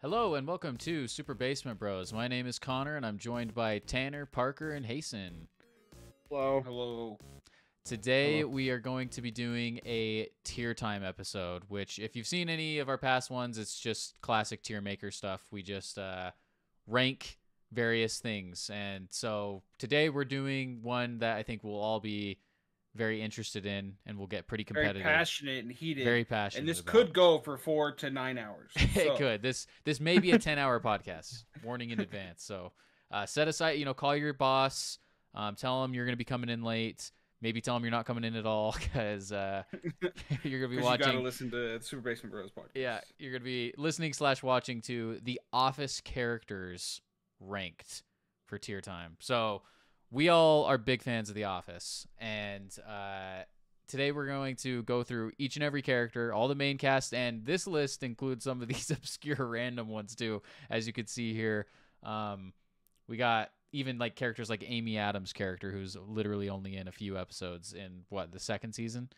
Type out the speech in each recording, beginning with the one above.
Hello and welcome to Super Basement Bros. My name is Connor and I'm joined by Tanner, Parker, and Hasten. Hello. Hello. Today we are going to be doing a tier time episode, which if you've seen any of our past ones, it's just classic tier maker stuff. We just rank various things. And so today we're doing one that I think we'll all be very interested in and we'll get pretty competitive. Very passionate and heated. Very passionate. And this about. could go for 4 to 9 hours. It could. This may be a 10-hour podcast. Warning in advance. So set aside, call your boss. Tell them you're going to be coming in late. Maybe tell them you're not coming in at all because you're going to be watching. You got to listen to the Super Basement Bros podcast. Yeah, you're going to be listening/watching to the Office characters ranked for tier time. So we all are big fans of The Office, and today we're going to go through each and every character, all the main cast, and this list includes some of these obscure random ones too, as you can see here. We got even like characters like Amy Adams' character, who's literally only in a few episodes in the second season.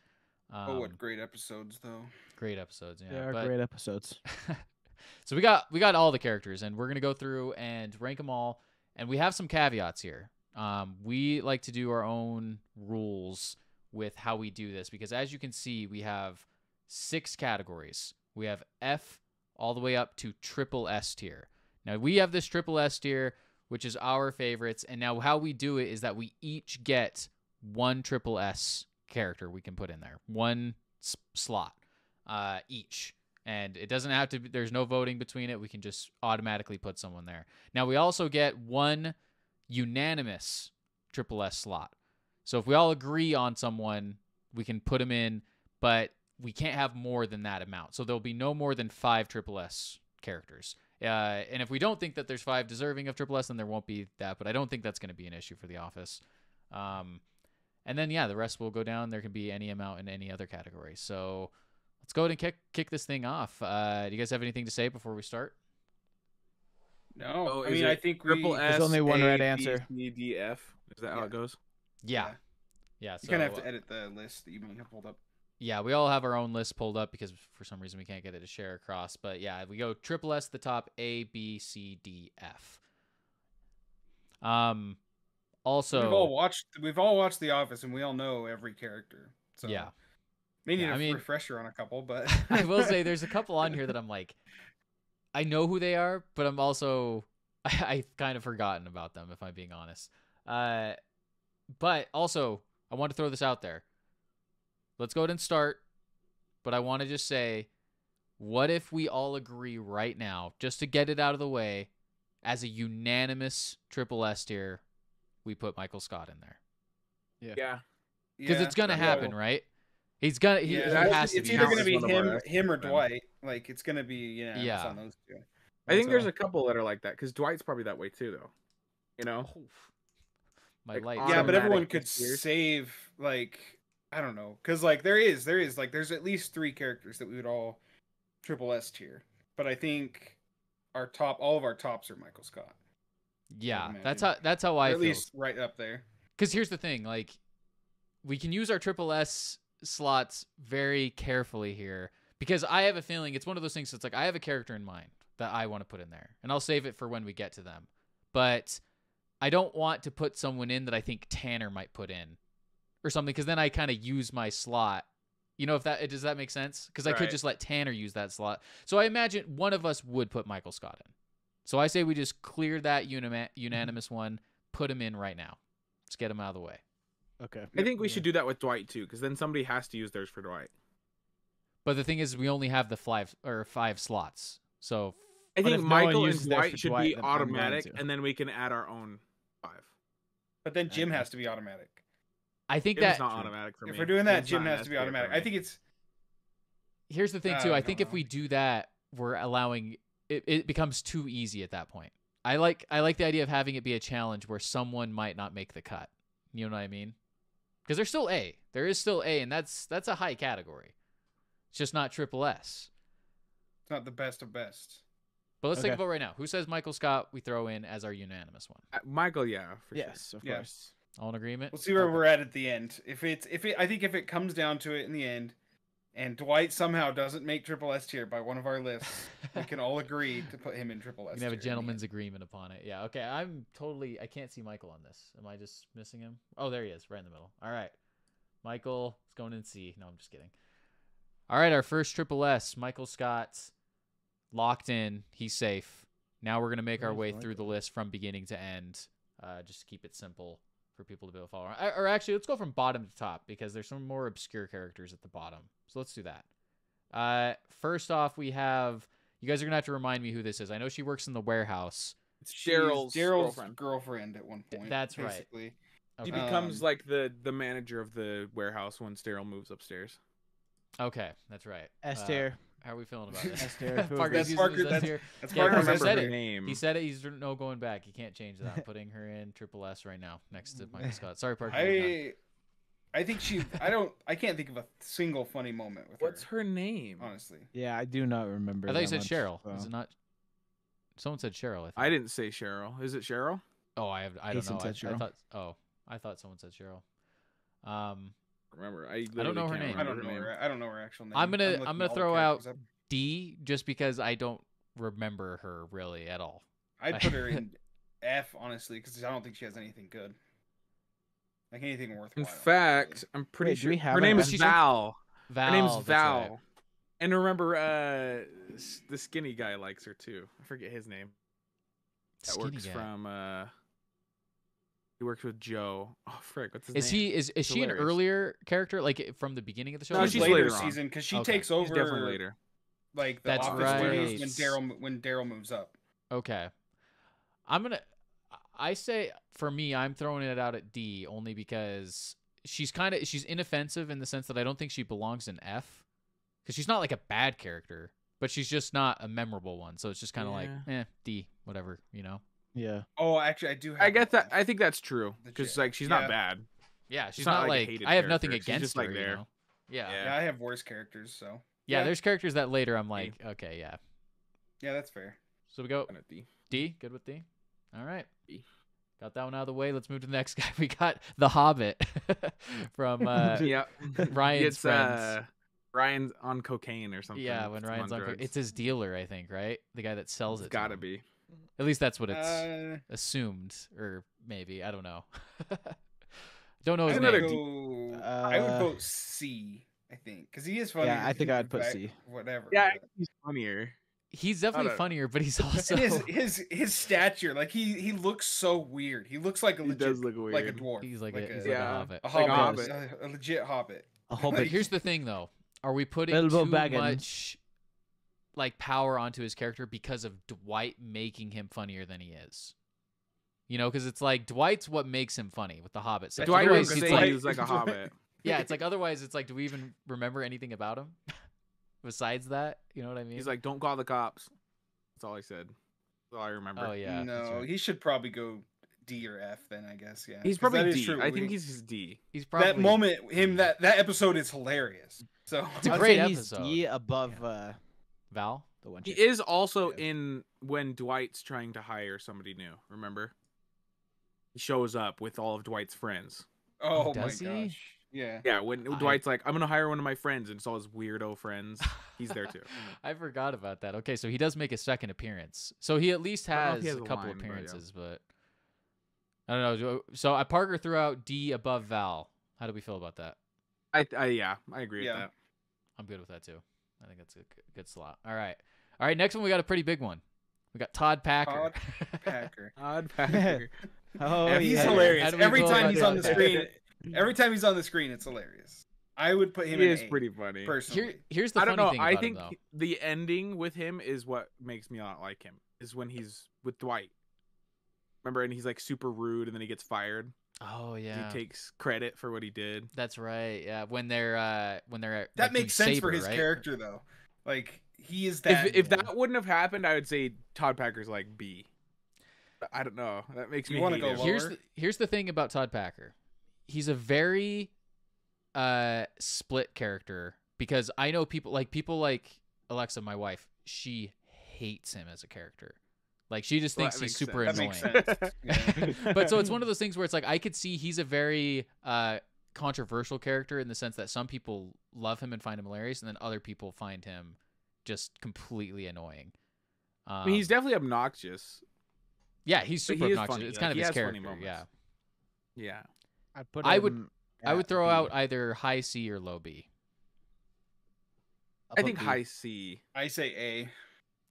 What great episodes though. Great episodes, yeah. They are great episodes. So we got all the characters, and we're gonna go through and rank them all, and we have some caveats here. We like to do our own rules with how we do this because, as you can see, we have 6 categories. We have F all the way up to triple S tier. Now we have this triple S tier, which is our favorites, and now how we do it is that we each get one triple S character we can put in there, one slot each. And it doesn't have to be, there's no voting between it. We can just automatically put someone there. Now we also get one unanimous triple S slot. So if we all agree on someone, we can put them in, but we can't have more than that amount. So there'll be no more than 5 triple S characters. And if we don't think that there's 5 deserving of triple S, then there won't be that. But I don't think that's going to be an issue for The Office. And then, yeah, the rest will go down. There can be any amount in any other category. So let's go ahead and kick this thing off. Do you guys have anything to say before we start? No, I think triple S. There's only one right answer. B, C, D, F. Is that how it goes? Yeah. So, you kind of have to edit the list that you may have pulled up. Yeah, we all have our own list pulled up because for some reason we can't get it to share across. But yeah, we go triple S at the top, A, B, C, D, F. Also, we've all watched The Office, and we all know every character. So yeah, may need a refresher on a couple, but I will say there's a couple on here that I'm like, I know who they are, but I'm also I've kind of forgotten about them if I'm being honest. But also I want to throw this out there. Let's go ahead and start, but I want to just say, what if we all agree right now, just to get it out of the way, as a unanimous triple S tier, we put Michael Scott in there? Yeah. Because it's gonna happen, right? He's gonna. He has to it's be. either gonna be him or Dwight. Like it's gonna be on those two. I think there's a couple that are like that because Dwight's probably that way too, though. You know. My like, light. Yeah, but everyone could save like. I don't know, because like there's at least 3 characters that we would all triple S tier, but I think all of our tops are Michael Scott. Yeah, that's how I feel. At least right up there. Because here's the thing, like we can use our triple S slots very carefully here, because I have a feeling it's one of those things that's like I have a character in mind that I want to put in there, and I'll save it for when we get to them, but I don't want to put someone in that I think Tanner might put in. Or something, because then I kind of use my slot. Does that make sense? Because I could just let Tanner use that slot. So I imagine one of us would put Michael Scott in. So I say we just clear that unanimous one, put him in right now. Let's get him out of the way. Okay. I think we should do that with Dwight too, because then somebody has to use theirs for Dwight. But the thing is, we only have the 5 slots. So I think Michael and Dwight should be then automatic, and then we can add our own 5. But then Jim has to be automatic. I think Jim's that not automatic for me. If we're doing that, Jim has to be automatic. I think it's. Here's the thing too. I think if we do that, we're allowing it becomes too easy at that point. I like the idea of having it be a challenge where someone might not make the cut. You know what I mean? Because there's still A. There is still A, and that's a high category. It's just not triple S. It's not the best of best. But let's take a vote right now. Who says Michael Scott we throw in as our unanimous one? Michael, yeah, for yes, of course. All in agreement? We'll see where we're at the end. I think if it comes down to it in the end, and Dwight somehow doesn't make triple S tier by one of our lists, we can all agree to put him in triple S We can have a tier in the end. gentleman's agreement upon it. Yeah. Okay. I can't see Michael on this. Am I just missing him? Oh, there he is, right in the middle. All right. Michael is going in C. No, I'm just kidding. All right, our first triple S, Michael Scott, locked in. He's safe. Now we're gonna make our way through the list from beginning to end, just to keep it simple for people to be able to follow. Or actually, let's go from bottom to top because there's some more obscure characters at the bottom. So let's do that. First off, we have. You guys are gonna have to remind me who this is. I know she works in the warehouse. It's She's Daryl's girlfriend at one point. That's right. basically. Okay. He becomes like the manager of the warehouse when Daryl moves upstairs. Okay, that's right. S tier. How are we feeling about this? S tier. Parker's That's using Parker. his S That's, tier. that's Yeah, I Parker Parker's remember said her it. name. He said it. He's no going back. You can't change that. I'm putting her in triple S right now next to Michael Scott. Sorry, Parker. I think I can't think of a single funny moment with What's her. her name? Honestly. Yeah, I do not remember. I thought you that said much, Cheryl. so. Is it not? Someone said Cheryl. I think. I didn't say Cheryl. Is it Cheryl? Oh, I don't Jason know. said Cheryl. I thought someone said Cheryl. Remember, don't know her name. I don't know her actual name. I'm gonna looking all the throw out characters up. D just because I don't remember her really at all. I'd put her in F honestly because I don't think she has anything good. Like anything worthwhile. In fact, I'm pretty Wait, do sure we have her an name F? is Val. Val. Her name's that's Val. right. And remember, the skinny guy likes her too. I forget his name. That Skinny works guy. from. He works with Joe. Oh frick, what's his Is name? he is she an hilarious. earlier character like from the beginning of the show? No, or She's she's is it- later later on. season because she Okay. takes He's over definitely later. like the That's office right. duties when Daryl moves up. Okay. I say for me, I'm throwing it out at D only because she's inoffensive in the sense that I don't think she belongs in F because she's not like a bad character, but she's just not a memorable one. So it's just kind of like, D, whatever, you know? Yeah. Oh, actually, I do. Have I get her that. F. I think that's true because like she's Yeah. not bad. Yeah, she's not not like a like, hated I have nothing character. She's against just, like, her, there. you know? Yeah. Yeah, I have worse characters, so Yeah, there's characters that later I'm like, okay, yeah. yeah, that's fair. So we go Kind of D. D, good with D. All right. D. Got that one out of the way. Let's move to the next guy. We got The Hobbit from Yeah, Ryan's it's, friends. Ryan's on cocaine or something. Yeah, when Ryan's on drugs. it's his dealer, I think, right? The guy that sells It's it. to gotta him. be. At least that's what it's assumed, or maybe I don't know. Don't know his I would name. go. I would vote C. I think because he is funny. Yeah, I think I'd put C. Whatever. Yeah, but- he's funnier. He's definitely don't know. funnier, but he's also And his stature, like he looks so weird. He looks like a He legit, does look like a weird. dwarf. he's like like a, he's a, like a yeah. hobbit. a like a hobbit, hobbit. a legit hobbit. A whole But bit. here's the thing, though: are we putting Bilbo too Baggins. much like power onto his character because of Dwight making him funnier than he is? You know, because it's like Dwight's what makes him funny with the Hobbit. So Dwight otherwise would it's say like, he was like a hobbit. yeah, it's like otherwise it's like, do we even remember anything about him besides that? You know what I mean? He's like, "Don't call the cops." That's all he said. That's all I remember. oh yeah, that's no, right. he should probably go D or F then. I guess yeah. He's 'Cause that probably is D. true. I think he's his D. He's probably that moment. That episode is hilarious. So It's a I'd great say he's episode. D above Val. the one. He chick. is also Yeah. in when Dwight's trying to hire somebody new. Remember? He shows up with all of Dwight's friends. oh my does he? gosh. Yeah. Yeah, when Dwight's like, "I'm gonna hire one of my friends," and it's all his weirdo friends. He's there too. I forgot about that. Okay, so he does make a second appearance. So he at least I don't know if has he has a a couple line, but yeah. appearances, but I don't know. So I Parker threw out D above Val. How do we feel about that? Yeah, I agree Yeah. with that. I'm good with that too. I think that's a good slot. All right. Next one, we got a pretty big one. We got Todd Packer. Packer. Odd Packer. Oh, Yeah, he's yeah. How hilarious. do we Every feel time about he's that? on the screen, every time he's on the screen, it's hilarious. I would put him He in is A, pretty funny. personally. Here's the I funny don't know. thing I about think him, though. the ending with him is what makes me not like him. Is when he's with Dwight. Remember, and he's like super rude, and then he gets fired. Oh yeah, He takes credit for what he did. that's right. Yeah, when they're That like, makes doing sense for Saber, his right? character though. Like he is that. If that wouldn't have happened, I would say Todd Packer's like B. I don't know. That makes You me wanna hate go him. lower? Here's the thing about Todd Packer. He's a very split character because I know people like Alexa, my wife. She hates him as a character. Like she just Well, thinks that he's makes super that annoying. makes sense. Yeah. But so it's one of those things where it's like I could see he's a very controversial character in the sense that some people love him and find him hilarious, and then other people find him just completely annoying. I mean, he's definitely obnoxious. Yeah, he's but super he is obnoxious. funny. It's Like, kind of he his has funny character. moments. Yeah. Yeah. I'd put I would- him I would at throw B. out either high C or low B. I'll I put think B. high C. I say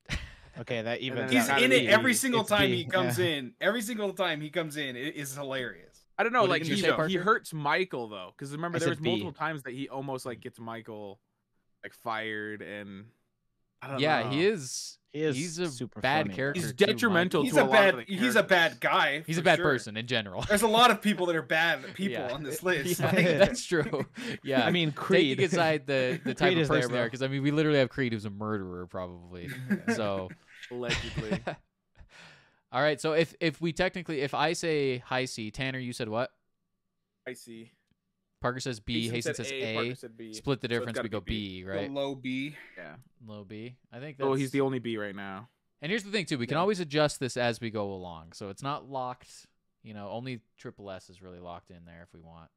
A. Okay, that even. then He's it's gotta in it be- every single it's time B, he comes yeah. in. Every single time he comes in, it is hilarious. I don't know. What Like did you he, say, he Parker? hurts Michael though, because remember I there said was B. multiple times that he almost like gets Michael like fired, and I don't Yeah, know. he is. He is He's a super bad funny. character. He's too, detrimental Michael. He's to a a lot of bad. the He's a bad characters. guy. He's a for bad sure. person in general. There's a lot of people that are bad people Yeah. on this list. Yeah, Like, that's true. Yeah, I mean, Creed. taking aside the type Creed of is there, person there, bro. because I mean, we literally have Creed who's a murderer, probably. So, Allegedly. all right. So if we technically, if I say high C, Tanner, you said what? I see. Parker says B. Hasten says A. Parker said B. Split the So it's difference. gotta We go the B, right? low B. Yeah. Low B. I think that's. Oh, he's the only B right now. And here's the thing too, we can always adjust this as we go along. So it's not locked, you know, only triple S is really locked in there if we want.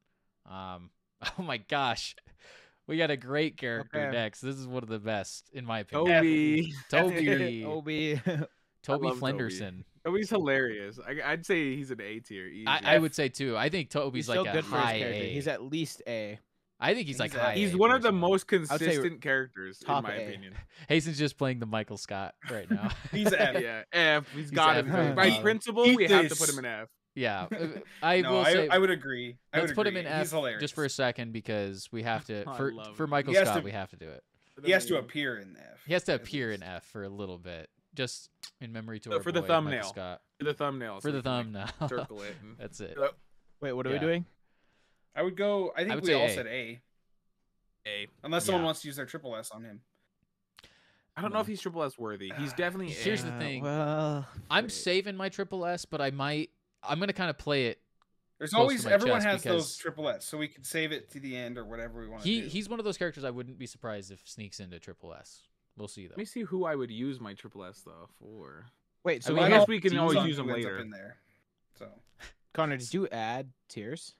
Oh my gosh. We got a great character Okay. next. This is one of the best, in my opinion. Toby. Toby. Obi. Toby love Toby. Flenderson. Toby's hilarious. I'd say he's an A tier. Easy. I would say too. I think Toby's He's like so a good for his high character. A. He's at least A. I think he's like He's a- high A. He's one of the personally. most I would say consistent characters in top my A. opinion. Hasten's just playing the Michael Scott right now. He's F. Yeah, F. He's got to F be. very By bottom. principle, Eat we have to this. put him in F. Yeah. I No, will say I would agree. I let's would put him agree. in He's F hilarious. just for a second because we have to I for love for him. Michael He has Scott to- we have to do it. He has to appear in F. He has to at appear in least. F for a little bit, just in memory to So our for the boy, Michael thumbnail. Scott. For the thumbnail. For the we can, thumbnail. like, circle it. and- That's it. Wait, what are Yeah. we doing? I would go. I think would we say all A. said A, A. unless someone Yeah. wants to use their triple S on him. I don't know if he's triple S worthy. He's definitely A. Here's the thing. Well, I'm wait. saving my triple S, but I'm gonna kind of play it. There's Close to always my everyone chest has those because- triple S, so we can save it to the end or whatever we want to do. He's one of those characters I wouldn't be surprised if sneaks into triple S. We'll see though. Let me see who I would use my triple S though for. Wait, so I we mean, I have, guess we can Depends always on use who them ends up later. in there. So Connor, did you add tiers?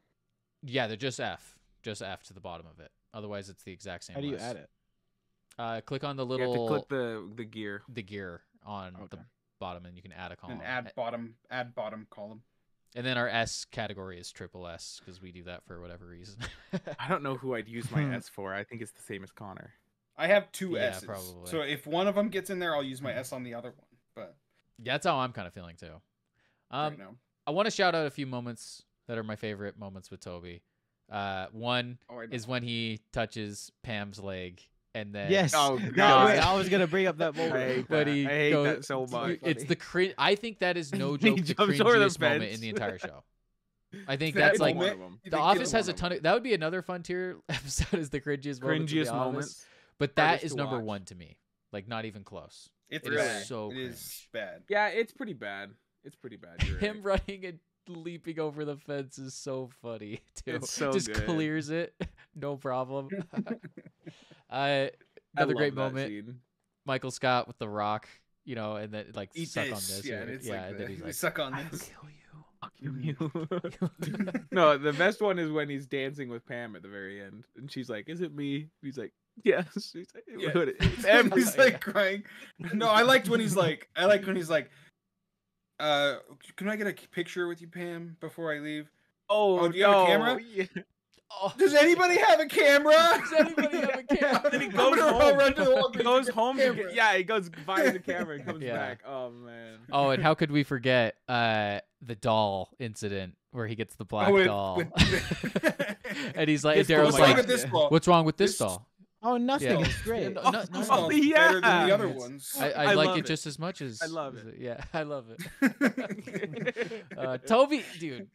Yeah, they're just F to the bottom of it. Otherwise, it's the exact same. How do you list. add it? Click on the You have to little click the gear. the gear on the Okay. bottom, and you can add a column. and add bottom column. And then our S category is triple S because we do that for whatever reason. I don't know who I'd use my S for. I think it's the same as Connor. I have two Yeah, S's. probably. So if one of them gets in there, I'll use my S on the other one. But That's how I'm kind of feeling too. right now, I want to shout out a few moments that are my favorite moments with Toby. One is when he touches Pam's leg, and then Yes. Oh, No, God. wait, I was gonna bring up that I moment. hate But that. he I hate goes- that so much. it's the cringe. I think that is no He joke the jumps over the cringiest moment fence. in the entire show. I think That that's like moment- one of them. You The think Office it's has a one ton of. That would be another fun tier episode. Is the cringiest moments. of The Cringiest Office. moments. But that Hardest is to number watch. one to me. Like not even close. It's It is bad. so It is cringe. bad. Yeah, it's pretty bad. It's pretty bad. You're Him right. running and leaping over the fence is so funny too. It's so Just good. clears it, no problem. I Another love great that moment. scene. Michael Scott with the rock, you know, and then like Eat suck this. on this. Yeah, or- and it's yeah, like and then he's we like, suck on "I'll this. kill you. I'll kill you. No, the best one is when he's dancing with Pam at the very end, and she's like, "Is it me?" He's like, "Yes." She's like, Yeah. "It's He's everything." like crying. No, I liked when he's like, can I get a picture with you, Pam, before I leave? "Oh, Oh, do you have a no. camera? Yeah. Oh, Does anybody have a camera? Does anybody have a camera? Then he I'm goes gonna home. run to the wall. He goes home. To Camera. get, yeah, he goes buys the camera and comes Yeah. back. Oh man. oh, and how could we forget the doll incident where he gets the black doll, and he's like, This Daryl's doll. What's wrong like, with this ball? "What's wrong with this This- doll?" Oh, nothing. Yeah. It's great. No, Oh, no, This no, one's Oh, better than the yeah. other It's- ones. I I like love it it. just as much as I love it. Yeah, I love it. Toby, dude,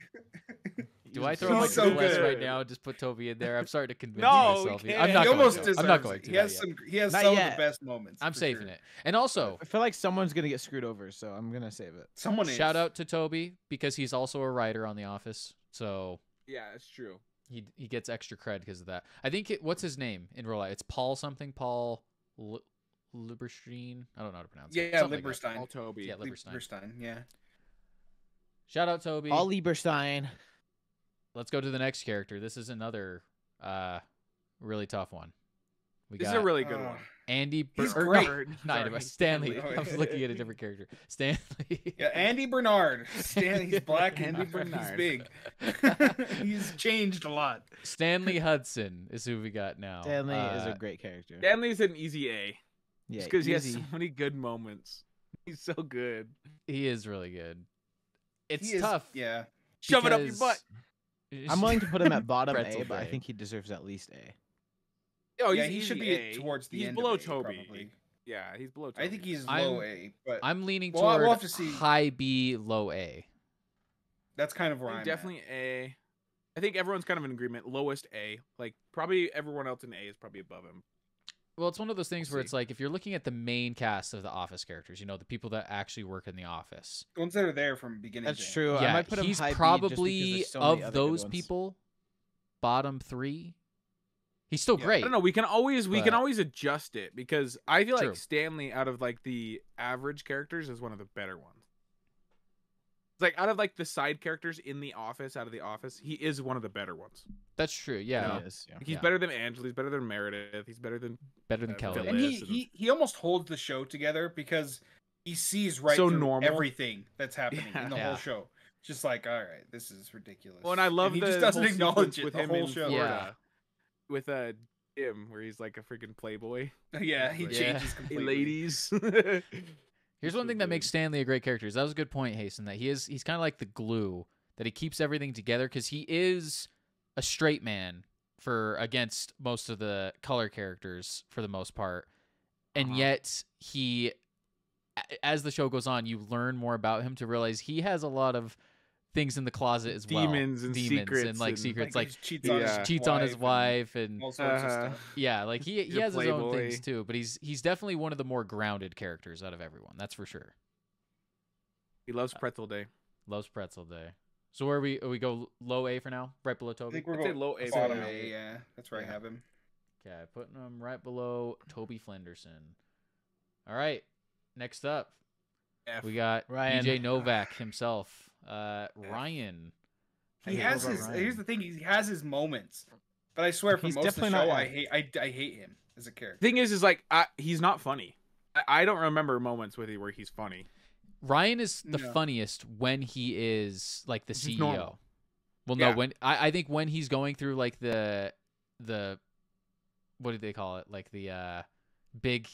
do I throw my He's so triple S good. right now and just put Toby in there? I'm starting to convince No, myself. we I'm can't. not He going almost to. deserves I'm not it. going to. He has not some. yet. He has Not some of yet. the best moments. I'm for saving sure. it. And also, I feel like someone's gonna get screwed over, so I'm gonna save it. Someone is. shout out to Toby because he's also a writer on The Office, so Yeah, it's true. he gets extra cred because of that. I think what's his name in real life? It's Paul something. Paul Lieberstein. I don't know how to pronounce it. Yeah, Something like that. Lieberstein. All Toby. Yeah, Lieberstein. Lieberstein. Yeah. Shout out Toby. Paul Lieberstein. let's go to the next character. This is another really tough one. This is a really good one. Andy. He's or great. no, not Andy, but Stanley. Stanley. I was looking at a different character. Stanley. Yeah, Andy Bernard. He's black and Andy Bernard. he's big. He's changed a lot. Stanley Hudson is who we got now. Stanley is a great character. Stanley's an easy A. Yeah, Just because he has easy. so many good moments. He's so good. He is really good. It's He is- tough. Yeah. Shove it up your butt. I'm willing to put him at bottom Pretzel A, but I day. think he deserves at least A. Oh, Yeah, he's he should easy be A. towards the He's end below of A, Tobey. probably. Yeah, he's below Tobey. I think he's I'm- low A, but I'm leaning Well, toward we'll have to see. high B, low A. that's kind of where I I'm think definitely A. I think everyone's kind of in agreement. Lowest A. Like probably everyone else in A is probably above him. Well, it's one of those things We'll where see. it's like if you're looking at the main cast of the Office characters, you know, the people that actually work in the office. at. The ones that are there from beginning. That's to end. true. I Yeah, might put him he's high B just probably because there's so many of other good those ones. people, bottom 3. He's still Yeah. great. I don't know. We can always But- adjust it because I feel True. like Stanley out of like the average characters is one of the better ones. Like out of like the side characters in the office, out of the office, he is one of the better ones. That's true. Yeah, He is, yeah. Like, he's Yeah. better than Angela. He's better than Meredith. He's better than better than Phil- Kelly. And Phyllis he almost holds the show together because he sees right So through normal. everything that's happening in the Yeah. whole show. Just like, all right, this is ridiculous. Well, and I love he the just doesn't whole acknowledge sequence it with the him whole in show. Florida with Jim, where he's like a freaking playboy. Yeah, he Yeah. changes Hey, completely. ladies. Here's one thing that makes Stanley a great character. That was a good point, Hasten. That he's kind of like the glue that he keeps everything together because he is a straight man against most of the color characters for the most part, and yet as the show goes on, you learn more about him to realize he has a lot of things in the closet as well. Demons and secrets and like and- secrets, Like, like he cheats Yeah. on his cheats on his wife and and all sorts of Uh-huh. stuff. yeah, like he He's a has his own playboy. things too. But he's definitely one of the more grounded characters out of everyone. That's for sure. He loves Pretzel Day. Loves Pretzel Day. So where we go low A for now, right below I Toby. think we're I'd say going low A for bottom now. A. Yeah, that's where Yeah. I have him. Okay, putting him right below Toby Flenderson. All right, next up F. we got Ryan. DJ Novak himself, Ryan. He How do you has feel his. about Here's Ryan? the thing. He has his moments, but I swear for He's most of the definitely show, not I hate him as a character. Thing is like he's not funny. I don't remember moments with him where he's funny. Ryan is the No. funniest when he is like the He's CEO. normal. Well, Yeah. no, when I think when he's going through like the what do they call it? Like the big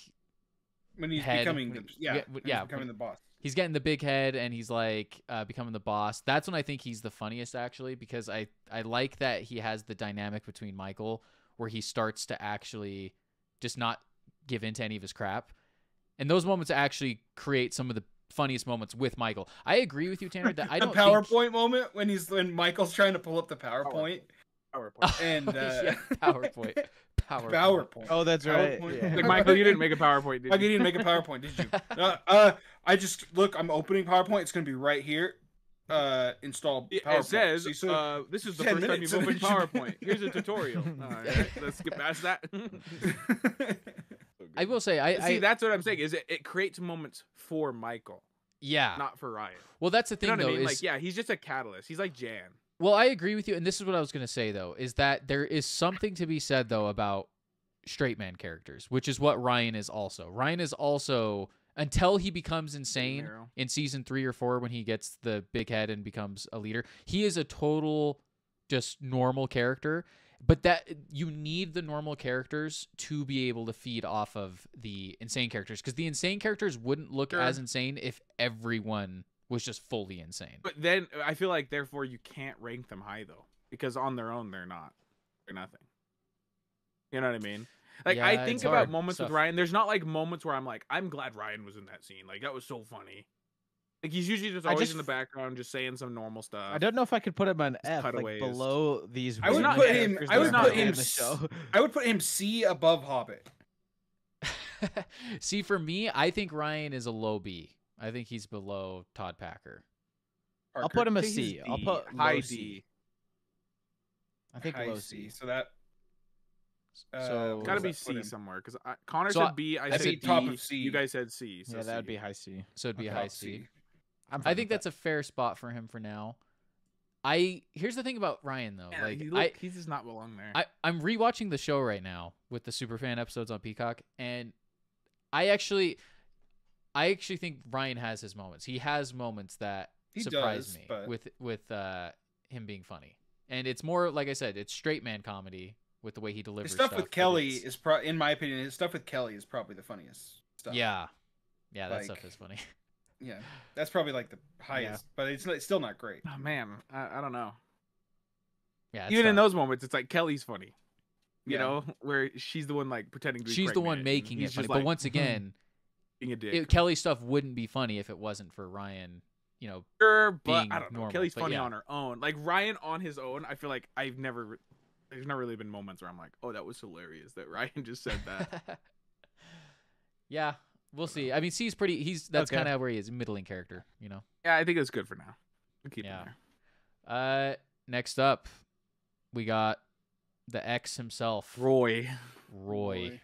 When he's head, becoming when the he- yeah, yeah, when yeah, he's becoming the boss. he's getting the big head and he's like becoming the boss. That's when I think he's the funniest actually because I like that he has the dynamic between Michael where he starts to actually just not give in to any of his crap. And those moments actually create some of the funniest moments with Michael. I agree with you, Tanner, that I The don't PowerPoint moment when Michael's trying to pull up the PowerPoint PowerPoint. and yeah, PowerPoint. PowerPoint. Oh, that's right. PowerPoint. Yeah. Like Michael, you didn't make a PowerPoint, did Like you you? didn't make a PowerPoint, did you? I just look. I'm opening PowerPoint. It's gonna be right here. Install PowerPoint. It says, So you said- this is the 10 first time minutes you've and opened then you- PowerPoint. Here's a tutorial. All right, let's skip past that. I will say See, that's what I'm saying. Is it creates moments for Michael, yeah. not for Ryan. Well, that's the You thing know what though I mean? is Like, yeah, he's just a catalyst. He's like Jan. well, I agree with you, and this is what I was gonna say though, is that there is something to be said though about straight man characters, which is what Ryan is also. Ryan is also until he becomes insane Arrow. in season 3 or 4 when he gets the big head and becomes a leader. He is a total just normal character, but that you need the normal characters to be able to feed off of the insane characters because the insane characters wouldn't look Sure. as insane if everyone was just fully insane. But then I feel like therefore you can't rank them high though, because on their own they're not. They're nothing. You know what I mean? Like Yeah, I it's think hard. about moments Tough. with Ryan. There's not like moments where I'm like, I'm glad Ryan was in that scene. Like that was so funny. Like he's usually just I always just- in the background, just saying some normal stuff. I don't know if I could put him on F, like cutaways. below these. I would weird put him. characters I that would are put in him. the show. I would put him C above Hobbit. See, for me, I think Ryan is a low B. I think he's below Todd Packer. I'll put him a I think he's C. I'll D, put high low D. C. I think High low C. C. So that. So- what Gotta does be that put C him? somewhere because Connor So said B. I I'd said say D. top of C. You guys said C. So Yeah, that would C. be high C. So it'd be Okay. high Top C. I'm I fine think with that's a fair spot for him for now. Here's the thing about Ryan though. Yeah, like he does not belong there. I'm rewatching the show right now with the Superfan episodes on Peacock, and I actually think Ryan has his moments. He has moments that surprise me with him being funny, and it's more like I said, it's straight man comedy with the way he delivers his stuff with Kelly is in my opinion, his stuff with Kelly is probably the funniest stuff. Yeah, that Like, stuff is funny. Yeah, that's probably like the highest, but it's still not great. Oh man, I don't know. Yeah, Even in those moments, it's like Kelly's funny. You Yeah. know, where she's the one like pretending to be she's the one pregnant, making and it he's funny. just But like, once again, being a dick. Kelly's stuff wouldn't be funny if it wasn't for Ryan. Sure, but being I don't know. normal, Kelly's but funny yeah. on her own. Like Ryan on his own, I feel like there's never really been moments where I'm like, oh, that was hilarious that Ryan just said that. Yeah, we'll see. I mean, that's kind of where he is, a middling character. Yeah, I think it's good for now. We'll keep Yeah. him there. Next up, we got the X himself, Roy. Roy.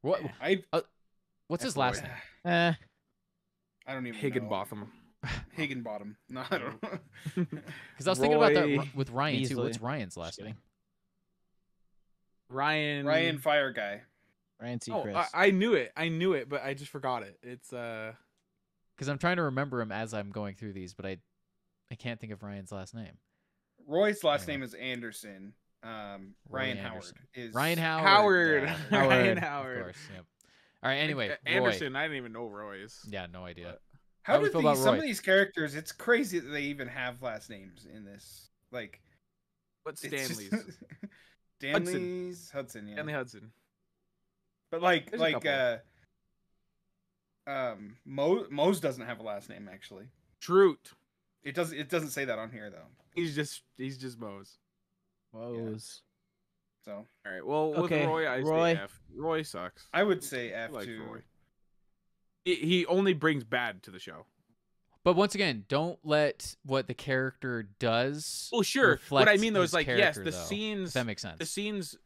What's his Roy. last name? I don't even know. Higginbotham. Higginbottom. No, I don't know. Because I was thinking about that Roy with Ryan too. Beasley. What's Ryan's last Just name? Ryan Fire Guy. Ryan Oh, Seacrest. I knew it, but I just forgot it. It's Because I'm trying to remember him as I'm going through these, but I can't think of Ryan's last name. Roy's last Anyway. name is Anderson. Ryan Anderson. Howard is Ryan Howard. Howard. Yeah. Ryan Of Howard. course. Yep. All right. Anyway, Roy. Anderson. I didn't even know Roy's. Yeah, no idea. How How do we did feel about some Roy? of these characters? It's crazy that they even have last names in this. Like, What's it's just- Stanley's? Stanley's Hudson. Yeah. Stanley Hudson. But like There's a Mose doesn't have a last name actually. Schrute. It doesn't say that on here though. He's just Mose. Woes. So All right. Well, with Okay, Roy, I Roy. say F. Roy sucks. I would say I F like too. Roy. He only brings bad to the show. But once again, don't let what the character does. Well, sure. What I reflect mean though his is like, yes, character, the though, scenes. If that makes sense. The scenes.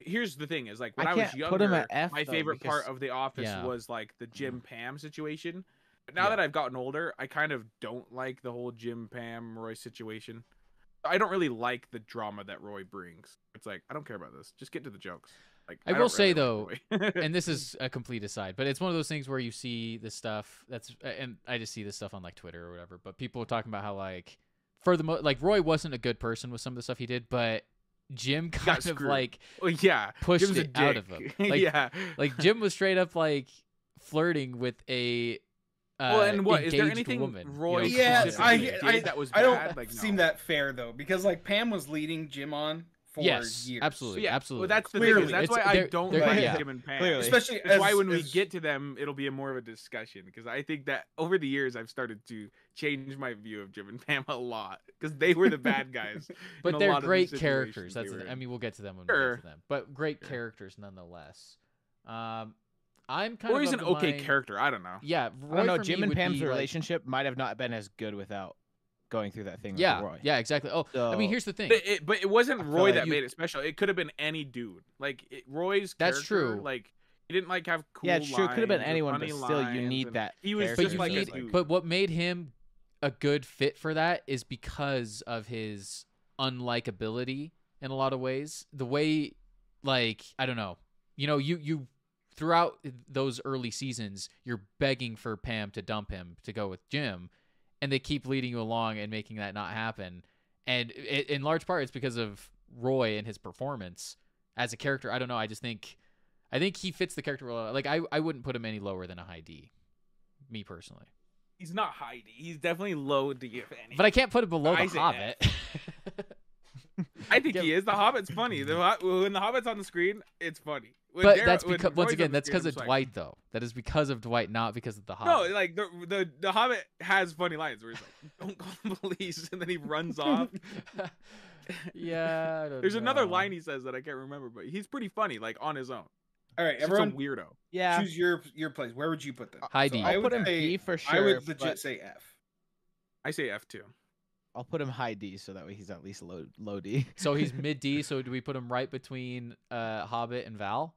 Here's the thing: is like when I I, was can't younger, put him at F, my though, favorite part because- of The Office Yeah. was like the Jim Pam situation. But now Yeah. that I've gotten older, I kind of don't like the whole Jim Pam Roy situation. I don't really like the drama that Roy brings. It's like I don't care about this. Just get to the jokes. Like I will don't say, really like Roy. And this is a complete aside, but it's one of those things where you see this stuff and I just see this stuff on like Twitter or whatever, but people are talking about how like for the like Roy wasn't a good person with some of the stuff he did, but Jim got kind of screwed. like well, yeah, pushed Jim's a it out of dick. him. Like, yeah. like Jim was straight up like flirting with a Well, and what is there engaged anything woman, Roy Yeah, specifically did that was I don't bad? Like, no. seem that fair though because like Pam was leading Jim on for Yes, years. absolutely. Yeah, absolutely. Well, that's the Clearly. thing. Is that's It's- why I they're- don't they're- like yeah. Jim and Pam. Clearly. Especially That's as, why when we as- get to them, it'll be more of a discussion because I think that over the years I've started to change my view of Jim and Pam a lot because they were the bad guys. in But a they're lot of the great situations characters. they That's were I in. mean, we'll get to them when we Sure. get to them. But great characters nonetheless. I'm kind Roy's of an of the okay mind- character. I don't know. Yeah, I don't know. Roy for Jim me and would Pam's be, like- relationship might have not been as good without going through that thing Yeah, with Roy. yeah, exactly. Oh, I mean, So- here's the thing. But it wasn't I feel Roy like that you- made it special. It could have been any dude. Like Roy's. That's character, true. Like he didn't like have cool. Yeah, it's true. It could have been lines or anyone, but funny still, you lines, need and that He was character. But just you like a need, dude. but what made him a good fit for that is because of his unlikability in a lot of ways. The way, like, I don't know, you throughout those early seasons, you're begging for Pam to dump him to go with Jim, and they keep leading you along and making that not happen. And in large part, it's because of Roy and his performance as a character. I don't know. I think he fits the character well. Like I wouldn't put him any lower than a high D, me personally. He's not high D. He's definitely low D if any. But I can't put him below I the say Hobbit. I think Yeah. he is. The Hobbit's funny. When the Hobbit's on the screen, it's funny. When But Dar- that's when because once Roy's again, on the that's screen, because I'm of just like, Dwight though. That is because of Dwight, not because of the No, Hobbit. like the Hobbit has funny lines where he's like, "Don't call the police," and then he runs off. Yeah, I don't There's another know. line he says that I can't remember, but he's pretty funny, like on his own. All right, He's just everyone, a weirdo. Yeah, choose your place. Where would you put them? High So D. I I'll would put him say- D for sure. I would legit but say F. I say F too. I'll put him high D so that way he's at least low D. So he's mid D. So do we put him right between Hobbit and Val?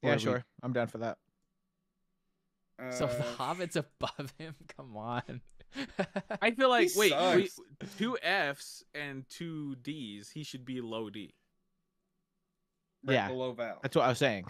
Or Yeah, do we- sure. I'm down for that. So the Hobbit's above him. Come on. I feel like He sucks. 2 Fs and 2 Ds. He should be low D. Right Yeah. below Val. That's what I was saying.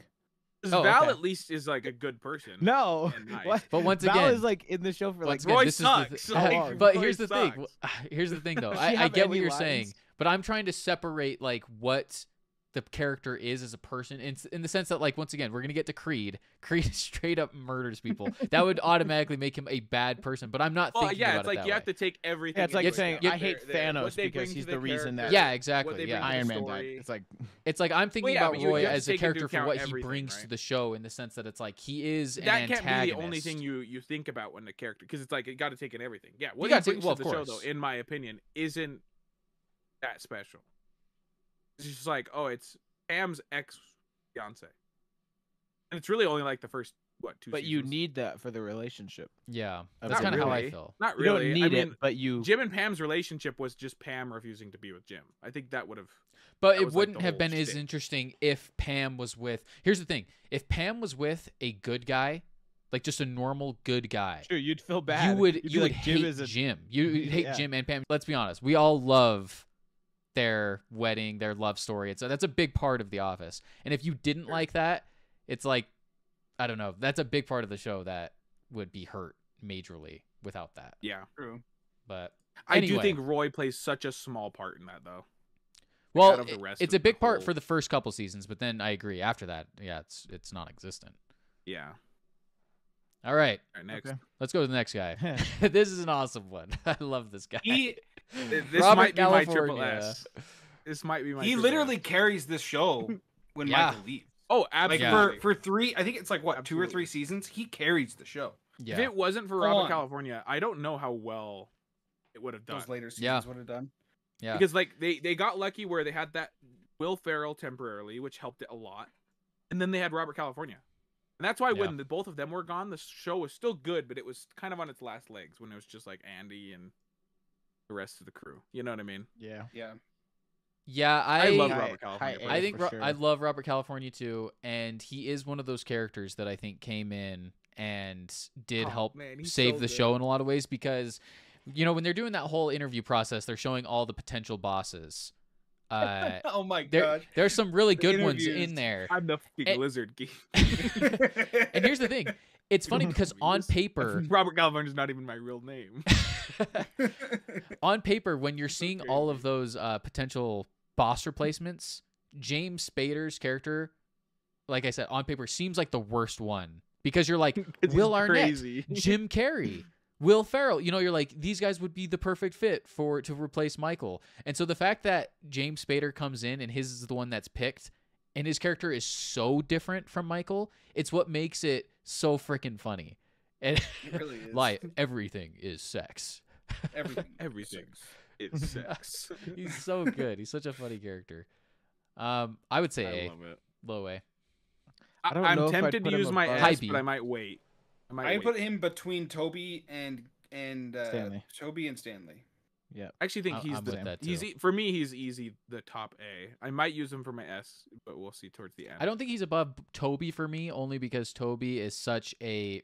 'Cause Oh, Val okay. at least is like a good person. No. And nice. What? But once Val again, is like in the show for like once again, Roy this sucks. is the Like, but Roy here's the thing. sucks. Here's the thing, though. Does she I have get what any you're lines? saying, but I'm trying to separate like what the character is as a person in the sense that, like, once again, we're gonna get to Creed. Creed straight up murders people. That would automatically make him a bad person. But I'm not Well, thinking yeah, about it's it like that you way. have to take everything. Yeah, it's like into saying account. I hate Their- Thanos what they because bring he's to the reason character, that Yeah, what exactly. they Yeah. bring to the Iron Man died. story. It's like It's like I'm thinking Well, yeah, about but you Roy have to as a take into character for account what he everything, brings to right? the show, in the sense that it's like he is an That can't antagonist. be the only thing you think about when the character, because it's like you got to take in everything. Yeah, what he gotta take- brings well, to of the show, though, course. in my opinion, isn't that special. It's just like, oh, it's Pam's ex-fiance, and it's really only like the first 2 but seasons. you need that for the relationship. Yeah, Not that's kind of how I really. feel. Not You really. don't need I mean, it, but you Jim and Pam's relationship was just Pam refusing to be with Jim. I think that would have. But That it was, like, wouldn't the have whole been as shtick. interesting if Pam was with. Here's the thing: if Pam was with a good guy, like just a normal good guy, sure you'd feel bad. you would You'd be you would like, Jim hate is a Jim. You'd hate Yeah. Jim and Pam. Let's be honest. We all love their wedding, their love story. That's a big part of The Office. And if you didn't like that, it's like, I don't know. That's a big part of the show that would be hurt majorly without that. Yeah, True. But I do anyway. think Roy plays such a small part in that, though. well, out of the rest it's of a big the part whole- for the first couple seasons, but then I agree. After that, yeah, it's non-existent. Yeah. All right, All right, next. Okay. let's go to the next guy. This is an awesome one. I love this guy. He This Robert might be my triple California. S. This might be my. he triple literally S. carries this show when Yeah. Michael leaves. Oh, Like absolutely. for 3, I think it's like what 2 or 3 Absolutely. seasons. He carries the show. Yeah. If it wasn't for Go Robert on. California, I don't know how well it would have done. Those later seasons Yeah. would have done. Yeah. Because like they got lucky where they had that Will Ferrell temporarily, which helped it a lot, and then they had Robert California, and that's why Yeah. when both of them were gone, the show was still good, but it was kind of on its last legs when it was just like Andy and the rest of the crew. You know what I mean? yeah. Yeah. Yeah, I love High- Robert California. high but- I think for sure. I love Robert California too, and he is one of those characters that I think came in and did Oh, help man, he's save so the good. show in a lot of ways, because when they're doing that whole interview process, they're showing all the potential bosses. Oh my There's some really The good ones interviews. in there. I'm the fucking And- lizard geek. And here's the thing. It's funny because on paper, Robert California's not even my real name. on paper, when you're seeing all of crazy. those potential boss replacements, James Spader's character, like I said, on paper seems like the worst one, because you're like, 'Cause he's Will Arnett, crazy. Jim Carrey, Will Ferrell. You're like, these guys would be the perfect fit to replace Michael. And so the fact that James Spader comes in and his is the one that's picked, and his character is so different from Michael, it's what makes it so freaking funny. And It really is. like, everything is sex. Everything. Everything. It's sex. He's so good. He's such a funny character. I would say I A, love it. low A. I don't I'm know if I'd tempted put to him use my above- High S, B. but I might wait. I put him between Toby and Stanley. Toby and Stanley. Yeah. I actually think I'm he's with the that he's too. for me he's easy the top A. I might use him for my S, but we'll see towards the end. I don't think he's above Toby for me, only because Toby is such a,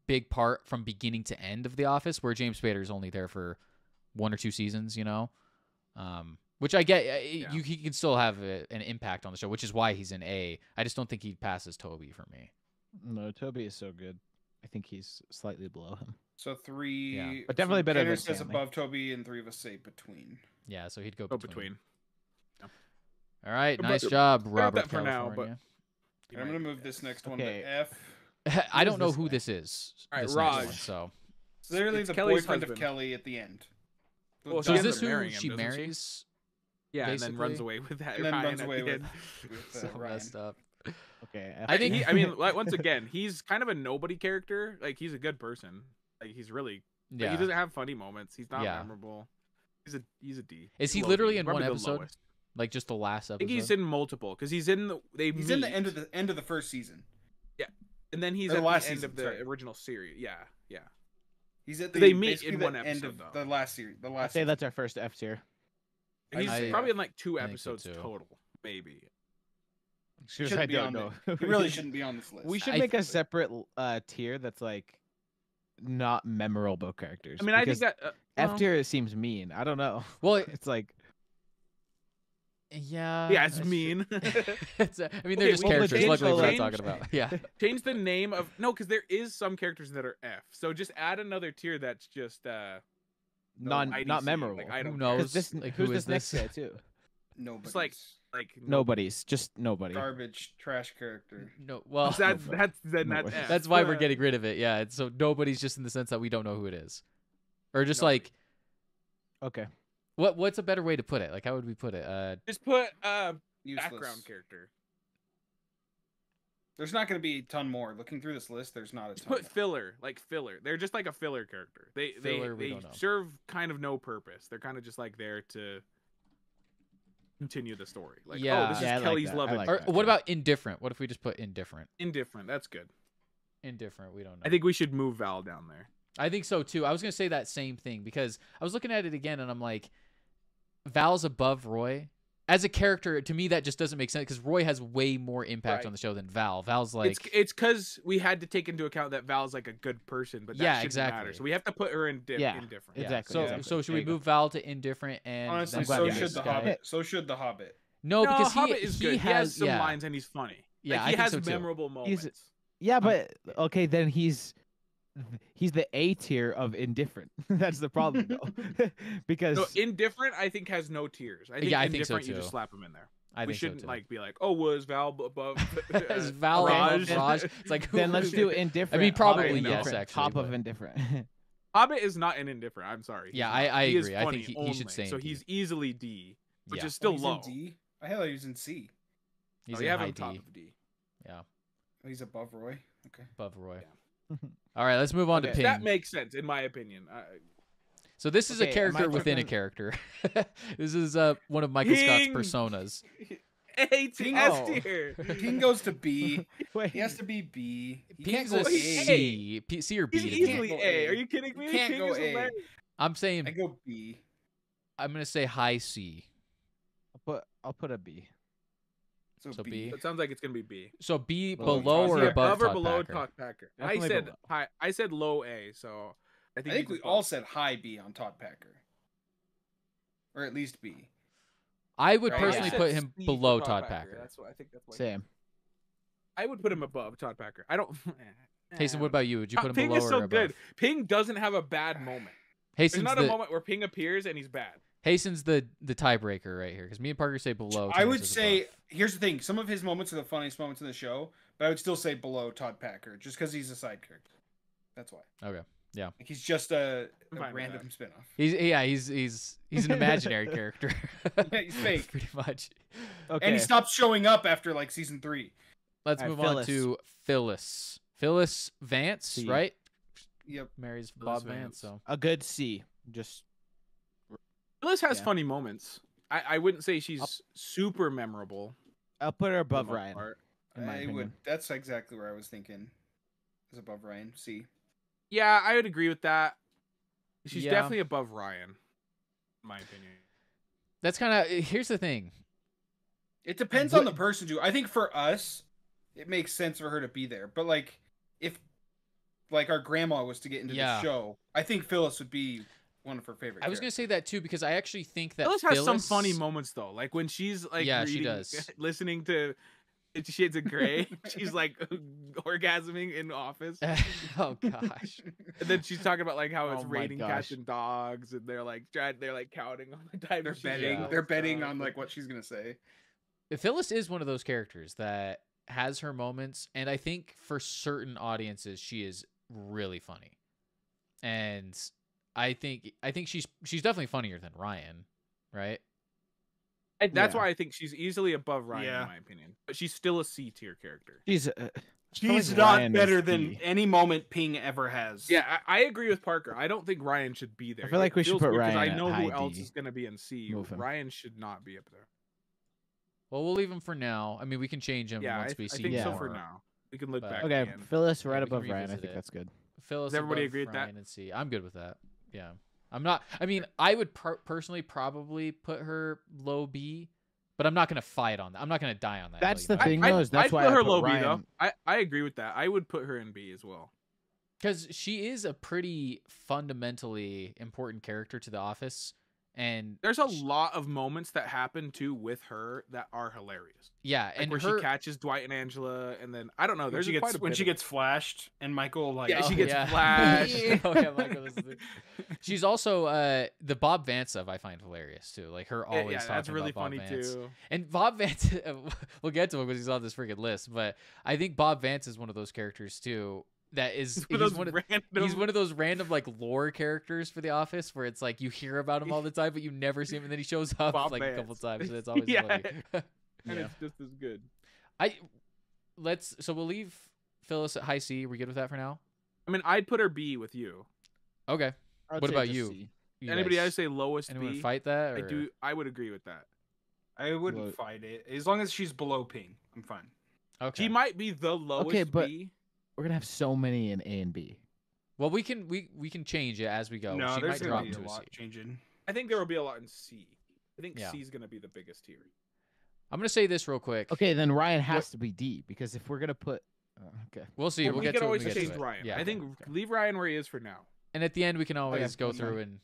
big part from beginning to end of The Office, where James Spader is only there for 1 or 2 seasons, which I get. He can still have an impact on the show, which is why he's in A. I just don't think he passes Toby for me. No, Toby is so good. I think he's slightly below him. So 3. Yeah. But definitely better Tanner than says Stanley. above Toby, and 3 of us say between. Yeah, so he'd go Go between. between. All right, But- nice job, but Robert that for now, but- California. And I'm gonna move this next one Okay. to F. I Who don't is know this who guy? this is. All right, this next Raj. one, so It's literally It's the Kelly's boyfriend of husband. Kelly at the end. Well, so She is ends this up who marrying him, she doesn't she? marries? Yeah, and then runs basically. away with that. And then Ryan runs at away the with, end. So Ryan. messed up. Okay. I think- I mean, like, once again, he's kind of a nobody character. Like, he's a good person. Like, he's really. Like, Yeah. he doesn't have funny moments. He's not Yeah. memorable. He's a D. Is he Low literally D. in Probably one the episode? lowest. Like just the last I episode. think he's in multiple because he's in the He's in the end of the first season. and then he's or at the the last end season, of the sorry. original series. Yeah. He's at the They meet basically in the one end episode, of though. the last series. The I'd last. say season. that's our first F tier. And he's I- probably in like 2 I think so, episodes too. total, maybe. Because shouldn't I be don't on know. He really shouldn't be on this list. We should I- make a separate tier that's like not memorable characters. I mean, I think because that F tier seems mean. I don't know. Well, It's like yeah. yeah, it's that's true. mean. I mean, they're just well, but characters. change Luckily, the we're not range- talking about. Yeah. Change the name of because there is some characters that are F. So just add another tier that's just not IDC, memorable. like, I don't Who care. knows? This, Like, who's who is this next this? guy too? Nobody's It's like Nobody's. Just nobody. garbage trash character. No. Well, That's No, that's then no that's way. F. that's why we're getting rid of it. Yeah. So nobody's just in the sense that we don't know who it is, or just like Okay. what's a better way to put it? Like, how would we put it? Just put Useless. background character. There's not going to be a ton more. Looking through this list, there's not a Just ton. put filler, like filler. They're just like a filler character. Filler, we They don't know. serve kind of no purpose. They're kind of just like there to continue the story. Like, Yeah. oh, this Yeah, I is like Kelly's that. I love like interest. Or that, what yeah. about indifferent? What if we just put indifferent? Indifferent. That's good. Indifferent. We don't know. I think we should move Val down there. I think so too. I was gonna say that same thing because I was looking at it again and I'm like, Val's above Roy as a character. To me, that just doesn't make sense because Roy has way more impact Right. on the show than Val. Val's like, It's because we had to take into account that Val's like a good person, but that Yeah, shouldn't exactly. matter. So we have to put her in Yeah. indifferent. yeah. Exactly, So exactly. so should There we you go. move Val to indifferent and Honestly, I'm glad so we should missed the that. Hobbit. So should the Hobbit. No, No, because Hobbit is good. he has some yeah. lines and he's funny. Yeah, Like, I he think has so too. memorable moments. Yeah, but okay, then he's the A tier of indifferent. That's the problem though. Because No, indifferent, I think has no tiers. I think Yeah, I think so, indifferent, you just too. slap him in there. I We think shouldn't so too. like be like, oh, was Val above? Is Val Raj? above Raj? It's like who, then let's who- do indifferent. I mean, probably Hobbit, yes, indifferent, actually, top but- of indifferent. Hobbit is not an indifferent. I'm sorry. He's Yeah, not. I He is agree. I think funny he should only, stay in So D. he's easily D, which Yeah. is still he's low. in D. I thought he was in C. He's Oh, we in have high him top D. of D. Yeah, Oh, he's above Roy. Okay. above Roy. Yeah. All right, let's move on to Okay. Ping. That makes sense in my opinion. So this is Okay, a am I character within a tripping? character. This is one of Michael Scott's Ping! personas. A to Ping- S Oh. tier. King goes to B. Wait, He has to be B. He Ping's can't a go he's A. C. C or B. He's to easily me. go A. A. Are you kidding me? You can't Ping go is A. hilarious. I'm saying I go B. I'm gonna say high C. I'll put a B. So B. It sounds like it's gonna be B. So B Below below Todd or Packer. above or Todd below Packer? Todd Packer. Definitely I said below. high. I said low A. So I I think, think he's we above. all said high B on Todd Packer. Or at least B. I would Right, personally yeah. put him C for below Todd Packer. That's what I think. That's what Same. I would put him above Todd Packer. I don't. Tayson, what about you? Would you put him Ping below is or so above? good. Ping doesn't have a bad moment. There's Hasten's not a the moment where Ping appears and he's bad. Hasten's the tiebreaker right here because me and Parker say below. I Tayson would says say, above. here's the thing. Some of his moments are the funniest moments in the show, but I would still say below Todd Packer just because he's a side character. That's why. Okay. Like he's just a I'm fine with random that. spinoff. He's an imaginary character. Yeah, he's fake. Pretty much. Okay. And he stops showing up after like season 3. Let's All right, move on Phyllis. to Phyllis. Phyllis Vance, C. right? Yep. Marries Phyllis Bob Vance. Vance. So A good C. Just Phyllis has Yeah. funny moments. I wouldn't say she's Up. super memorable. I'll put her for the above most Ryan. part. In my I opinion. would. That's exactly where I was thinking. Is above Ryan. C. Yeah, I would agree with that. She's Yeah. definitely above Ryan, in my opinion. that's kind of. Here's the thing. It depends on the person too. I think for us, it makes sense for her to be there. But like, if like our grandma was to get into Yeah. the show, I think Phyllis would be one of her favorite. I was gonna say that too because I actually think that Phyllis has some funny moments though, like when she's like Yeah, she reading, does. listening to Shades of Grey. She's like orgasming in office, Oh gosh. and then she's talking about like how it's Oh my raining cats gosh. and dogs, and they're like counting on the time They're she betting. yells They're betting stuff. on like what she's gonna say. Phyllis is one of those characters that has her moments, and I think for certain audiences she is really funny. And I think she's definitely funnier than Ryan, right? And that's Yeah. why I think she's easily above Ryan Yeah. in my opinion. But she's still a C tier character. She's She's like not Ryan better is than B. any moment Ping ever has. Yeah, I agree with Parker. I don't think Ryan should be there. I feel like It we should feels put weird 'cause Ryan I at know who high else D. is going to be in C. Move him. Ryan should not be up there. Well, we'll leave him for now. I mean, we can change him Yeah, I once we see think so more. for now. We can look But- back. okay. again. Phyllis Yeah, right we can above Ryan. I revisit think it. that's good. Phyllis Does everybody above agree with that? Ryan and C. I'm good with that. Yeah. I'm not. I mean, I would personally probably put her low B, But I'm not gonna fight on that. I'm not gonna die on that. That's hill, the thing, though. Is that's I'd why put I her put low Ryan. B though. I agree with that. I would put her in B as well. because she is a pretty fundamentally important character to The Office, and There's a lot of moments that happen too with her that are hilarious. yeah, Like and where her she catches Dwight and Angela, and then I don't know. When There's she quite gets a when bit she of- gets flashed and Michael like Yeah, she Oh, gets yeah. flashed. Oh, yeah, Michael, this is the- She's also the Bob Vance stuff I find hilarious too. Like her always yeah, talking that's really about Bob funny Vance. too. And Bob Vance, we'll get to him because he's on this freaking list. But I think Bob Vance is one of those characters too. That is, He's one of those random like lore characters for The Office where it's like you hear about him all the time, but you never see him, and then he shows up Bob like a couple Vance. times, and it's always Yeah. funny. and Yeah. it's just as good. So we'll leave Phyllis at high C. We good with that for now? I mean, I'd put her B with you. Okay. I would What say about just you? C. You Anybody guys- else say lowest Anyone B? fight that? I or- do. I would agree with that. I wouldn't Look. fight it as long as she's below ping. I'm fine. Okay. She might be the lowest Okay, but- B. We're gonna have so many in A and B. Well, we can change it as we go. no, she there's might gonna drop be to a a C. lot changing. I think there will be a lot in C. I think Yeah. C is gonna be the biggest tier. I'm gonna say this real quick. Okay, then Ryan has to be D because if we're gonna put, okay, We'll see. Or We'll we get could to it. always when we get to change it. Ryan. Yeah. I think okay. leave Ryan where he is for now. And at the end, we can always go that's through fine. and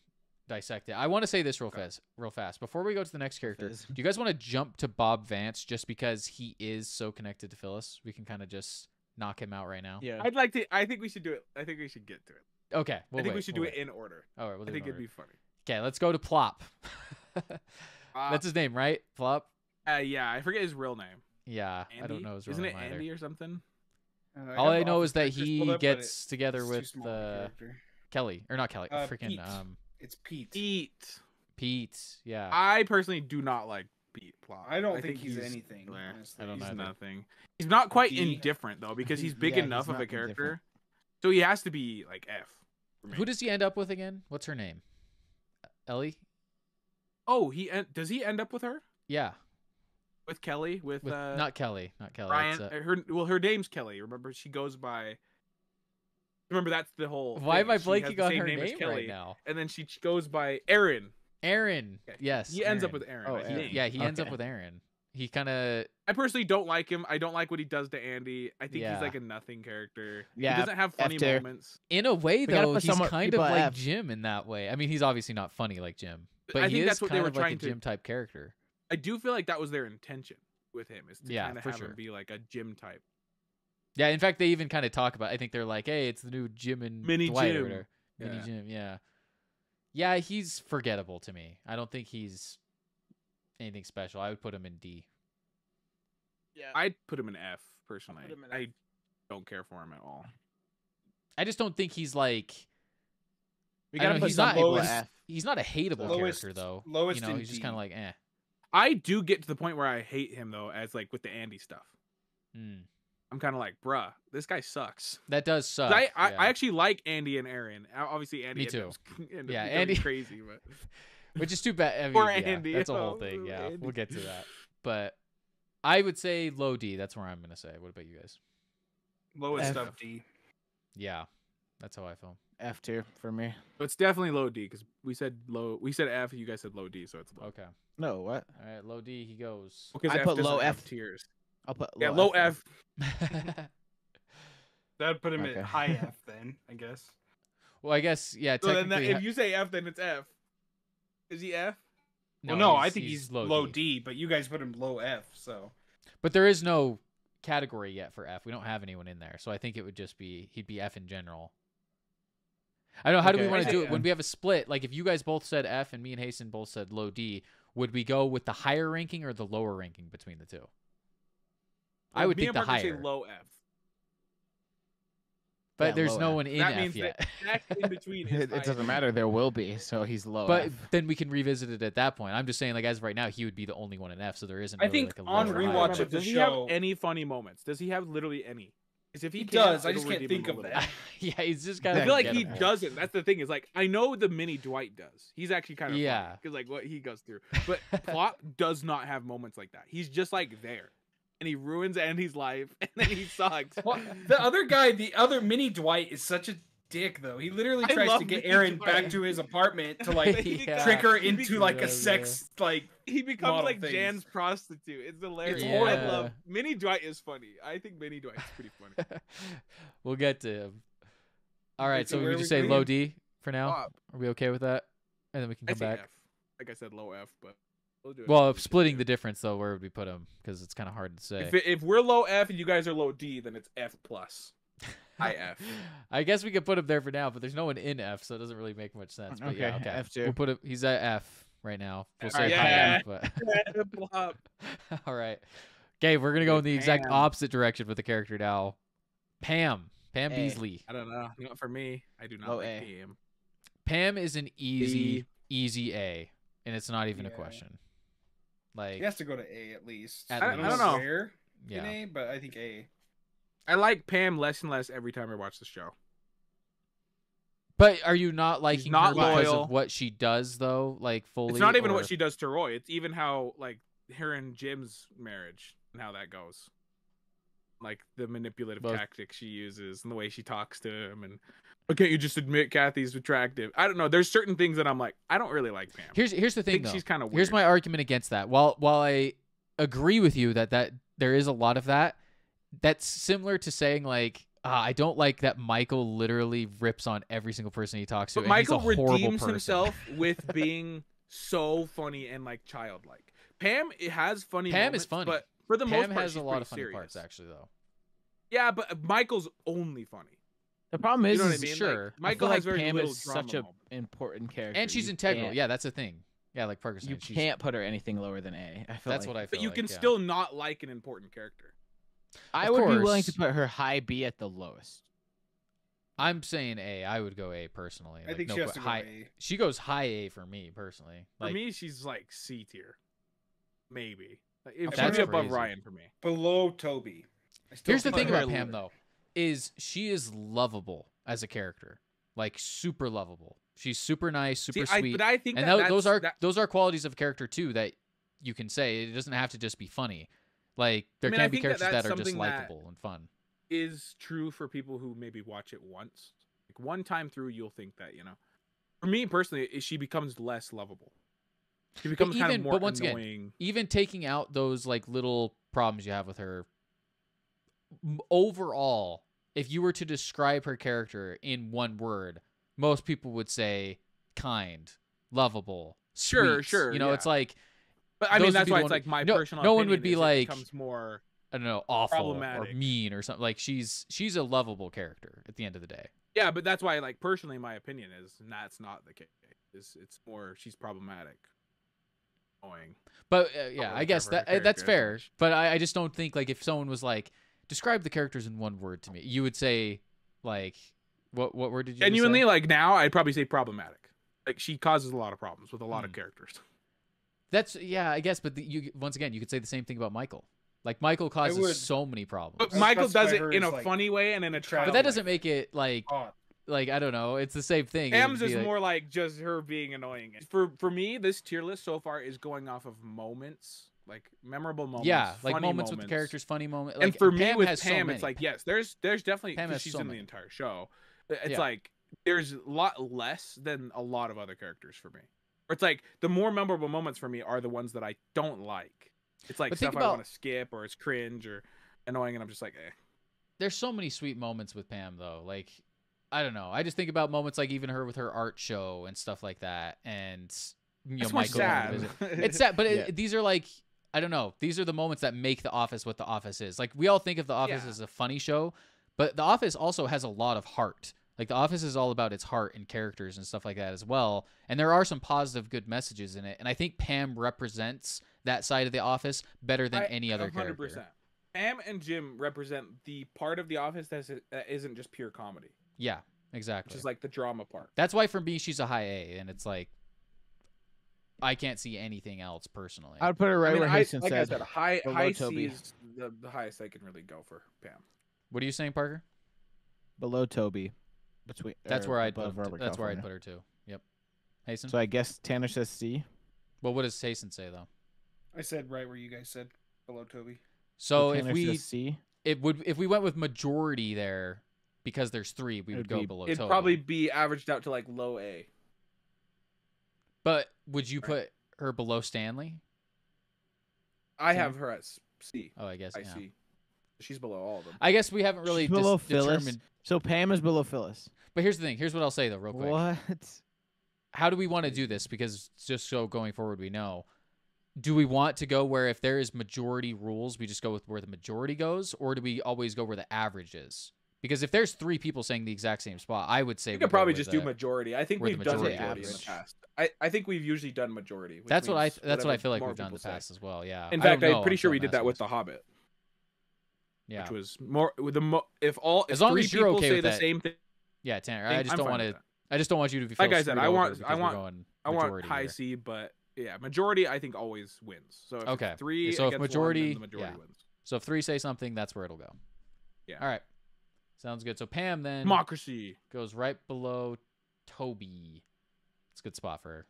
dissect it. I want to say this real fast. Before we go to the next character, Fizz. do you guys want to jump to Bob Vance just because he is so connected to Phyllis? We can kind of just knock him out right now. yeah, I'd like to. I think we should do it. I think we should get to it. Okay. I think we wait, should we'll do it wait. in order. All right. We'll do I it think in it'd be order. funny. Okay. Let's go to Plop. Uh, That's his name, right? Plop. Yeah, I forget his real name. Yeah. I don't Andy? know his real Isn't name it either. Andy or something? All I have know the is that office pictures he pulled up, but gets together it's too with small of a character. Kelly, or not Kelly, freaking Pete. It's Pete. Pete. Yeah. I personally do not like Pete Plop. I don't think he's anything. bleh. Honestly. I don't He's either. nothing. He's not quite D. indifferent though, because he's big Yeah, enough he's of a not indifferent. character. So he has to be like F. for me. Who does he end up with again? What's her name? Ellie? Oh, does he end up with her? Yeah. With Kelly? With, not Kelly. Not Kelly. Ryan? It's, Her name's Kelly. Remember, she goes by. Remember, that's the whole. why thing. am I She has blanking the on same her name as name Kelly, right now? And then she goes by Aaron. Aaron. Okay. Yes. He ends up Aaron. with Aaron. Oh, I Aaron. think. Yeah, he ends up Okay. with Aaron. He kind of. I personally don't like him. I don't like what he does to Andy. I think Yeah. he's like a nothing character. Yeah, He doesn't have funny F-tier. moments. In a way, gotta though, put he's someone- kind of people at like F. Jim in that way. I mean, he's obviously not funny like Jim, but I he think is that's what they kind were of like a trying to- Jim type character. I do feel like that was their intention with him, is to Yeah, kind of for have sure. him be like a Jim type. Yeah, in fact, they even kind of talk about. I think they're like, "Hey, it's the new Jim and Mini Dwight or Jim. whatever." Mini Yeah. Jim, yeah. Yeah, he's forgettable to me. I don't think he's anything special. I would put him in D. yeah. I'd put him in F personally. put him in I F. don't care for him at all. I just don't think he's like. We I don't gotta know, put he's some not. people lowest- at F. He's not a hateable Lowest- character though. lowest you know, in he's just D. kind of like, eh. I do get to the point where I hate him though, as like with the Andy stuff. Mm. I'm kind of like, bruh, this guy sucks. That does 'Cause suck. I yeah. actually like Andy and Aaron. Obviously, Andy. Me too. Ended Yeah, up Andy- becoming crazy, but Which is too bad. I mean, Poor yeah, Andy. that's a whole Oh, thing. Yeah, Andy. we'll get to that. But I would say low D. That's where I'm gonna say. What about you guys? Lowest F. up D. Yeah, that's how I feel. F tier for me. it's definitely low D because we said low. We said F. You guys said low D, so it's low. Okay. No, what? All right, low D. He goes. Because I F put doesn't low have F. tiers. I'll put Yeah, low then. F. That'd put him Okay. at high F then, I guess. well, I guess yeah. So then, Technically, if you say F, then it's F. Is he F? No, I think he's low D. D, but you guys put him low F, so But there is no category yet for F. We don't have anyone in there, so I think it would just be he'd be F in general. I don't know. How do we Okay. want to do Yeah. it when we have a split? Like if you guys both said F and me and Hasten both said low D, would we go with the higher ranking or the lower ranking between the two? I would Me think and the Parker say higher, low F. but Yeah, there's low no F. one in That F means yet. that next in between is It high doesn't F. matter. There will be, so he's low. But F. then we can revisit it at that point. I'm just saying, like as of right now, he would be the only one in F, so there isn't. I Really think like a on lower or rewatch higher. of the Does he show- have any funny moments? Does he have literally any? Because if he, He can't, does, I it'll just can't redeem think him a of little that. bit. Yeah, he's just kind I of. feel like he forgettable. doesn't. That's the thing. Is like I know the mini Dwight does. He's actually kind of Yeah. because like what he goes through. But Plot does not have moments like that. He's just like there, and he ruins Andy's life, and then he sucks. well, the other guy, the other mini Dwight is such a dick though. He literally I tries love to get Mini Aaron Dwight. back to his apartment to like Yeah. trick her He into becomes- like a Yeah, sex like He becomes model like things. Jan's prostitute. It's hilarious. It's I horrible. love Mini Dwight is funny. I think Mini Dwight's pretty funny. We'll get to him. All right, so so where we are just we say putting low him? D for now. Up. Are we okay with that? And then we can I come say back. F. Like I said, low F, but we'll do it. Well, splitting the difference though, where would we put him? Because it's kind of hard to say. If we're low F and you guys are low D, then it's F plus. High F. I guess we could put him there for now, but there's no one in F, so it doesn't really make much sense. But yeah, Okay, okay. F2. We'll put him. He's at F right now. We'll say Alright, high yeah. F, but Flop. all right. Okay, we're gonna go in the exact Pam. opposite direction with the character now. Pam A. Beasley. I don't know. Not for me. I do not Low like A. PM. Pam is an easy A, and it's not even a Yeah. question. Like, he has to go to A at least. At I don't least. know where in yeah. A, but I think A. I like Pam less and less every time I watch the show. But are you not liking not her because loyal. of what she does though? Like fully. It's not even or- what she does to Roy. It's even how like her and Jim's marriage and how that goes. Like the manipulative Both. tactics she uses and the way she talks to him, and why can't you just admit Kathy's attractive? I don't know. There's certain things that I'm like, I don't really like Pam. Here's the I thing think though. she's kind of weird. Here's my argument against that. While I agree with you that there is a lot of that, that's similar to saying like I don't like that Michael literally rips on every single person he talks to. But and Michael he's a horrible redeems person. himself with being so funny and like childlike. Pam it has funny. Pam moments, is funny. but for the Pam most part, has she's a lot pretty of funny serious. parts actually though. Yeah, but Michael's only funny. The problem is, You know what I is mean? sure. Like, I Michael feel has like very Pam little is drama such a moments. important character. And she's You integral. can't- Yeah, that's the thing. Yeah, like Parker You said, she's, can't put her anything lower than A. I feel that's like. what I feel But you like, can yeah. still not like an important character. I Of would be willing to course. put her high B at the lowest. I'm saying A. I would go A personally. I Like, think no, she has but to go high. A. She goes high A for me personally. For Like, me, she's like C tier, maybe. Like, if That's she'd be above crazy. Ryan for me. Below Toby. I still here's the put thing her about lower. Pam though, is she is lovable as a character, like super lovable. She's super nice, super See, sweet, but I think and that those are that, those are qualities of character too that you can say. It doesn't have to just be funny. Like there mean, I can be think that characters that that's are just something that- likable and fun. is true for people who maybe watch it once. Like one time through, you'll think that, you know. For me personally, she becomes less lovable. She becomes kind of even- more but once again, annoying. Even taking out those like little problems you have with her, overall, if you were to describe her character in one word, most people would say kind, lovable, Sure, sweet. sure, You know, yeah. it's like But I those mean, would that's be why the it's one- like my no- personal. no one would opinion be is it like- becomes more. I don't know, awful or Problematic. mean or something. Like she's a lovable character at the end of the day. Yeah, but that's why, like, personally, my opinion is that's not the case. It's more she's problematic, annoying. But really yeah, I care guess for her that that's character as fair. much. But I just don't think like if someone was like describe the characters in one word to me, you would say like what word did you just Genuinely, say? like now, I'd probably say problematic. Like she causes a lot of problems with a lot of Hmm. characters. That's I guess. But you once again, you could say the same thing about Michael. Like Michael causes would- so many problems. But I'd Michael does classify it her in as, a like, funny way and in a attractive. But that doesn't make it like Hot. I don't know. It's the same thing. Pam's It'd is be like- more like just her being annoying. For me, this tier list so far is going off of moments, like memorable moments. yeah, like funny moments with the characters, funny moments. And Like, for me Pam with has so Pam, many. it's like yes, there's definitely Pam has because she's so in many. the entire show. It's Yeah. like there's a lot less than a lot of other characters for me. Or it's like the more memorable moments for me are the ones that I don't like. It's like But think stuff I about- want to skip or it's cringe or annoying, and I'm just like, eh. There's so many sweet moments with Pam though. Like I don't know. I just think about moments like even her with her art show and stuff like that, and It's more Michael. sad. It's sad, but Yeah. these are like I don't know. These are the moments that make The Office what The Office is. Like we all think of The Office Yeah. as a funny show, but The Office also has a lot of heart. Like The Office is all about its heart and characters and stuff like that as well. And there are some positive, good messages in it. And I think Pam represents that side of The Office better than any other 100%. character. Pam and Jim represent the part of The Office that isn't just pure comedy, Yeah, which exactly. is like the drama part. That's why for me she's a high A, and it's like I can't see anything else personally. I would put her right where Hasten like I said. said, high below C Toby. is the highest I can really go for Pam. What are you saying, Parker? Below Toby. Between. That's or where I'd above put. Robert That's where I'd California. put her too. Yep. Hasten. So I guess Tanner says C. Well, what does Hasten say though? I said right where you guys said below Toby. So if Tanner we says C. if we went with majority there, because there's 3, we would go below It'd Tobey. probably be averaged out to like low A. But would you put her below Stanley? I have her at C. Oh, I guess. I Yeah. see. She's below all of them. I guess we haven't really She's below Phyllis. determined. So Pam is below Phyllis. But here's the thing. Here's what I'll say though, real quick. What? How do we want to do this? Because just so going forward, we know. Do we want to go where if there is majority rules, we just go with where the majority goes, or do we always go where the average is? Because if there's 3 people saying the exact same spot, I would say We we could go probably with just the- do majority. I think where the we've done majority majority in the average. past. I think we've usually done majority. which That's what I means that's what I whatever feel like more we've done in the people say. past as well. Yeah. In I fact, don't know I'm pretty sure we until did that with messing The Hobbit, Yeah. which was more with the if As long 3 as you're people okay say with the that, same thing. Yeah, Tanner. I'm I just don't fine want with to. that. I just don't want you to feel Like I said, screwed I over want because we're going majority high here. C, but yeah, majority I think always wins. So if Okay. it's 3 So if against majority- 1, then the majority yeah. wins. So if 3 say something, that's where it'll go. Yeah. All right. Sounds good. So Pam then Democracy. goes right below Tobey. It's a good spot for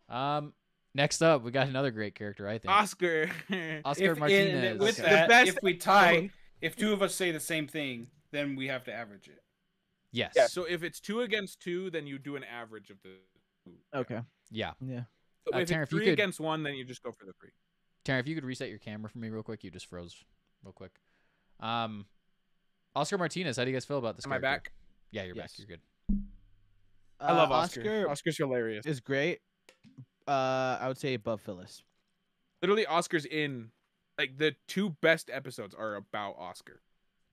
her. Next up, we got another great character, I think. Oscar. Oscar If- Martinez. and with Okay. that, The best if we tie, if 2 of us say the same thing, then we have to average it. Yes. Yeah. So if it's 2 against 2, then you do an average of the 2. Okay. Yeah. Yeah. So if Tanner, it's if you 3 could- against 1, then you just go for the 3. Taryn, if you could reset your camera for me real quick. You just froze real quick. Oscar Martinez, how do you guys feel about this Am I character? back? Yeah, you're back. Yes. You're good. I love Oscar. Oscar's hilarious. Is great. I would say above Phyllis. Literally, Oscar's in like the 2 best episodes are about Oscar.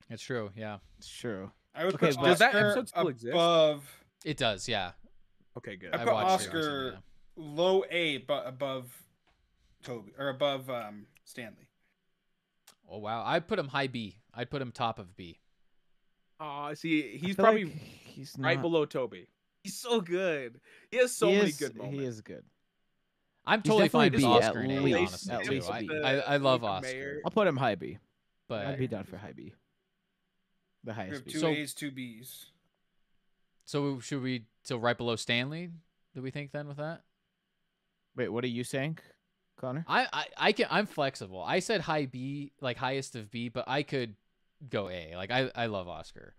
It's true. Yeah. It's true. I would Okay, put but- Does that Oscar episode still exist? above. It does. Yeah. Okay, good. I I put watched it Oscar recently, low A, but above Tobey or above Stanley. Oh wow. I'd put him high B. I'd put him top of B. Oh, see, I he's feel probably like he's right not- below Toby. He's so good. He has so he many is- good moments. He is good. I'm He's totally fine with definitely B, Oscar at and A, least- honestly. at too. least I, B. I love Like the Oscar, mayor. I'll put him high B. but I'd be down for high B. The We highest have B. 2 So- A's, 2 B's. so should we so right below Stanley? Do we think then with that? Wait, what are you saying, Connor? I'm flexible. I said high B, like highest of B, but I could go A. Like I love Oscar.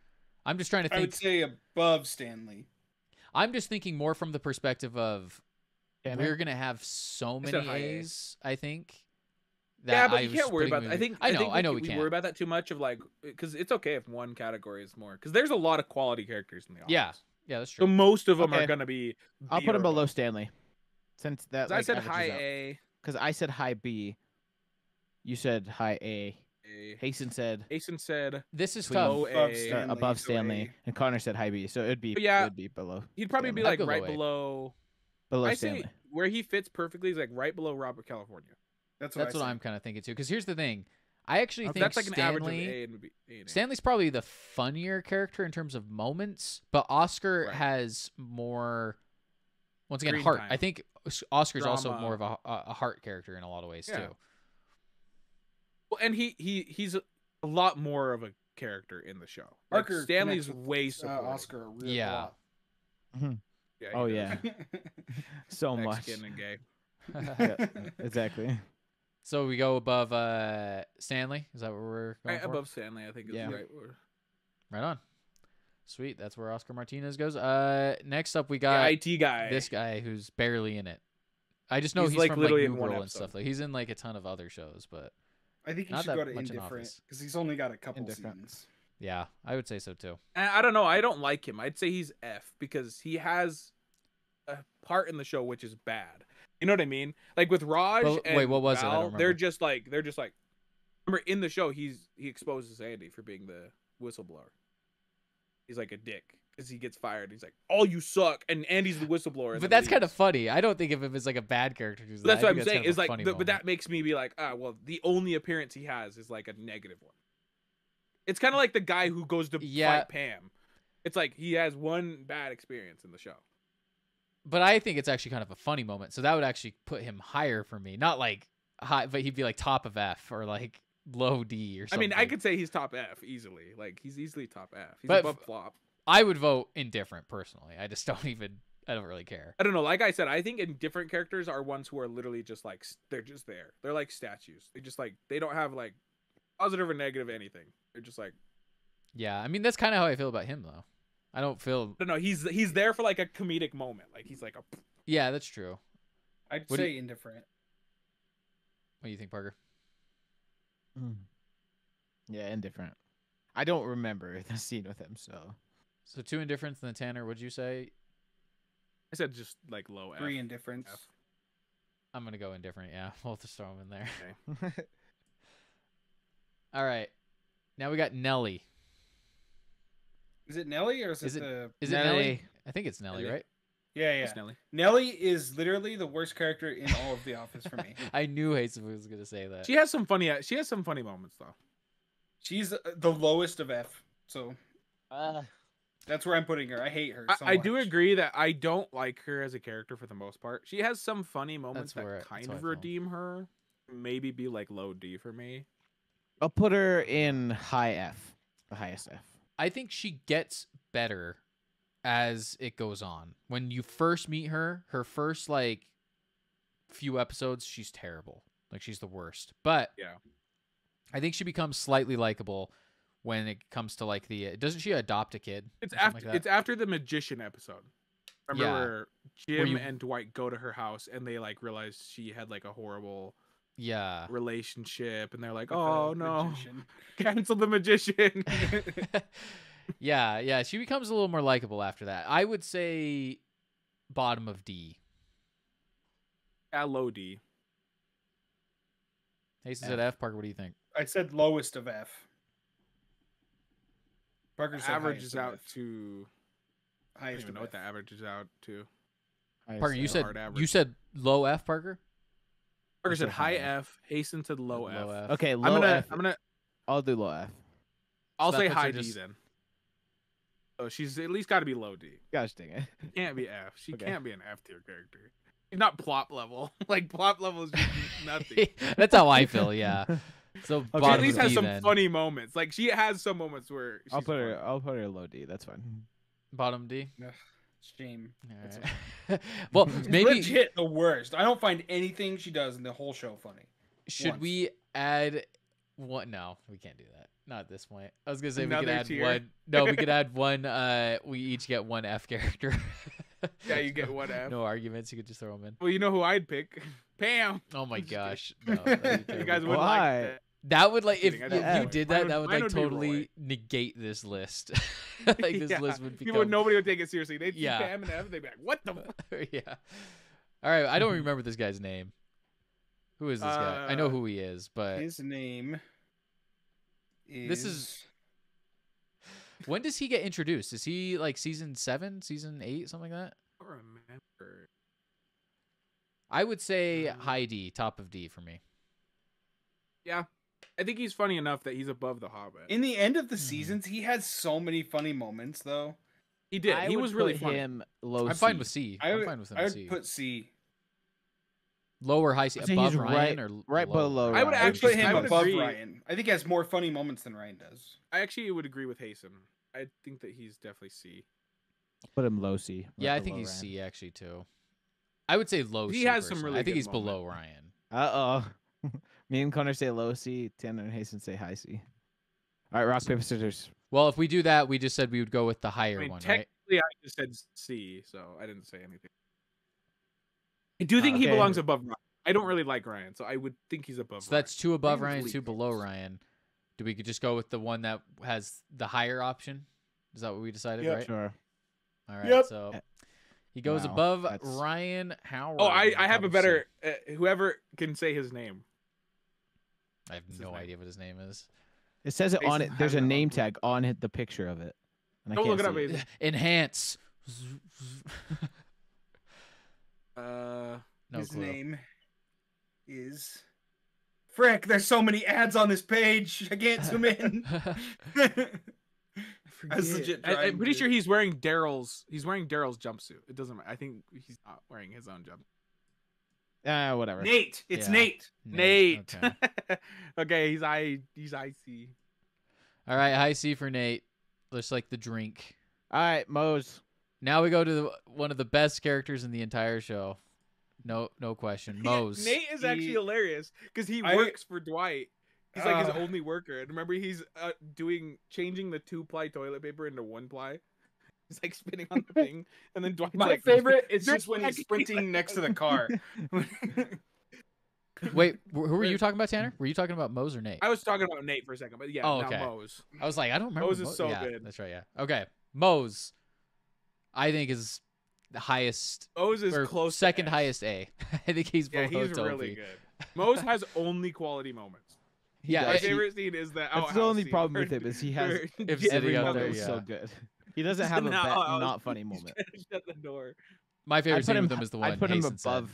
I'm just trying to I think. would say above Stanley. I'm just thinking more from the perspective of Tanner? we're gonna have so I said many high A. A's. I think. Yeah, that but I you was can't worry putting about that. maybe- I know we we can't. worry about that too much of like because it's okay if one category is more because there's a lot of quality characters in the office. Yeah, yeah, that's So true. most of them Okay. are gonna be. I'll B put or him below above. Stanley. Since that 'Cause I like, said averages high out. A. Because I said high B. You said high A. A. Hasten said Jason said This is Sweet. tough. low Above A. Stanley. above so Stanley, A. and Connor said high B. So it'd be But yeah, it'd be below He'd probably be Stanley. like I'd go right low A. below. below I Stanley. say where he fits perfectly is like right below Robert California. That's what, That's I what said. I'm kind of thinking too. Because here's the thing, I actually think That's like an average of Stanley. A and B. A and A. Stanley's probably the funnier character in terms of moments, but Oscar Right. has more. Once again, Screen heart. time. I think Oscar's also Drama. more of a heart character in a lot of ways Yeah. too. Well, and he's a lot more of a character in the show. Like, Parker Stanley's connects with, way supportive. Oscar really Yeah. a lot. Yeah, Oh he yeah, does. so much. Mexican and gay. Yeah, exactly. So we go above Stanley. Is that what we're going Right for? above Stanley, I think is Yeah. the right word. Right on. Sweet. That's where Oscar Martinez goes. Next up we The got IT guy. this guy who's barely in it. I just know He's, he's, like, from literally like in New one Girl and episode. stuff. Like he's in like a ton of other shows, but I think he Not should that go to much in indifferent Office. because he's only got a couple Indifferent. seasons. yeah, I would say so too. And I don't know. I don't like him. I'd say he's F because he has a part in the show which is bad. You know what I mean? Like with Raj But and wait, what was it? I Val, don't they're remember. just like remember in the show he exposes Andy for being the whistleblower. He's like a dick because he gets fired. He's like, "Oh, you suck," and Andy's the whistleblower. and But then that's kind of leaves. funny. I don't think of him as like a bad character. But that's what I'm saying. Is like, but that makes me be like, but that only appearance he has is like a negative one. It's kind of like the guy who goes to Yeah. fight Pam. It's like he has one bad experience in the show. But I think it's actually kind of a funny moment. So that would actually put him higher for me. Not like high, but he'd be like top of F or like low D or I something. mean, I could say he's top F easily. Like he's easily top F. He's But above flop. I would vote indifferent personally. I just don't even. I don't really care. I don't know. Like I said, I think indifferent characters are ones who are literally just like they're just there. They're like statues. They just like they don't have like positive or negative anything. They're just like Yeah, I mean that's kind of how I feel about him though. I don't feel. I don't know. He's there for like a comedic moment. Like he's like a. Yeah, that's true. I'd What do say indifferent. What do you think, Parker? Yeah, indifferent. I don't remember the scene with him, so. So 2 indifference, and then Tanner, what'd you say? I said just like low F. 3 indifference. F. I'm gonna go indifferent. Yeah, we'll just throw him in there. Okay. All right, now we got Nelly. Is it Nelly or is Is it it- the? Is it Nelly? I think it's Nelly, Nelly. right? Yeah, yeah. It's Nelly. Nelly is literally the worst character in all of The Office for me. I knew Hasten was gonna say that. She has some funny. She has some funny moments though. She's the lowest of F. So that's where I'm putting her. I hate her. So I do much. agree that I don't like her as a character for the most part. She has some funny moments That's that kind how I of feel. redeem her. Maybe be like low D for me. I'll put her in high F, the highest F. I think she gets better as it goes on. When you first meet her, her first like few episodes, she's terrible. Like she's the worst. But Yeah. I think she becomes slightly likable when it comes to like the doesn't she adopt a kid? It's or something after like that? it's after the magician episode. Remember Yeah. where Jim you- and Dwight go to her house and they like realize she had like a horrible Yeah. relationship and they're like, With oh the no, magician. cancel the magician. Yeah, she becomes a little more likable after that. I would say bottom of D. Low D. Hasten's at F. Parker, what do you think? I said lowest of F. Parker said Averages highest of out F. to. I don't Highest even of know what F. the averages out to. Parker, you a said hard you average. said low F, Parker? Parker said said high high F. Hasten said low F. Okay, low F. I'm gonna. I'll do low F. I'll that say puts her high D just- then. So she's at least got to be low D. Gosh dang it. She can't be F. She Okay. can't be an F tier character. She's not plop level. Like plop level is just nothing. That's how I feel, yeah. So Okay. She bottom at least of has D some then. funny moments. Like she has some moments where she's I'll put her. funny. I'll put her low D. That's fine. Bottom D. Ugh, shame. That's Alright. Well, She's maybe legit the worst. I don't find anything she does in the whole show funny. should once. we add one? No, we can't do that. Not at this point. I was gonna say we Another could add tier? one. No, we could add one. We each get one F character. Yeah, you get one F. No arguments. You could just throw them in. Well, you know who I'd pick? Pam. Oh my I'm just kidding. gosh. No, that'd be You terrible. guys would Why? like that. That would like if Kidding, I if don't you know. did Mine that, would- that would mine like would be totally Roy. negate this list. Like this Yeah. list would People, become nobody would take it seriously. They'd see Yeah. Pam and F, they'd be like, "What the?" Fuck? yeah. All right, I don't remember this guy's name. Who is this guy? I know Uh, who he is, but His name is. This is- when does he get introduced? Is he like season 7, season 8, something like that? I don't remember. I would say Um, high D, top of D for me. Yeah, I think he's funny enough that he's above the Hobbit. In the end of the Mhm. seasons, he had so many funny moments, though. He did. I He would was really put funny. him low. I'm fine C. with C. I I'm would, fine with him I with would C. put C. Low or high C? I'd say Above he's Ryan or right below I would Ryan. I would put actually- him I would above agree. Ryan. I think he has more funny moments than Ryan does. I actually would agree with Hasten. I think that he's definitely C. Put him low C. Yeah, right I think below he's Ryan. C actually too. I would say low He C. has some personally. really I think good he's below moment. Ryan. Uh oh. Me and Connor say low C. Tanner and Hasten say high C. All right, rock paper scissors. Well, if we do that, we just said we would go with the higher I mean, one, right? technically, I just said C, so I didn't say anything. I do think he Okay. belongs above Ryan. I don't really like Ryan, so I would think he's above. So that's 2 above Ryan's Ryan, least 2 below famous. Ryan. Do we could just go with the one that has the higher option? Is that what we decided, Yep. right? Sure. All right. Yep. So he goes Wow, above that's- Ryan Howard. Oh, I on have top a of better. C. Whoever can say his name. I have What's his no name? idea what his name is. It says it on Hasten it. There's a has it name on- tag on it, the picture of it. And I Don't can't look it up, see Hazen. Enhance. Uh, No His clue. name is. Frick, there's so many ads on this page. I can't zoom in. I was legit I'm trying pretty to- sure he's wearing Daryl's. He's wearing Daryl's jumpsuit. It doesn't matter. I think he's not wearing his own jump. Whatever. Nate. It's Yeah. Nate. Nate. Okay. Okay, he's IC. All right, high C for Nate. Looks like the drink. All right, Mose. Now we go to one of the best characters in the entire show. No question. Mose. Nate is actually He- hilarious because he I- works for Dwight He's like his only worker. And remember, he's changing the 2-ply toilet paper into 1-ply. He's like spinning on the thing, and then Dwight's My like, favorite is just when "Drink he's back." sprinting next to the car. Wait, who were you talking about, Tanner? Were you talking about Mose or Nate? I was talking about Nate for a second, but yeah, Oh, now okay. Mose. I was like, I don't remember. Mose is so yeah, good. That's right. Yeah. Okay. Mose, I think is the highest. Mose is or close. to second S. highest A. I think he's below Yeah, he's Tobey. really good. Mose has only quality moments. Yeah, My does. favorite scene is the That's outhouse the only scene problem where- with him is he has where If Jim sitting out every there, moment is so yeah. good. He doesn't He's have a in the outhouse. not funny He's moment. trying to shut the door. My favorite I'd put scene him. with him is the one I'd put him Hasten said, above.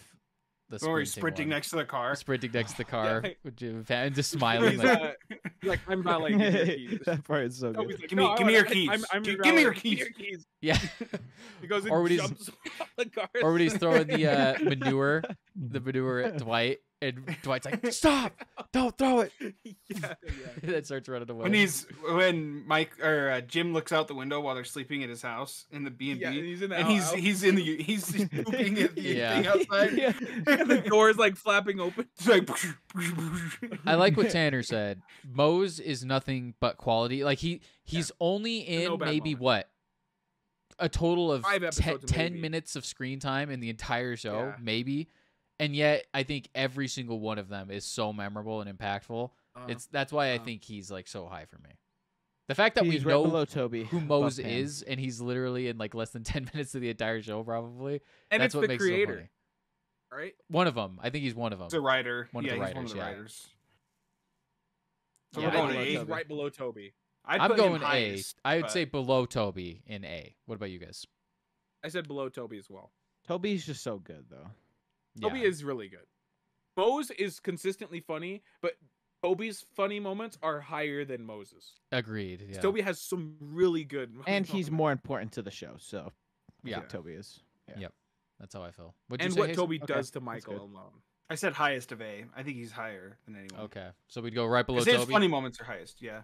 the When he's sprinting sprinting one. next to the car. Sprinting next to the car, Yeah. with Jim and just smiling. He's, Like, like, I'm valeting your keys. That part is so Toby's good. like, Give me- "No, give me your I'm- keys. I'm Give valeting. me your Give keys." keys. yeah. He goes and Or when he's- jumps off the car. Or when he's throwing the manure at Dwight, and Dwight's like, "Stop! Don't throw it!" yeah. And then starts running away. When Mike or Jim looks out the window while they're sleeping at his house in the B&B, Yeah, and he's in the and outhouse. he's pooping at the Yeah. thing outside. Yeah. And the door's like flapping open. It's like, I like what Tanner said. Mose is nothing but quality. Like he's only in no bad maybe moment. what, a total of 5 episodes, 10 maybe. minutes of screen time in the entire show, Yeah. maybe. And yet I think every single one of them is so memorable and impactful. That's why I think he's like so high for me. The fact that He's we right know below Toby. who above Mose Pam. is, and he's literally in like less than 10 minutes of the entire show, probably. and That's it's what the makes it so creator, funny. right? One of them. I think he's one of them. he's a writer. One of yeah, the he's one writers, of the yeah. writers. So Yeah, we're I going think to he's A. right below Toby. I'd I'm put him going A. highest, I would but- say below Toby in A. What about you guys? I said below Toby as well. Toby's just so good though. Toby is really good. Mose is consistently funny, but Toby's funny moments are higher than Mose's. Agreed. Yeah. Toby has some really good And he's moments. more important to the show, so I Yeah. think Toby is. That's how I feel. What'd you And say, what Hazel? Toby Okay, does to that's Michael good. alone. I said highest of A. I think he's higher than anyone. Okay, so we'd go right below Because his Toby. funny moments are highest. Yeah.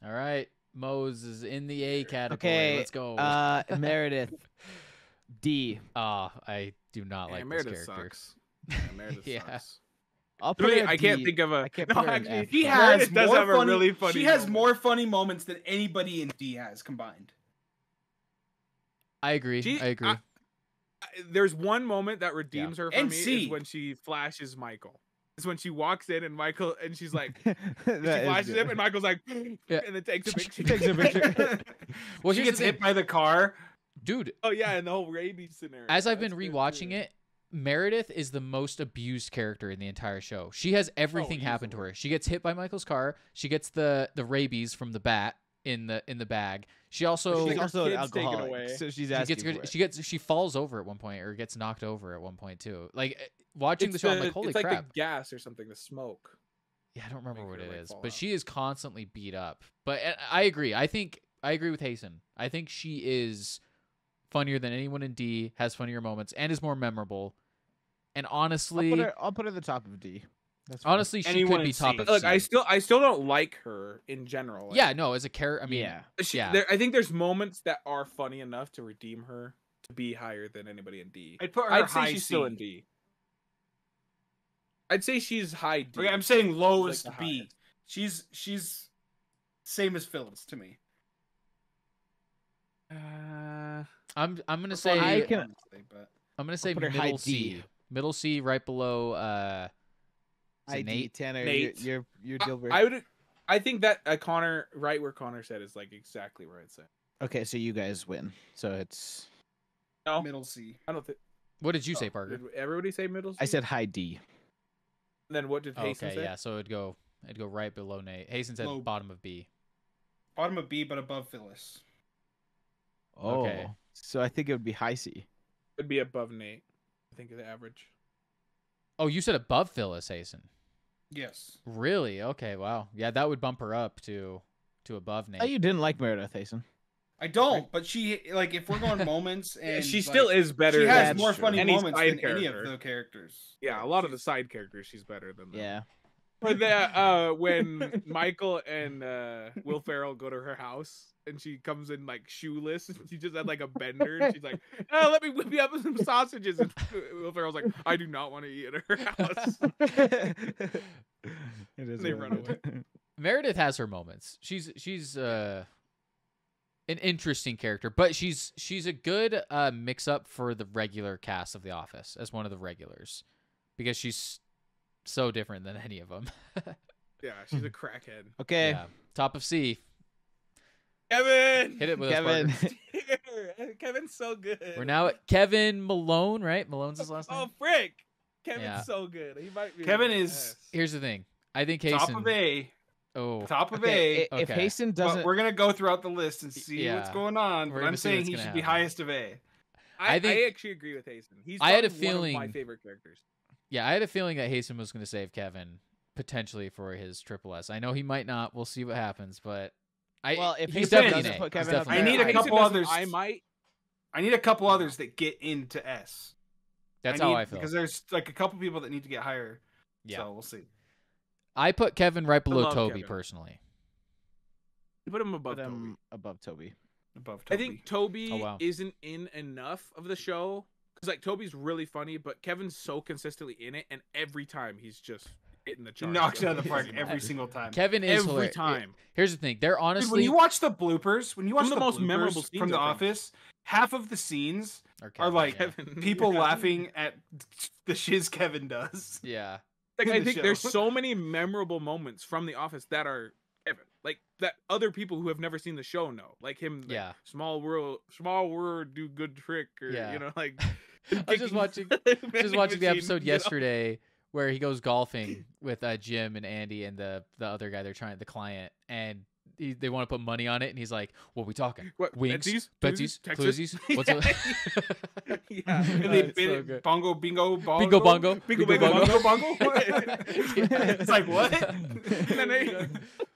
All right, Mose is in the A category. Okay, Let's go. Meredith, D. I do not like Meredith this character. sucks. Yeah, Meredith Yeah. sucks. I'll put Really, her at I can't D. think of a. I can't no, put her in actually, F, He though. has Meredith does more have a really funny. She has moment. more funny moments than anybody in D has combined. I agree. I agree. There's one moment that redeems her for And me C. is when she flashes Michael. It's when she walks in and Michael and she's like, That she is flashes good. him and Michael's like, Yeah. and then takes a picture. Takes a picture. Well, she here's gets the hit thing. by the car. Dude, Oh yeah, and the whole rabies scenario. as I've been That's good, rewatching too. it, Meredith is the most abused character in the entire show. She has everything happen to easily. her. She gets hit by Michael's car. She gets the rabies from the bat in the bag. She also She's her also an kids taken alcoholic, away. so she's she asking for it. she falls over at one point or gets knocked over at one point too. Like watching the It's show, I'm like, holy it's like crap. the gas or something, the smoke. Yeah, I don't remember make what her, it like, is, fall but out. she is constantly beat up. But I agree. I agree with Hasten. I think she is funnier than anyone in D, has funnier moments, and is more memorable. And honestly, I'll put her at the top of D. That's fine. honestly, she Anyone could be in top C. of Look, C. I still don't like her in general. Like, Yeah, no, as a character, I mean, yeah. yeah. I think there's moments that are funny enough to redeem her to be higher than anybody in D. I'd put her I'd high say she's C. still in D. I'd say she's high D. Okay, I'm saying lowest Like the B. highest. She's same as Phyllis to me. I'm gonna For say funny, I can- honestly, but I'm gonna say put her high middle C. D. Middle C, right below is it ID Nate? Tanner, Nate. your deal breaker. I would. I think that Connor, right where Connor said, is like exactly where I'd say. Okay, so you guys win. So it's No, middle C. I don't think. What did you say, Parker? Did everybody say middle? C? I said high D. Then what did Hasten Okay, say? yeah, so it'd go right below Nate. Hasten said Low. bottom of B. Bottom of B, but above Phyllis. Oh, Okay. so I think it would be high C. It'd be above Nate. I think the average. Oh, you said above Phyllis, Hasten. Yes. Really? Okay, wow. Yeah, that would bump her up to above Nate. Oh, you didn't like Meredith Hasten. I don't, but she like if we're going moments and she like, still is better. She has than more funny any moments side than any of character. the characters. Yeah, a lot of the side characters, she's better than them. Yeah. But the when Michael and Will Ferrell go to her house and she comes in like shoeless, and she just had like a bender, and she's like, "Oh, let me whip you up with some sausages." And Will Ferrell's like, "I do not want to eat at her house." It is They really run good. Meredith has her moments. She's an interesting character, but she's a good mix up for the regular cast of The Office as one of the regulars, because she's so different than any of them. Yeah, she's a crackhead. Okay, Yeah. Top of C. Kevin. Hit it with Kevin. us, Parker. Kevin's so good. We're now at Kevin Malone, right? Malone's his last name. Oh frick! Kevin's Yeah. so good. He might be. Kevin the is- best. Here's the thing. I think Top Hasten. of A. Oh, Top of okay. A. If Okay. Hasten But doesn't, we're gonna go throughout the list and see what's Yeah. going on. We're But gonna I'm see saying what's he gonna should be happen. highest of A. I think- I actually agree with Hasten. He's I had a probably one of my feeling- favorite characters. yeah. I had a feeling that Hasten was going to save Kevin potentially for his triple S. I know he might not. We'll see what happens, but well, if he's Hasten definitely doesn't an A. put He's Kevin up definitely I there, need a Hasten couple doesn't- others. I might. I need a couple others that get into S. That's how need- I feel. Because there's like a couple people that need to get higher. Yeah. So we'll see. I put Kevin right below love Toby Kevin. personally. You put him above put Toby. him above Toby. Above I Toby. think Toby Oh, wow. isn't in enough of the show because like Toby's really funny, but Kevin's so consistently in it, and every time he's just hitting the he charge. knocks it out of the park Every every single time. Kevin is every hilarious. time. Here's the thing. They're Dude, honestly when you watch the bloopers, when you watch Some of the most bloopers memorable scenes, from The I think. Office, half of the scenes are are like yeah. Kevin. people Yeah. laughing at the shiz Kevin does. Yeah. Like in I the think show. there's so many memorable moments from The Office that are Kevin, like that other people who have never seen the show know, like him. Like, Yeah. small world, do good trick, or Yeah. you know, like. I was just watching vending the machine, episode you know? yesterday where he goes golfing with Jim and Andy and the other guy. They're trying the client, and they want to put money on it, and he's like, "What are we talking? What, Wings, Betsy's? Betsies, Texas? Cluesies? What's up?" Yeah. And Oh, they it's bid so it good. bongo bingo bongo. Bingo bongo, Bingo, bingo bingo, bongo. bongo. It's like what? And then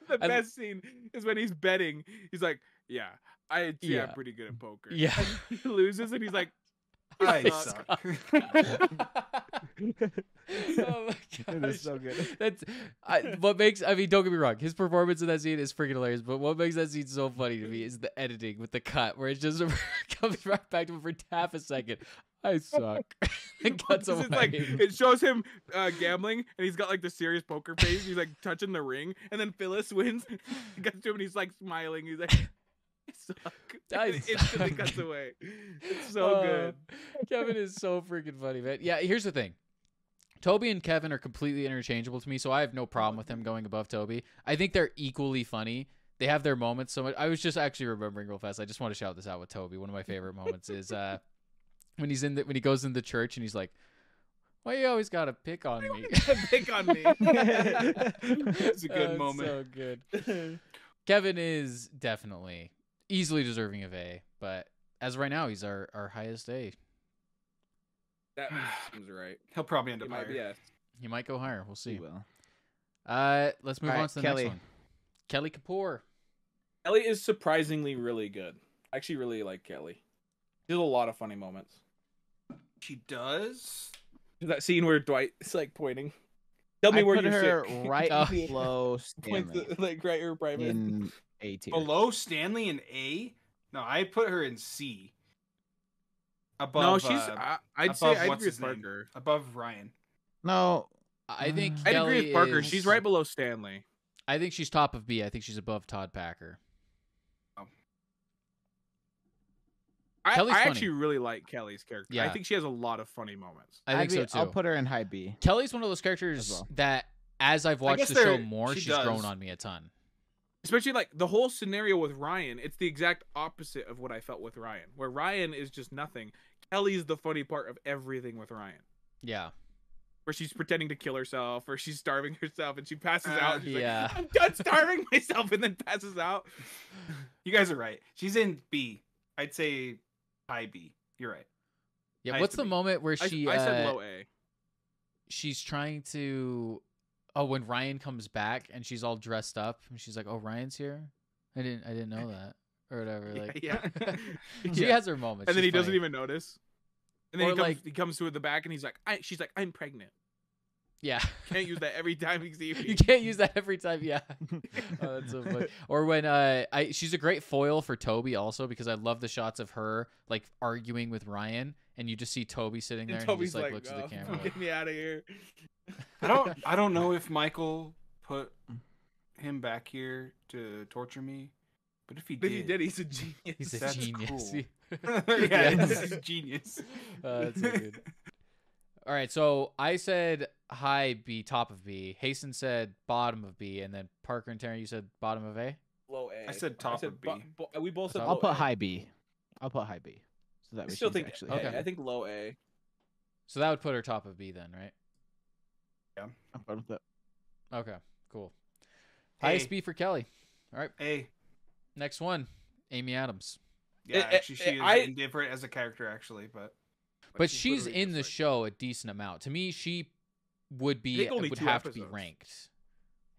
the I- best scene is when he's betting. He's like, "Yeah, I'd say Yeah. I'm pretty good at poker." Yeah. And he loses, and he's like, I suck. suck. Oh my It gosh. is so good. That's what makes. I mean, don't get me wrong. His performance in that scene is freaking hilarious. But what makes that scene so funny to me is the editing with the cut, where it just comes right back to him for half a second. I suck. It cuts away. It's like it shows him gambling, and he's got like the serious poker face. He's like touching the ring, and then Phyllis wins. He gets to him, and he's like smiling. He's like, "I suck." I And it instantly suck. cuts away. It's so good. Kevin is so freaking funny, man. Yeah, here's the thing. Toby and Kevin are completely interchangeable to me, so I have no problem with him going above Toby. I think they're equally funny. They have their moments so much. I was just actually remembering real fast. I just want to shout this out with Toby. One of my favorite moments is when he goes in the church and he's like, "Why you always gotta pick on me?" Pick on me. It's a good It's moment. So good. Kevin is definitely easily deserving of A, but as of right now, he's our highest A. That seems right. He'll probably end He up might be higher. yes. He might go higher. We'll He see. will. Let's move All right, on to the Kelly. next one. Kelly Kapoor. Kelly is surprisingly really good. I actually really like Kelly. There's a lot of funny moments. She does. There's that scene where Dwight is like pointing. Tell me I where put you're her sick. right Oh. below Points Stanley like right here, private. in A tier. Below Stanley in A? No, I put her in C. Above. No, she's. I'd say above I'd what's agree with his name? Parker. Above Ryan. No, I think I'd I'd Kelly agree with Parker. is- She's right below Stanley. I think she's top of B. I think she's above Todd Packer. Kelly's I funny. actually really like Kelly's character. I Yeah. think she has a lot of funny moments. I think so too. I'll put her in high B. Kelly's one of those characters well. that, as I've watched guess the show there- more, she she's grown does. on me a ton. Especially like the whole scenario with Ryan. It's the exact opposite of what I felt with Ryan. Where Ryan is just nothing. Kelly's the funny part of everything with Ryan. Yeah. Where she's pretending to kill herself, or she's starving herself, and she passes out. And she's yeah. like, "I'm done starving myself," and then passes out. You guys are right. She's in B. I'd say high B. You're right. Yeah. Nice What's to the be. moment where I she said low A. she's trying to when Ryan comes back and she's all dressed up and she's like, "Oh, Ryan's here? I didn't know that." Or whatever. Like Yeah. she Yeah. has her moments. And then She's he doesn't funny. even notice. And then Or, he comes to the back, and he's like, she's like, "I'm pregnant." Yeah. Can't use that every time you see You me. can't use that every time. Yeah. Oh, that's so funny. Or when she's a great foil for Tobey also, because I love the shots of her like arguing with Ryan, and you just see Tobey sitting there, And and he Toby's just like, looks at the "Oh, camera. get me out of here." I don't know if Michael put him back here to torture me, but if he But did, he did. He's a genius. He's a That's genius. cool. Yeah. yeah, this is genius. That's so good. All right, so I said high B, top of B. Hasten said bottom of B, and then Parker and Taryn, you said bottom of A. Low A. I said top of B. We both said So low I'll put A. high B. I'll put high B. So that I way still she's think actually okay. higher. I think low A. So that would put her top of B then, right? I'm fine with that. Okay, cool. Hey. Highest B for Kelly. All right, Hey, next one, Amy Adams. yeah, actually, she is indifferent as a character, actually, but But she's in the show a decent amount. To me, she would be only would 2 have to be episodes. ranked.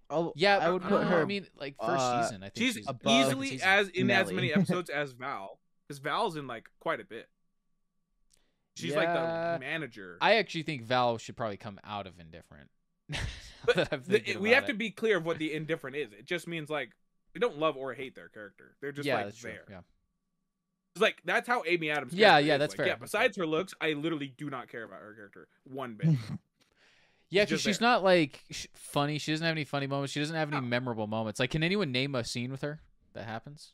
Oh, Yeah, I would put no, her. I mean, like first season. I think She's above easily season. as in as Nelly. many episodes as Val, because Val's in like quite a bit. She's like Yeah. the manager. I actually think Val should probably come out of Indifferent. Now that I'm thinking We about have to be clear of what the indifferent is. It just means like we don't love or hate their character. They're just yeah, like that's true. there. Yeah. It's like that's how Amy Adams. Yeah, character yeah, is. that's Like, fair. Yeah, besides her looks, I literally do not care about her character one bit. Yeah, She's because just she's there. not like funny. She doesn't have any funny moments. She doesn't have any No. memorable moments. Like, can anyone name a scene with her that happens?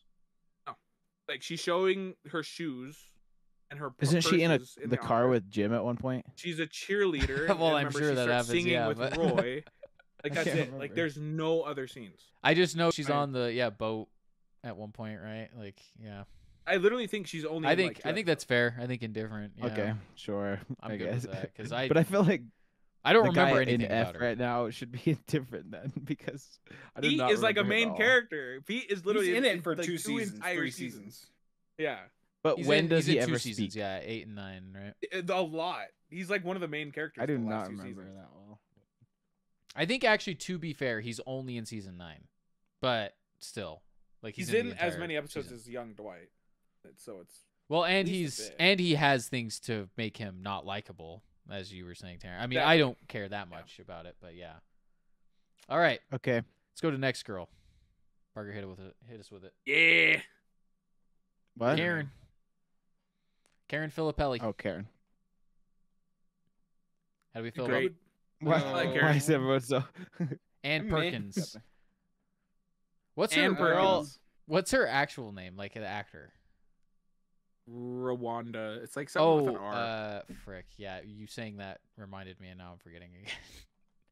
Like she's showing her shoes and her. Isn't she in purses the car honor. with Jim at one point? She's a cheerleader. Well, and I'm remember sure she that starts happens, singing yeah, with but- Roy. Like I that's can't it. Like remember. there's no other scenes. I just know she's I- on the boat at one point, right? Like, yeah. I literally think she's only. I in, think like, 2 I think that's fair. I think Indifferent. Yeah. Okay, sure. I'm I good guess. with that because I But I feel like I don't the remember guy in anything F about her. right now should be different then because I do Pete not is like a remember him main at all. character. Pete is literally he's in it for like, 2 seasons, entire 3 seasons. seasons. Yeah, But He's when in, does he's he in 2 ever seasons? speak? Yeah, 8 and 9, right? a lot. He's like one of the main characters. I do for the not last 2 remember seasons. that well. I think actually, to be fair, he's only in season 9, but still, like He's in in the as entire many episodes season. as young Dwight. So it's Well, and least a he's bit. and he has things to make him not likable, as you were saying, Taryn. I mean, Exactly. I don't care that much about it, but yeah. All right, Okay. let's go to next girl. Parker, hit us with it. yeah. What? Karen Filippelli. Oh, Karen. How do we feel Great. about Why, I like why Karen. is everyone so? Ann Meh. Perkins? What's Ann her girl? Perkins. What's her actual name, like an actor? Rwanda. It's like something with an R. Frick. Yeah, you saying that reminded me, and now I'm forgetting again.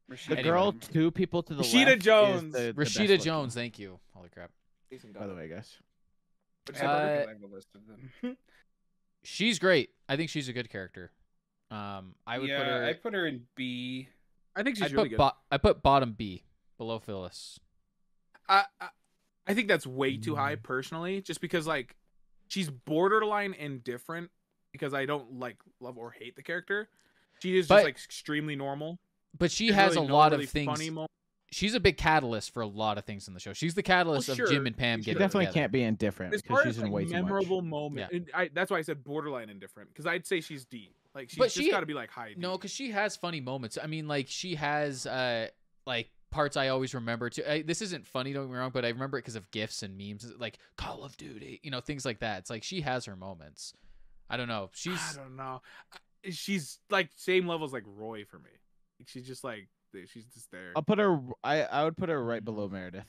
The Anyway. girl 2 people to the Rashida left. Jones. Is the best Rashida looking, Jones. Thank you. Holy crap. By the way, guys. Uh, I have a list of them. She's great. I think she's a good character. I would put her. I put her in B. I think she's I'd really put good. I put bottom B, below Phyllis. I think that's way too high personally, just because like she's borderline indifferent because I don't like love or hate the character. She is But- just like extremely normal. But she There's has really a no lot really of things. funny moments. She's a big catalyst for a lot of things in the show. She's the catalyst of sure. Jim and Pam She She getting definitely together. can't be indifferent As because far she's as in like way too much. memorable moment, and that's why I said borderline indifferent because I'd say she's D. Like she's But just she- got to be like high D. No, because she has funny moments. I mean, like she has like parts I always remember too. This isn't funny, don't get me wrong, but I remember it because of gifs and memes, like Call of Duty, things like that. It's like she has her moments. I don't know. I don't know. She's like same levels like Roy for me. Like, she's just like she's just there. I'll put her. I would put her right below Meredith.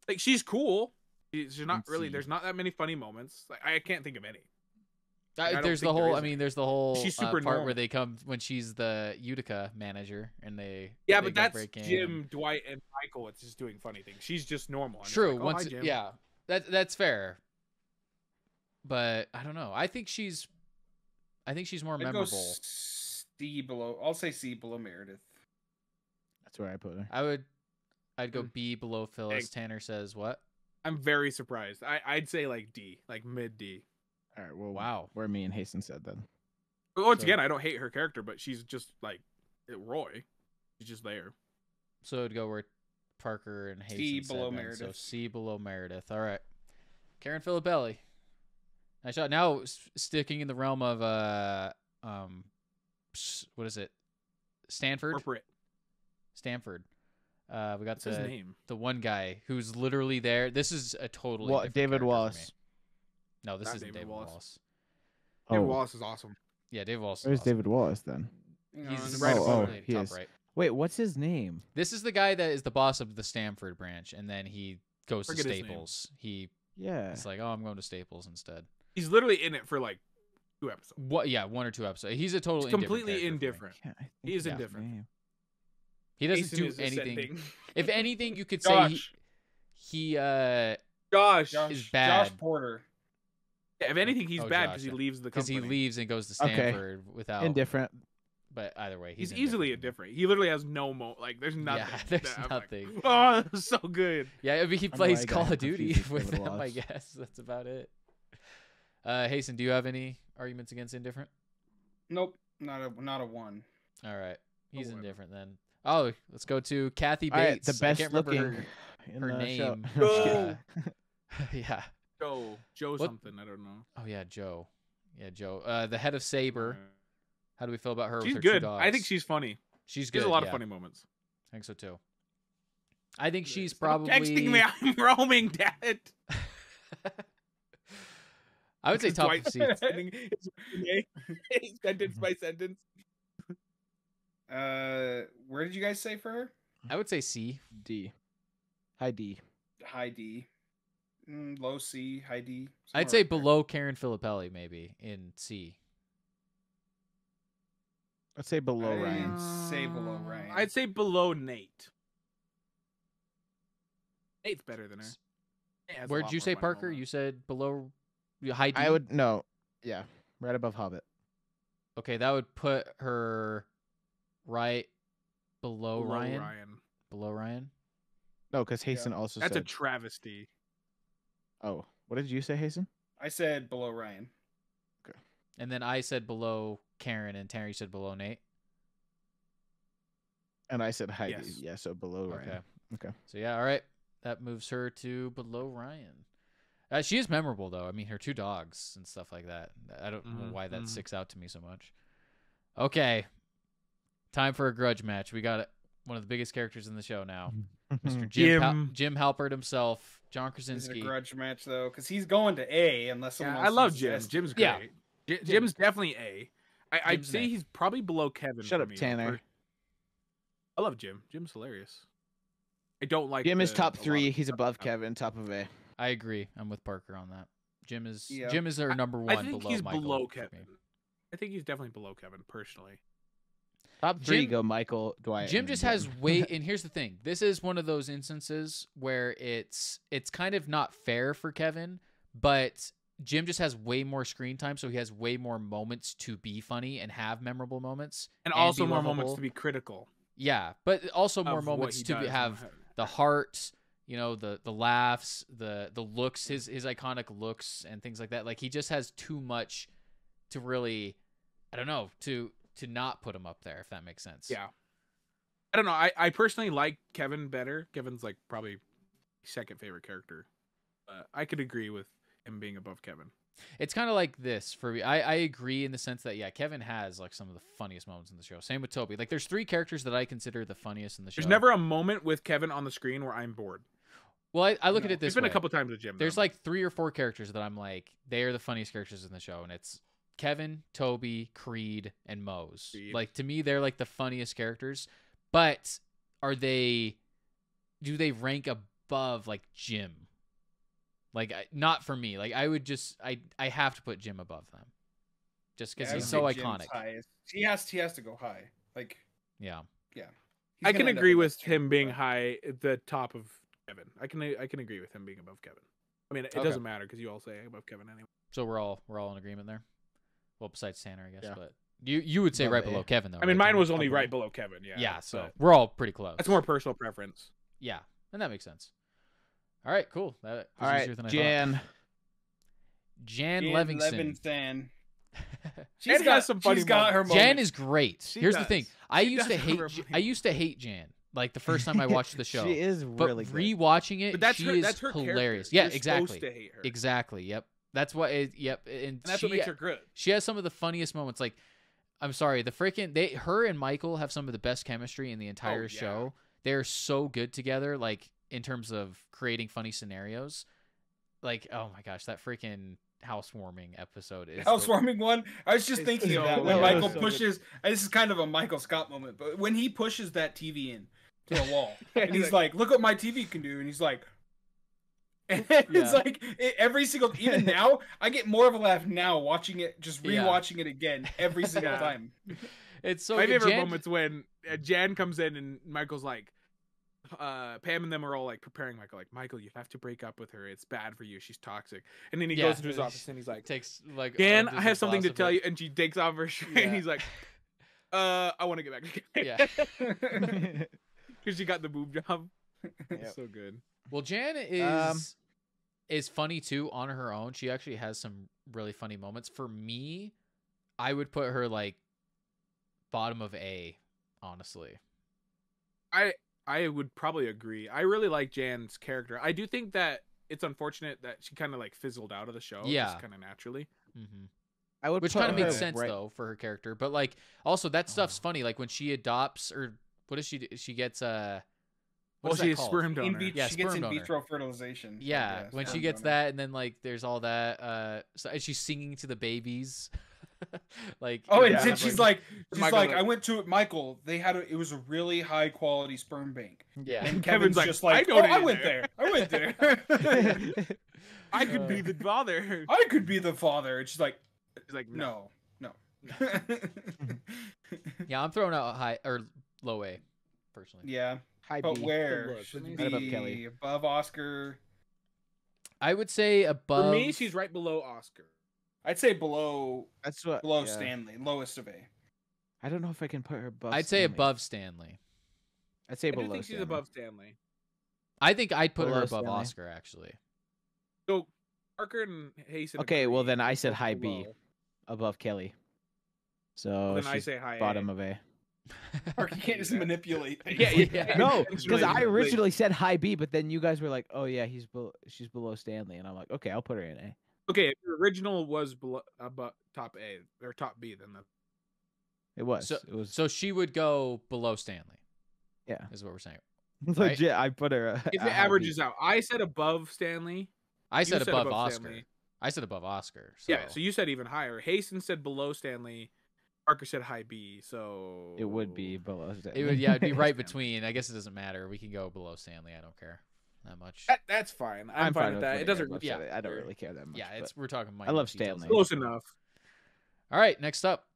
Like she's cool. She's not Let's really. see. There's not that many funny moments. Like I can't think of any. I don't there's the think there whole. is I mean, any. there's the whole She's super part normal. where they come when she's the Utica manager and they. Yeah, they but go that's break in. Jim, Dwight, and Michael. It's just doing funny things. She's just normal. And it's True. like, oh, Once, hi, Jim. yeah, that's fair. But I don't know. I think she's more I'd go memorable. C below. I'll say C below Meredith. That's where I put her. I'd go Mm. B below Phyllis. Dang. Tanner says what? I'm very surprised. I'd say like D, like mid D. All right. Well, Wow. where me and Hasten said then. But once So- again, I don't hate her character, but she's just like Roy. She's just there. So it'd go where Parker and Hasten C said below then. So Meredith. C below Meredith. All right. Karen Filippelli. Nice shot. Now sticking in the realm of what is it? Stanford. Corporate. Stanford. We got What's his name? the one guy who's literally there. This is a totally different David character for me. Wallace. No, this Not isn't David David Wallace. Wallace. David Oh, Wallace is awesome. Yeah, David Wallace. Is where's awesome. David Wallace then? Hang He's on, right above probably it. He top is. right. Wait, what's his name? This is the guy that is the boss of the Stanford branch, and then he goes Forget to his name. Staples. He's Yeah. like, oh, I'm going to Staples instead. He's literally in it for like 2 episodes. What? Yeah, 1 or 2 episodes. He's a totally He's completely indifferent. indifferent. I think He is of his indifferent. name. He doesn't Jason do is anything. ascending. If anything, you could say Josh. he Josh. is bad. Josh Porter. Yeah, if anything, he's Oh, bad Josh, because he yeah. leaves the because company. he leaves and goes to Okay. Stanford without. Indifferent. But either way, He's easily indifferent. He literally has no like. There's nothing. Yeah, there's that I'm like, nothing. oh, that was so good. Yeah, I mean, he I know plays I got Call him of Duty confused with with David them, I Wallace. guess. That's about it. Hasten, do you have any arguments against indifferent? Nope, not a one. All right, he's Oh, indifferent then. Oh, let's go to Kathy All right, Bates. the I best can't remember looking her, in her the show. name. No, I'm just Go. kidding. Yeah. Joe What? something. I don't know. Oh yeah, Joe. Yeah, Joe. The head of Saber. How do we feel about her? She's with her 2 good. dogs? I think she's funny. she's She good. has a lot yeah. of funny moments. I think so too. I think she's Stop probably texting me. I'm roaming, Dad. I would say top Dwight of seats. sending his sentence by sentence. Where did you guys say for her? I would say C. D. High D. High D. Low C, high D. I'd somewhere say right there. below Karen Filippelli maybe in C. Let's say below I'd Ryan. say below Ryan. I'd say below Nate. Nate's better than her. Nate has a Where'd lot you more say, funny Parker? moments. You said below high D. I would no. Yeah, right above Hobbit. Okay, that would put her right below, Ryan. Below Ryan. No, because Hasten also That's a said. travesty. Oh, what did you say, Hasten? I said below Ryan. And then I said below Karen, and Terry said below Nate. And I said high Yes. D. Yeah, so below Ryan. Okay. Okay. So yeah, all right. That moves her to below Ryan. She is memorable though. I mean, her 2 dogs and stuff like that. I don't know Mhm, why that mhm. sticks out to me so much. Okay, time for a grudge match. We got one of the biggest characters in the show now, Mr. Jim Halpert himself, John Is it a Krasinski. grudge match though? Because he's going to A unless someone Yeah, else I love uses Jim. S. Jim's Yeah. great. Jim's definitely A. I'd Jim's say an A. he's probably below Kevin. Shut for up, me, Tanner. I love Jim. Jim's hilarious. I don't like Jim is top a lot 3. of He's stuff above about- Kevin, top of A. I agree. I'm with Parker on that. Jim is Yeah. Jim is our number 1 I think below he's Michael. below for me. Kevin. I think he's definitely below Kevin personally. Top 3 Jim- go Michael, Dwight. Jim and just Jim. has way, and here's the thing. This is one of those instances where it's kind of not fair for Kevin, but Jim just has way more screen time, so he has way more moments to be funny and have memorable moments, And be also more moments lovable. to be critical. Yeah, but also more of what moments he to does. have the heart, you know, the laughs, the looks, his iconic looks and things like that. Like he just has too much to really, I don't know, to not put him up there, if that makes sense. Yeah. I don't know. I personally like Kevin better. Kevin's like probably second favorite character. I could agree with him being above Kevin. It's kind of like this for me. I agree in the sense that, yeah, Kevin has like some of the funniest moments in the show. Same with Tobey. Like there's 3 characters that I consider the funniest in the show. There's never a moment with Kevin on the screen where I'm bored. Well, I look at No. it this There's been way. a couple times with Jim. There's though. like 3 or 4 characters that I'm like, they are the funniest characters in the show, and it's Kevin, Tobey, Creed, and Mose. Creed. Like to me, they're like the funniest characters. But do they rank above like Jim? Like not for me. Like I would just I have to put Jim above them, just because Yeah, I he's would so say Jim's iconic. highest. He has to go high. Like Yeah. He's I gonna can end up agree in with this him tier, being but- high at the top of Kevin. I can agree with him being above Kevin. I mean, it Okay. doesn't matter because you all say above Kevin anyway. So we're all in agreement there. Well, besides Tanner, I guess. Yeah. But you would say Above right A. below Kevin though. I mean, right, mine Tanner? was only Above. right below Kevin. Yeah. Yeah, so but we're all pretty close. that's more personal preference. Yeah, and that makes sense. All right, cool. That was All easier right, than I Jan. thought. Jan Jan Levingston. Levingston. Jan has some funny she's got her moments. Jan moments. is great. She Here's the does. thing. I She used to does hate. have J- funny I used to hate Jan. Like the first time I watched the show. She is but really good. rewatching it, But that's she her. is That's her hilarious. character. Yeah, You're exactly. Supposed to hate her. Exactly. Yep. That's what. Yep. And And that's she, what makes her good. she has some of the funniest moments. Like, I'm sorry. Her and Michael have some of the best chemistry in the entire yeah. show. They're so good together, like in terms of creating funny scenarios. Like, oh my gosh, that freaking housewarming episode is Housewarming one. I was just thinking of that when so Michael good. pushes. This is kind of a Michael Scott moment, but when he pushes that TV in to the wall, and He's he's like, "Look what my TV can do," and he's like, and it's like every single. Even now, I get more of a laugh now watching it, just rewatching it again every single time. It's so My good. favorite moments when Jan comes in and Michael's like, Pam and them are all like preparing Michael, you have to break up with her. It's bad for you. She's toxic. And then he goes into his office and he's like, takes like Jan, this I have is something to awesome, tell but- you. And she takes off her shirt and he's like, I want to get back together. Yeah. Because she got the boob job. Yep. So good. Well, Jan is funny too on her own. She actually has some really funny moments. For me, I would put her like bottom of A, honestly. I would probably agree. I really like Jan's character. I do think that it's unfortunate that she kind of like fizzled out of the show. Yeah. Just kind of naturally. Mm-hmm. I would Which put kind of her makes sense right- though for her character, but like also that stuff's funny. Like when she adopts or what does she do? She gets what is that She's called? sperm donor. Yeah, she gets sperm in donor. vitro fertilization. Yeah, when she sperm gets donor. that, and then like there's all that. So and she's singing to the babies. Like Oh, and Yeah, then she's like, Michael's like- I went to Michael. They had it was a really high quality sperm bank. yeah. And Kevin's Kevin's like, just like, "I oh, I donated went there." there. I went there. I could be the father. I could be the father. And she's like, He's like, no. Yeah, I'm throwing out high or low A, personally. Yeah, High but B. where look. should Right be above Kelly. above Oscar? I would say above. For me, she's right below Oscar. I'd say below That's what. below yeah. Stanley, lowest of A. I don't know if I can put her above. I'd say Stanley. above Stanley. I'd say I below. do think she's Stanley. above Stanley. I think I'd put her Below above Stanley. Oscar actually. So Parker and Hasten. Okay, well, agree. then I They're said both high B. below. Above Kelly. So Well, then I she's say high bottom A. of A. Or you can't just Yeah. manipulate. Yeah, Yeah. No, It's because I really- originally said high B, but then you guys were like, "Oh yeah, she's below Stanley," and I'm like, "Okay, I'll put her in A." Okay, if the original was below above top A or top B, then that's It was. So, it was. so she would go below Stanley. Yeah. Is what we're saying. Legit, I put her. if a it high B. averages out. I said above Stanley. I said said above above Oscar. Stanley. I said above Oscar. So. Yeah, so you said even higher. Hasten said below Stanley. Parker said high B. So It would be below Stanley. it would, yeah, it'd be right Stanley. between. I guess it doesn't matter. We can go below Stanley. I don't care that much. That's fine. I'm fine with that. It putting her doesn't. above yeah. Stanley. I don't really care that much. Yeah, but it's we're talking. I love minute details. Stanley. Close enough. All right, next up,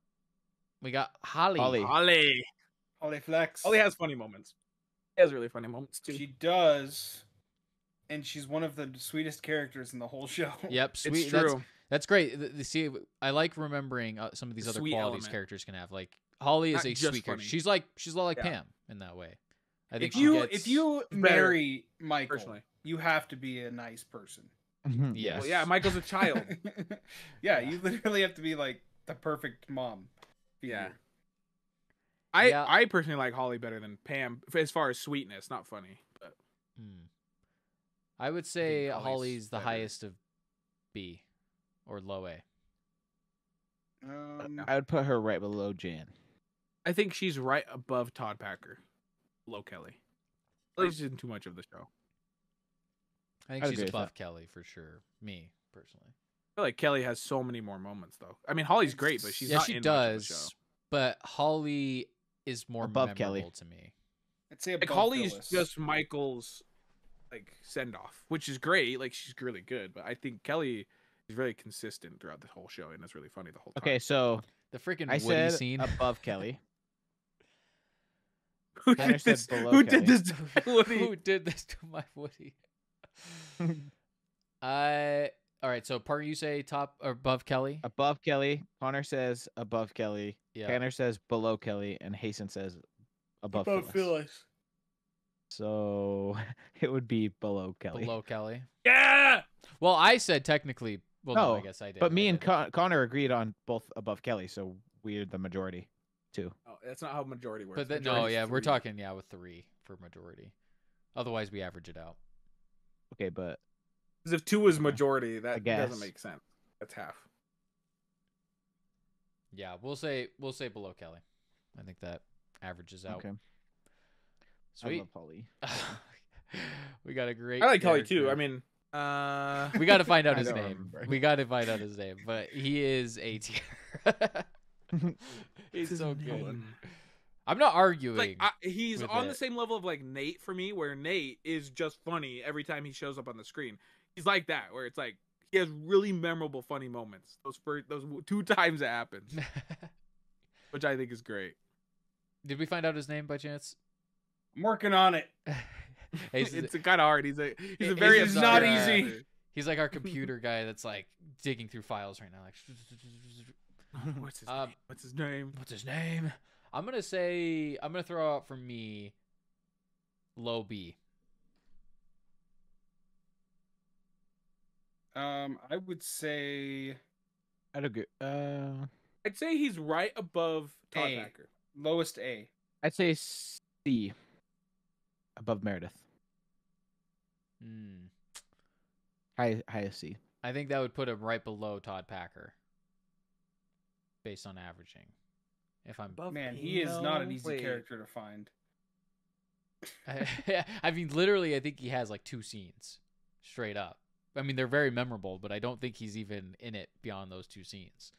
we got Holly. Holly. Holly. Holly Flex. Holly has funny moments. He has really funny moments too. She does, and she's one of the sweetest characters in the whole show. Yep, sweet. It's true. That's great. See, I like remembering some of these The other sweet qualities element. characters can have. Like Holly is Not a just sweet character. funny. She's a lot like Yeah. Pam in that way. I think If you better, marry Michael, personally. you have to be a nice person. yes, Well, yeah, Michael's a child. Yeah, you literally have to be like the perfect mom. Yeah. figure. Yeah. I personally like Holly better than Pam as far as sweetness, not funny. But I would say Holly's Holly's the better. highest of B or low A. I would put her right below Jan. I think she's right above Todd Packer, below Kelly. She's in too much of the show. I think I'd she's agree with above that. Kelly for sure. Me personally. I feel like Kelly has so many more moments though. I mean, Holly's great, but she's yeah, not she in much of the show. does. But Holly is more Above memorable Kelly. to me. I'd say Like above Holly's Phyllis. just Michael's like send off, which is great. Like she's really good, but I think Kelly is very consistent throughout the whole show, and it's really funny the whole time. Okay, so The freaking I Woody said scene. above Kelly. who Tanner did said this? below Who Kelly. did this? to Woody? Who did this to my Woody? All right. So Parker, you say top or above Kelly? Above Kelly. Connor says above Kelly. Yeah. Tanner says below Kelly, and Hasten says above Phyllis. So it would be below Kelly. Below Kelly. Yeah. Well, I said technically. Well, no, I No, guess I did. But me I and did. Connor agreed on both above Kelly, so we're the majority too. Oh, that's not how majority works. But then, no, Majority's yeah, we're 3. talking with 3 for majority. Otherwise, we average it out. Okay, but 'Cause if 2 is majority, that guess. doesn't make sense. That's half. Yeah, we'll say below Kelly. I think that averages out. Okay. Sweet. I love Holly. We got a great. I like Kelly too. character. I mean, we got to find out I his don't name. remember. We got to find out his name, but he is A tier. He's His so name. good. I'm not arguing. like he's with on the it. same level of like Nate for me, where Nate is just funny every time he shows up on the screen. He's like that, where it's like he has really memorable, funny moments. Those 2 times it happens, which I think is great. Did we find out his name by chance? I'm working on it. It's kind of hard. He's a very It's not obscure easy. actor. He's like our computer guy that's like digging through files right now. Like, What's his name? What's his name? what's his name? I'm gonna throw out for me low B. I would say I'd agree. I'd say he's right above Todd A. Packer. lowest A. I'd say C. Above Meredith. Hmm. Highest C. I think that would put him right below Todd Packer, based on averaging. If I'm, Man, he is not an easy Wait. character to find. I mean, literally, I think he has like 2 scenes, straight up. I mean, they're very memorable, but I don't think he's even in it beyond those 2 scenes.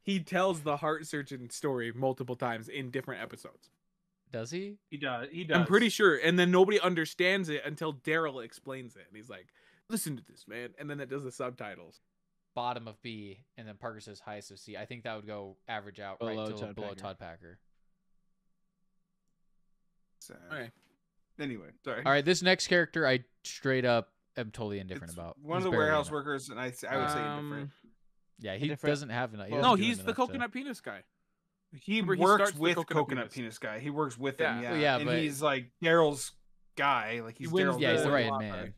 He tells the heart surgeon story multiple times in different episodes. Does he? He does. He does. I'm pretty sure. And then nobody understands it until Daryl explains it. And he's like, listen to this, man. And then it does the subtitles. Bottom of B, and then Parker says highest of C. I think that would go average out Below right to Todd below Packer. Todd Packer. Okay. Anyway, sorry. All right, this next character I straight up am totally indifferent It's about. one He's of the barely warehouse in it. workers, and I would say indifferent. Yeah, he Indifferent. doesn't have enough. he Well, doesn't No, do he's the enough coconut penis guy. He Where he works starts the with coconut coconut penis. penis guy. He works with Yeah. him, yeah. Well, yeah, and but- he's like Daryl's guy. Like he's wins Daryl's Yeah, he's the boy. right lot, man. right?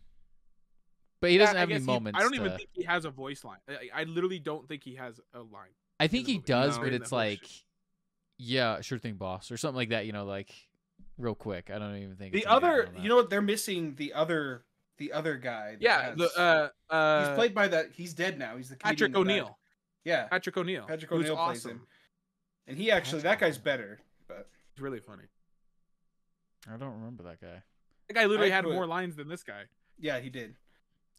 But he doesn't I have any guess moments. I don't even to- think he has a voice line. I literally don't think he has a line. I think the he movie. does, No, but in it's the whole like, shit. yeah, sure thing, boss, or something like that. You know, like real quick. I don't even think The it's anything other, beyond that. you know what? They're missing the other guy. that Yeah, has- the he's played by that. He's dead now. He's the Patrick comedian in the O'Neill. back. Yeah, Patrick O'Neill. Patrick who's O'Neill plays awesome. him. And he actually, that guy's better. But He's really funny. I don't remember that guy. That guy literally I had put- more lines than this guy. yeah, he did.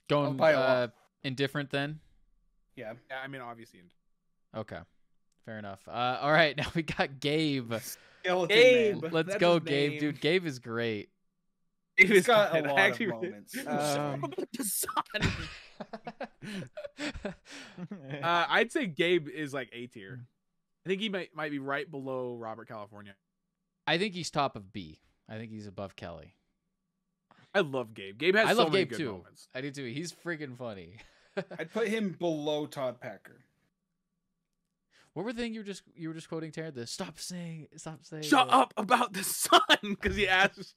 Going by a lot. indifferent then. Yeah. Yeah, I mean, obviously. Okay, fair enough. All right, now we got Gabe. Skeleton Gabe! Man. Let's That's go, his Gabe, name. dude. Gabe is great. It He's is got a good. I lot of actually- moments. The sun. I'd say Gabe is like A tier. I think he might be right below Robert California. I think he's top of B. I think he's above Kelly. I love Gabe. Gabe has I so love many Gabe good too. moments. I do too. He's freaking funny. I'd put him below Todd Packer. What were the thing you were just quoting, Taryn? The stop saying. Shut up about the sun, because he asks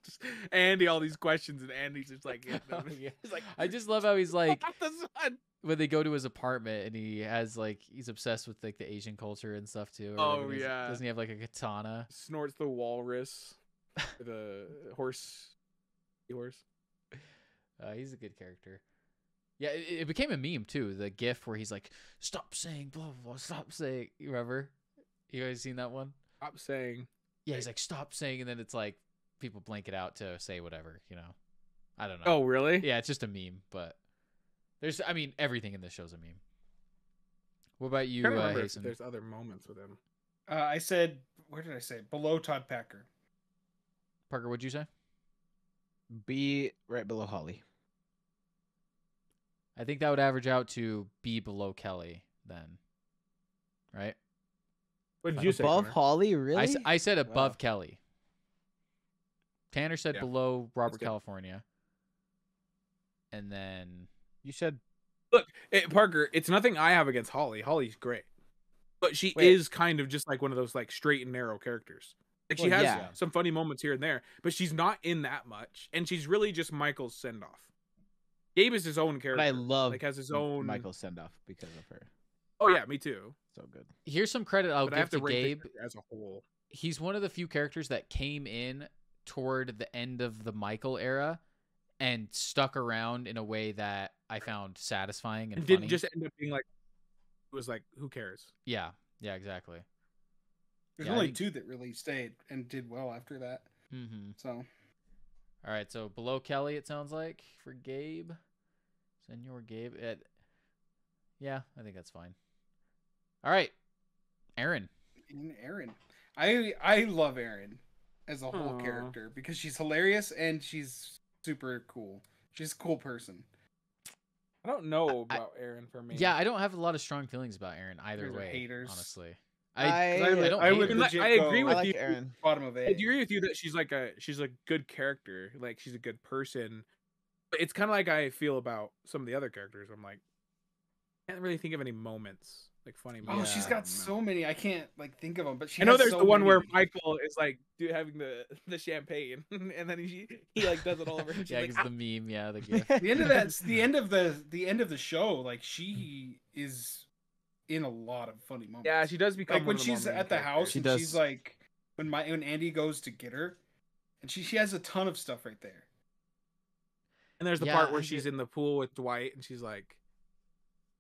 Andy all these questions, and Andy's just like, Oh, yeah. he's like, I just love how he's like about the sun. when they go to his apartment and he has like he's obsessed with like the Asian culture and stuff too. or Oh, whatever. yeah. Doesn't he have like a katana? Snorts the walrus, the horse. He's a good character. Yeah, it became a meme too. The GIF where he's like, "Stop saying blah blah blah. Stop saying." You remember? You guys seen that one? Stop saying. Yeah, he's like, "Stop saying," and then it's like people blank it out to say whatever. You know, I don't know. Oh, really? Yeah, it's just a meme, but I mean, everything in this show's a meme. What about you, I can't remember if Hasten? there's other moments with him. I said, where did I say? Below Todd Packer. Parker, what'd you say? B right below Holly. I think that would average out to B below Kelly then, right? What did you say? Above Connor? Holly, really? I said above Wow. Kelly. Tanner said Yeah. below Robert good. California. And then You said Look, Parker, it's nothing I have against Holly. Holly's great. But she Wait. is kind of just like one of those like straight and narrow characters. Like she Well, has yeah. some funny moments here and there, but she's not in that much. And she's really just Michael's send off. Gabe is his own character. but I love like has his own Michael send off because of her. Oh yeah, me too. So good. here's some credit I'll But I give have to to rank the Gabe. character as a whole. He's one of the few characters that came in toward the end of the Michael era and stuck around in a way that I found satisfying and And funny. didn't just end up being like was like, who cares? Yeah, exactly. There's Yeah, I only think- 2 that really stayed and did well after that. Mm-hmm. So All right, so below Kelly, it sounds like for Gabe, Senor Gabe. Yeah, I think that's fine. All right, Aaron. and Aaron, I love Aaron as a whole Aw. character because she's hilarious and she's super cool. She's a cool person. I don't know about Aaron for me. Yeah, I don't have a lot of strong feelings about Aaron either guys are way. haters. Honestly, I don't I hate would her. legit I agree go with I like you. Aaron. bottom of I A. agree with you that she's a good character. Like she's a good person. But it's kind of like I feel about some of the other characters. I'm like, I can't really think of any moments, like funny Oh, moments. she's Yeah. got so many. I can't like think of them, but she. I know has there's so the one many. where Michael is like having the champagne, and then he like does it all over. She's Yeah, like, because the meme, yeah, the gift. the end of that. the end of the show. Like she is in a lot of funny moments. yeah, she does become like one when of the more she's main at the house She and does. she's like when Andy goes to get her, and she has a ton of stuff right there. And there's the Yeah, part where I she's get- in the pool with Dwight, and she's like,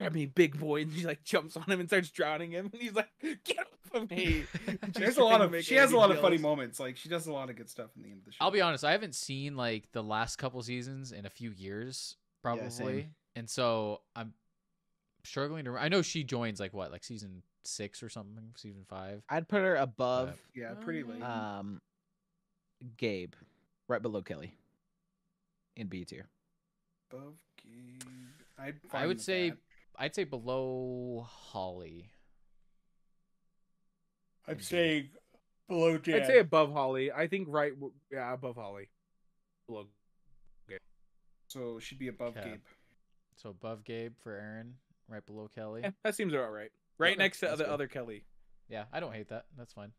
"Grab me, big boy," and she like jumps on him and starts drowning him, and he's like, "Get off of me!" And she's There's a lot trying to of make she has a Andy lot of funny jealous. moments. Like she does a lot of good stuff in the end of the show. I'll be honest, I haven't seen like the last couple seasons in a few years, probably, same. and so I'm struggling to. I know she joins like what, like season 6 or something, season 5. I'd put her above Yeah, pretty late. Gabe, right below Kelly. In B tier. Above Gabe. I'd I fine would with say, that. I'd say below Holly. I'd say below Jan. I'd say above Holly. I think above Holly. Below. So she'd be above Okay. Gabe. So above Gabe for Aaron, right below Kelly. Yeah, that seems about right. Right Okay, next to that's the good. other Kelly. Yeah, I don't hate that. That's fine.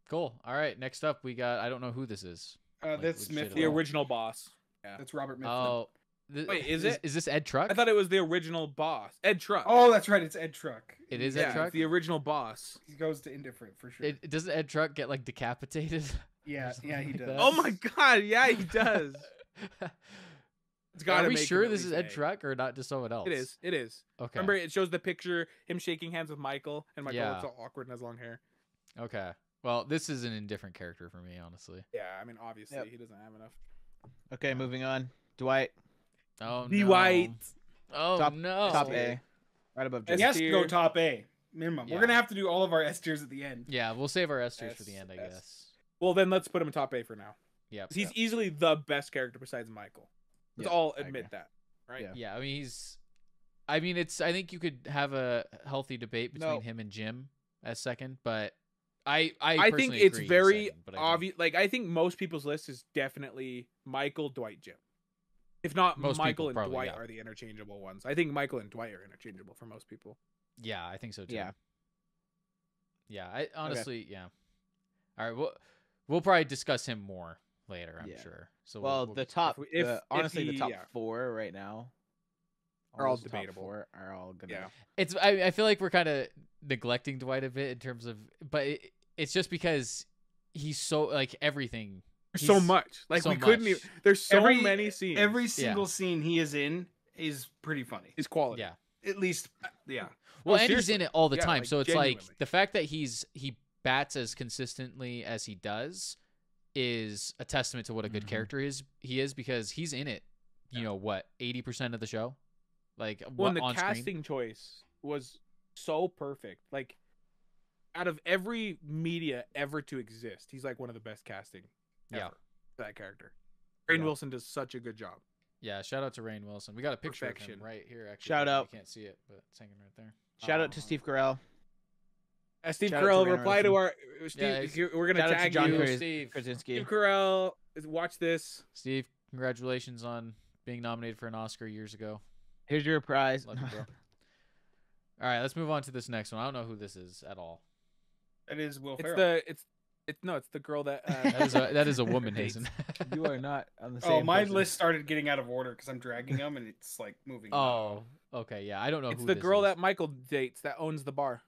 Cool. All right, next up we got. I don't know who this is. Like, That's legit Mifflin. The all. original boss. Yeah. That's Robert Mifflin. Oh, Wait, is it? Is this Ed Truck? I thought it was the original boss, Ed Truck. Oh, that's right. It's Ed Truck. It is yeah, Ed Truck. it's the original boss. He goes to indifferent for sure. Doesn't Ed Truck get like decapitated? yeah, something yeah, he like does. that? Oh my god, yeah, he does. It's gotta Are we make sure him at this is least Ed A. Truck or not just someone else? It is. It is. Okay. Remember, it shows the picture him shaking hands with Michael, and Michael Yeah. looks all awkward and has long hair. Okay. Well, this is an indifferent character for me, honestly. Yeah, I mean, obviously Yep. he doesn't have enough. Okay, moving on. Dwight, Oh The no. White. Oh top no. top A, right above He J. has to go tier. top A minimum. Yeah. We're gonna have to do all of our S tiers at the end. Yeah, we'll save our S tiers for the S, end, I S. guess. Well, then let's put him in top A for now. Yep. 'Cause he's easily the best character besides Michael. Let's Yeah, all I admit agree. that, right? Yeah. Yeah, I mean he's. I mean it's. I think you could have a healthy debate between No. him and Jim as second, but I I think personally it's agree he's very second, but I think obvious. Like, I think most people's list is definitely Michael, Dwight, Jim. If not, Most Michael people and probably, Dwight yeah. are the interchangeable ones. I think Michael and Dwight are interchangeable for most people. Yeah, I think so too. Yeah. Yeah, I honestly, yeah. All right, we'll probably discuss him more later, I'm Yeah. sure. So Well, we'll the top, if honestly, the he- top yeah. 4 right now Are all those top debatable. 4 are all gonna. Yeah. it's I feel like we're kind of neglecting Dwight a bit in terms of, but it's just because he's so like everything. There's so He's- much. Like so we couldn't much. even. There's so Every- many scenes. Every single scene he is in is pretty funny. is quality. Yeah. At least, yeah. Well, Oh, and he's in seriously. it all the Yeah, time, like, so it's like genuinely. the fact that he bats as consistently as he does is a testament to what a good Mhm. character he is because he's in it. You know what, 80% of the show, like When the on casting screen. choice was so perfect, like out of every media ever to exist, he's like one of the best casting Yeah. ever for that character. Rainn Yeah. Wilson does such a good job. Yeah, shout out to Rainn Wilson. We got a picture of Perfection. him right here. Actually, Shout out. You can't see it, but it's hanging right there. Shout out to Aw. Steve Carell. Steve Shout out to Carell, Rainn reply to Wilson. our Steve. Yeah, he's- we're gonna Shout out to tag John you. Krasinski. Steve. Krasinski. Steve Carell, watch this. Steve, congratulations on being nominated for an Oscar years ago. Here's your prize. Love you, bro. All right, let's move on to this next one. I don't know who this is at all. That is Will It's Ferrell. it's the girl that. That is a woman, Dates. Hazen. You are not on the same. Oh, my person. list started getting out of order because I'm dragging them and it's like moving. Oh, okay, yeah. I don't know It's who the this girl is. that Michael dates that owns the bar.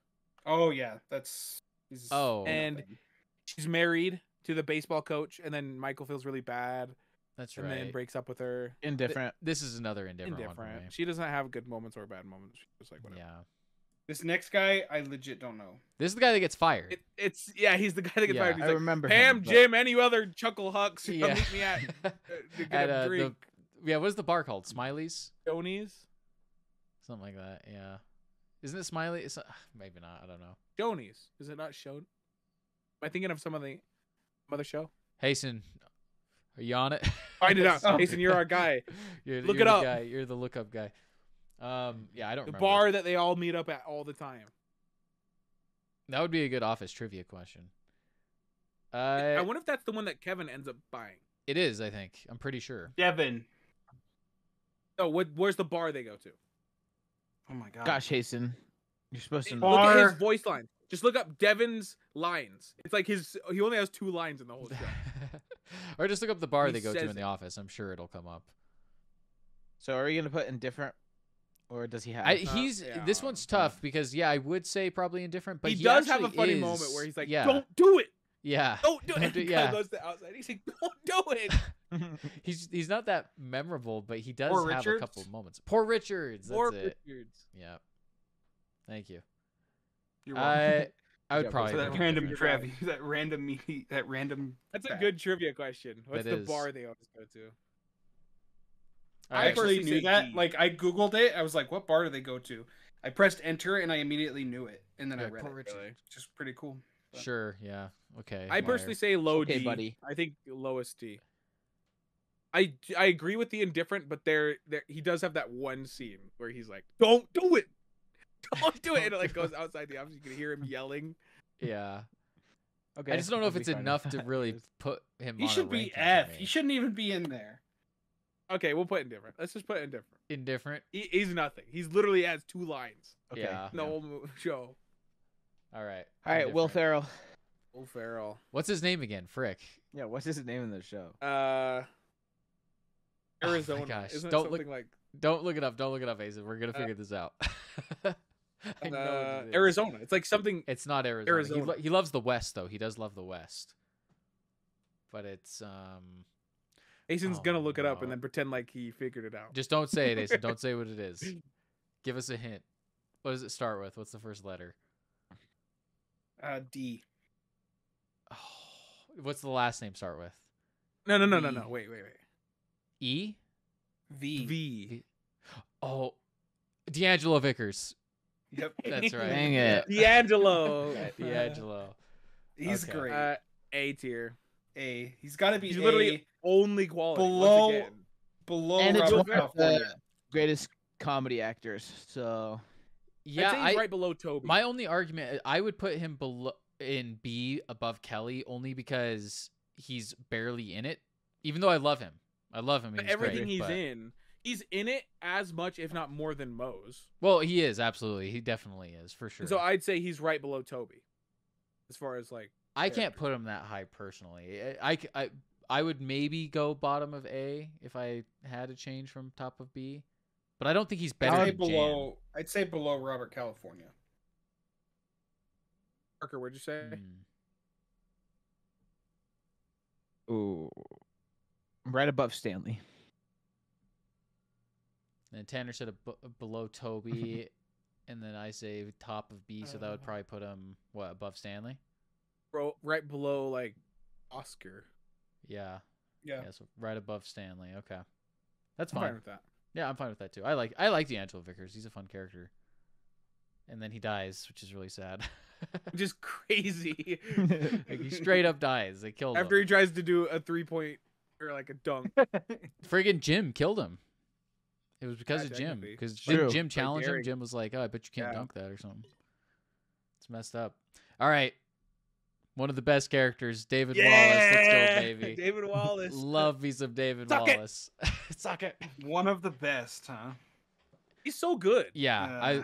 Oh yeah, that's. he's- Oh. And nothing. she's married to the baseball coach, and then Michael feels really bad, That's and right. then breaks up with her. Indifferent. This is another indifferent, one for me. Indifferent. She doesn't have good moments or bad moments. She's just like whatever. Yeah. This next guy, I legit don't know. This is the guy that gets fired. He's the guy that gets Yeah. fired. He's I like, remember Pam, him, but- Jim, any other chuckle hucks? Yeah. Meet me at to get At, a drink. yeah, what is the bar called? Smiley's? Jonies? Something like that, yeah. Isn't it Smiley? It's maybe not, I don't know. Jonies. Is it not shown? Am I thinking of some other show? Hasten, are you on it? Find it out. Oh. Jason, you're our guy. Look Look it up. Guy. You're the lookup guy. Yeah, I don't The remember. bar that they all meet up at all the time. That would be a good office trivia question. I wonder if that's the one that Kevin ends up buying. It is, I think. I'm pretty sure. Devin. No, where's the bar they go to? Oh my god. Gosh, Hasten, you're supposed to Look know. at his Bar. voice line. Just look up Devin's lines. It's like he only has 2 lines in the whole show. Or just look up the bar He they go to says in the it. office. I'm sure it'll come up. So are you gonna put indifferent, or does he have? This one's tough because I would say probably indifferent, but he does have a actually funny is- moment where he's like, yeah, "Don't do it, yeah, don't do it." Don't do- The yeah. guy goes to the outside. He's like, "Don't do it." he's not that memorable, but he does Poor have Richards? a couple of moments. Poor Richards, that's Or it. Richards. Yeah, thank you. You're welcome. I would Yeah, probably So that go- random You're Travi, that random. That's a fact. good trivia question. What's That the is. bar they always go to? All I right. actually personally knew say that. D. Like I googled it. I was like, "What bar do they go to?" I pressed enter and I immediately knew it, and then I Yeah, read poor it. Richard. Really? Just pretty cool. But- Sure, yeah, okay. I Meyer. personally say low Okay, D. buddy. I think lowest D. I agree with the indifferent, but there he does have that one scene where he's like, "Don't do it, don't do it," and it like goes outside the office. You can hear him yelling. Yeah, Okay, I just don't know I'll if be it's fine enough with to that. really put him. He on should a be ranking for F. me. He shouldn't even be in there. Okay, we'll put indifferent. Let's just put indifferent. Indifferent. He's nothing. He's literally has 2 lines Okay. Yeah. in the whole show. All right. All right, Will Indifferent. Ferrell. Will Ferrell. What's his name again? Frick. Yeah, what's his name in the show? Oh my Arizona. gosh, Isn't it don't something look- like Don't look it up. Don't look it up, Azen. We're gonna figure this out. I know what it is. Arizona? It's like something. It's not Arizona. Arizona. He loves the West, though. He does love the West. But it's Aizen's Oh, gonna look it up no. and then pretend like he figured it out. just don't say it, Azen. Don't say what it is. Give us a hint. What does it start with? What's the first letter? D. Oh, what's the last name start with? No. V. Wait. E? V. V. Oh, D'Angelo Vickers. Yep. That's right. Dang it. D'Angelo. D'Angelo. He's Okay. great. A tier. A. He's got to be He's A. literally only quality. below- Once again. below And it's Robert one of California. the greatest comedy actors. So Yeah, I'd say he's right below Tobey. my only argument, I would put him below in B above Kelly only because he's barely in it. Even though I love him, and But he's everything great, he's but- he's in it as much, if not more, than Mose. Well, he is absolutely. He definitely is for sure. And so I'd say he's right below Tobey, as far as like. I can't character. put him that high personally. I would maybe go bottom of A if I had to change from top of B, but I don't think he's better I'd say than Jan. below. I'd say below Robert California. Parker, what'd you say? Hmm. ooh, right above Stanley. And Tanner said below Toby, and then I say top of B, so that would probably put him above Stanley. Bro, right below like Oscar. Yeah, Yeah. so right above Stanley. Okay, that's I'm fine. fine with that. Yeah, I'm fine with that too. I like D'Angelo Vickers. He's a fun character. And then he dies, which is really sad. Which is crazy. Like, he straight up dies. They killed After he him. tries to do a 3-point or like a dunk. Friggin' Jim killed him. It was because Yeah, of Jim. technically. Because True. Jim challenged him. Gary. Jim was like, "Oh, I bet you can't Yeah. dunk that or something." It's messed up. All right, one of the best characters, David Wallace. Let's go, baby. David Wallace. Love me some David Suck it. Wallace. Suck it. One of the best, huh? He's so good. Yeah,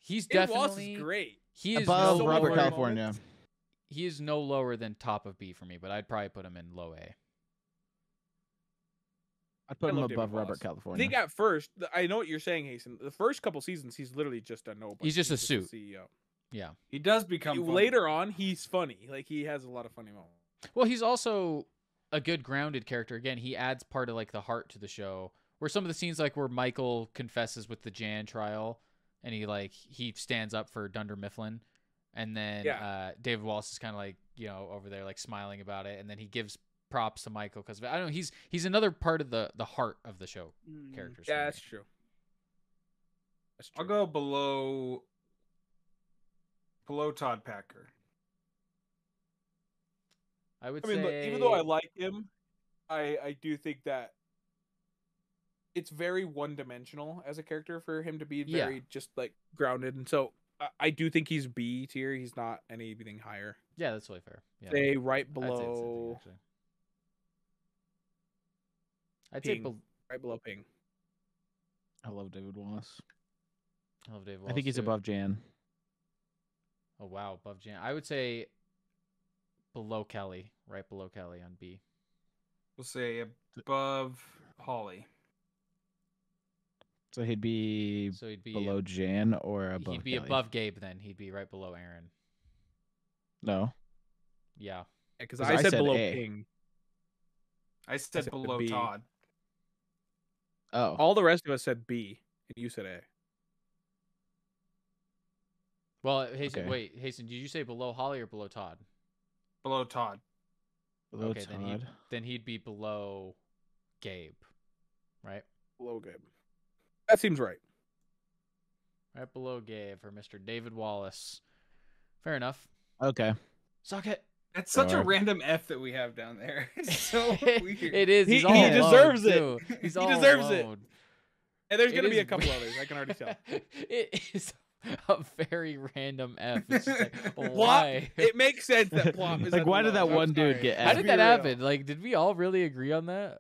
he's David Wallace definitely is great. He is Above no Robert lower, California. He is no lower than top of B for me, but I'd probably put him in low A. I'd put I him love David above Robert Wallace. I California. think at first, I know what you're saying, Hasten. The first couple seasons, he's literally just a nobody. He's just a the suit. CEO. Yeah. He does become funny. Later on, he's funny. Like he has a lot of funny moments. Well, he's also a good grounded character. Again, he adds part of like the heart to the show. Where some of the scenes, like where Michael confesses with the Jan trial, and he stands up for Dunder Mifflin, and then David Wallace is kind of like over there like smiling about it, and then he gives props to Michael because I don't know, he's another part of the heart of the show characters. Yeah, that's true. That's true. I'll go below Todd Packer. I would mean, say, look, even though I like him, I do think that it's very one-dimensional as a character for him to be very just like grounded, and so I do think he's B tier. He's not anything higher. Yeah, that's totally fair. Yeah. Say right I'd say the same thing, below. actually. I'd say Ping. Right below Ping. I love David Wallace. I love Dave I think he's too. above Jan. Oh wow, above Jan. I would say below Kelly, right below Kelly on B. We'll say above Holly. So he'd be below Jan or above He'd be Kelly? above Gabe then. He'd be right below Aaron. No. Yeah. Because I said below A. Ping. I said below B. Todd. Oh. All the rest of us said B, and you said A. Well, Hasten, Okay. wait, Hasten, did you say below Holly or below Todd? Below Todd. Below Okay, Todd. then he'd be below Gabe, right? Below Gabe. That seems right. Right below Gabe for Mr. David Wallace. Fair enough. Okay. Suck it. That's such a Alright. random F that we have down there. It's so weird. It is. He's He all alone, deserves it. too. He's He all deserves it. alone. And there's It gonna be is a couple weird. others. I can already tell. It is a very random F. It's just like, Plop. why? It makes sense that Plop is Like, at why the did that low. I'm one dude sorry. get How F? did Be that real. happen? Like, did we all really agree on that?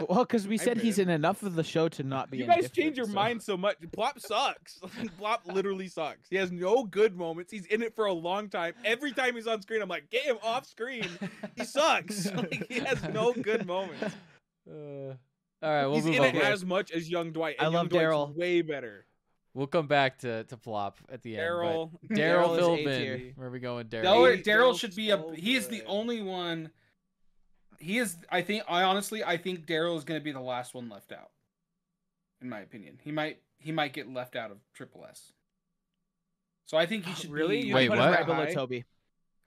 Well, because we said he's did. in enough of the show to not be You guys indifferent, change your so- mind so much. Plop sucks. Plop literally sucks. He has no good moments. He's in it for a long time. Every time he's on screen, I'm like, get him off screen. He sucks. Like, he has no good moments. All right, we'll He's move in on. it as much as young Dwight. And I love young Dwight's Daryl. way better. We'll come back to Plop at the end. Daryl. but Daryl Daryl is A Philbin. tier. Where are we going, Daryl? Daryl Daryl's should be so he is the good. only one. He is. I think Daryl is going to be the last one left out. In my opinion, he might get left out of Triple S. So I think he should Really? be. You Wait, Put what? him right that below high? Toby.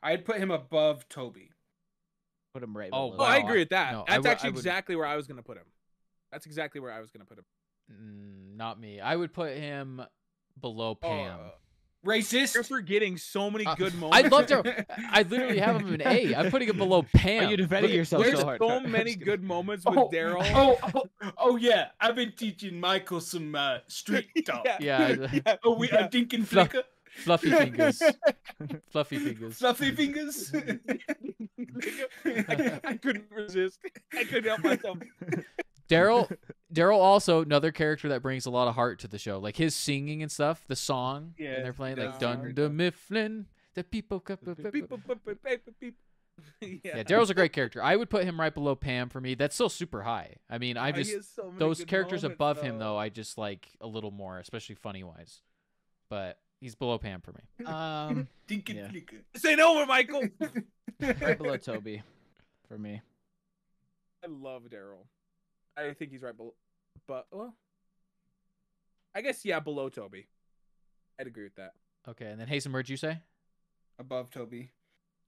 I'd put him above Tobey. Put him right Oh, below. Oh, I Wow. agree with that. No, I That's would- actually I would- exactly where I was going to put him. That's exactly where I was going to put him. Not me. I would put him below Pam. Racist. You're forgetting so many good I moments. love Daryl. I literally have him in A. I'm putting him below Pam. Are you defending Look at- yourself There's so hard? so many good moments with Oh, Daryl. oh yeah! I've been teaching Michael some street talk. Yeah, Oh, we are thinking Fluff- flicker. Fluffy fingers. Fluffy fingers. Fluffy fingers. I couldn't resist. I couldn't help myself. Daryl also another character that brings a lot of heart to the show. Like his singing and stuff, the song. Yeah, and they're playing he like does. Dunder Mifflin. The people. Yeah, Yeah, Daryl's a great character. I would put him right below Pam for me. That's still super high. I mean, I He just has so many those good characters moments, above him though, I just like a little more, especially funny wise. But he's below Pam for me. Thinking Yeah. flicker. Say no more, Michael. Right below Toby, for me. I love Daryl. I think he's right below, but well, I guess below Toby. I'd agree with that. Okay, and then Hasten, where'd you say? Above Toby.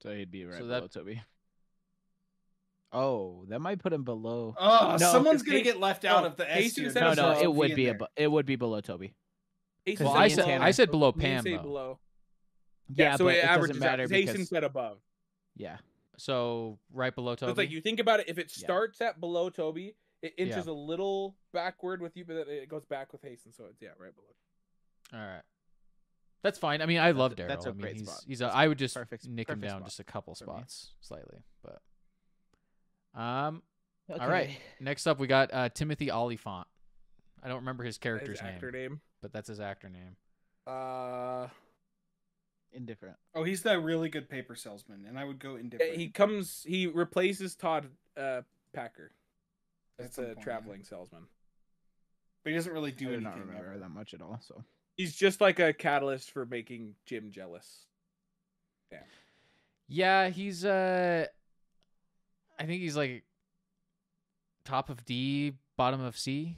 So he'd be right So below that- Toby. Oh, that might put him below. Oh, No, someone's 'cause gonna Hayes- get left out no, of the Hayes S tier. said No, That's no, what it would in be there. it would be below Toby. Hasten Well, Well, I me and said Tanner- I said below Me Pam say though. below. Yeah, so but it it averages doesn't matter out. Hasten because said above. yeah. So right below So Toby. it's like you think about it. If it Yeah. starts at below Toby, it inches a little backward with you, but then it goes back with Hasten. So it's right below. All right. That's fine. I mean, I love Daryl. That's a I mean, great he's spot. he's. That's I would just perfect- nick him perfect down spot just a couple for me. spots slightly, but. Okay. All right. Next up, we got Timothy Oliphant. I don't remember his His character's actor name, name. but that's his actor name. Indifferent. Oh, he's that really good paper salesman, and I would go indifferent. He replaces Todd Packer At as some the point, yeah. traveling salesman. But he doesn't really I do do anything. not remember ever. that much at all. So He's just like a catalyst for making Jim jealous. Yeah, he's I think he's like top of D, bottom of C.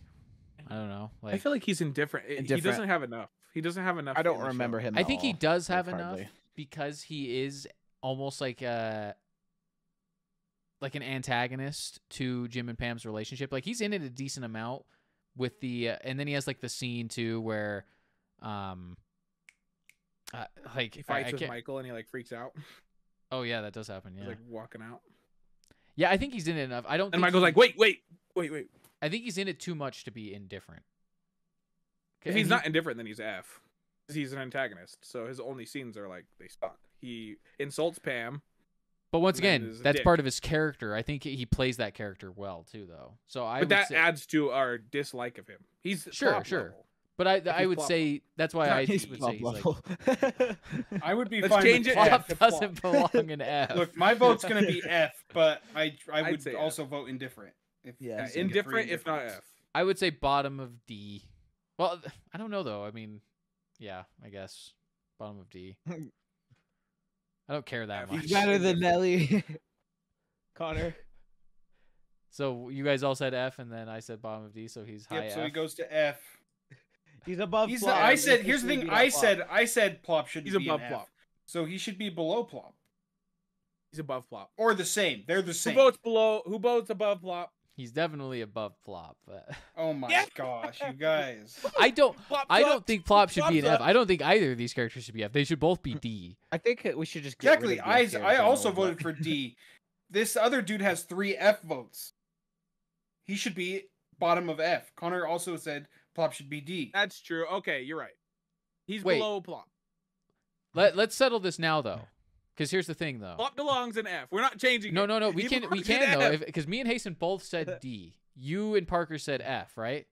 I don't know. Like I feel like he's indifferent. He Indifferent. doesn't have enough. He doesn't have enough. I don't in the remember show. him. I at think he all, does like, have enough hardly. because he is almost like an antagonist to Jim and Pam's relationship. Like he's in it a decent amount with the and then he has like the scene too where like He fights I with can't- Michael and he like freaks out. Oh yeah, that does happen. He's Yeah. like walking out. Yeah, I think he's in it enough. I don't And think Michael's he- like, wait. I think he's in it too much to be indifferent. If he's not indifferent, then he's F. 'Cause he's an antagonist. So his only scenes are like, they suck. He insults Pam. But once and then again, is a that's dick. part of his character. I think he plays that character well too, though. So I But would that say, adds to our dislike of him. He's Sure, plop sure. level. but I he's would plop say that's why Not I He's would plop say he's like level. I would be Let's fine change with it. F. plop to plop. doesn't belong in F. Look, my vote's gonna be F, but I I'd would say F. also vote indifferent. If Yeah, he's in it for Indifferent, if not indifference. F. I would say bottom of D. Well, I don't know though. I mean, yeah, I guess bottom of D. I don't care that F. much. He's better than Nelly. Connor. So you guys all said F, and then I said bottom of D. So he's high Yep, so F. he goes to F. He's above. He's Plop. I He's said here's the officially thing. beat up Plop. I said Plop should He's be above an F. Plop. So he should be below Plop. He's above plop. Or the same. They're the Who same. votes below? Who votes above plop? He's definitely above Plop, but Oh my Yeah. gosh, you guys. I don't. Plop I don't sucks. think Plop should be an Plop F. I don't think either of these characters should be F. They should both be D. I think we should just get rid Exactly. of the F tier in I also general, voted but- for D. This other dude has 3 F votes. He should be bottom of F. Connor also said Plop should be D. That's true. Okay, you're right. He's Wait. below plop. Let's settle this now though, because here's the thing though. Plop belongs in F. We're not changing. No, it. no, no. We He can belongs in though, F. because me and Hasten both said D. You and Parker said F, right?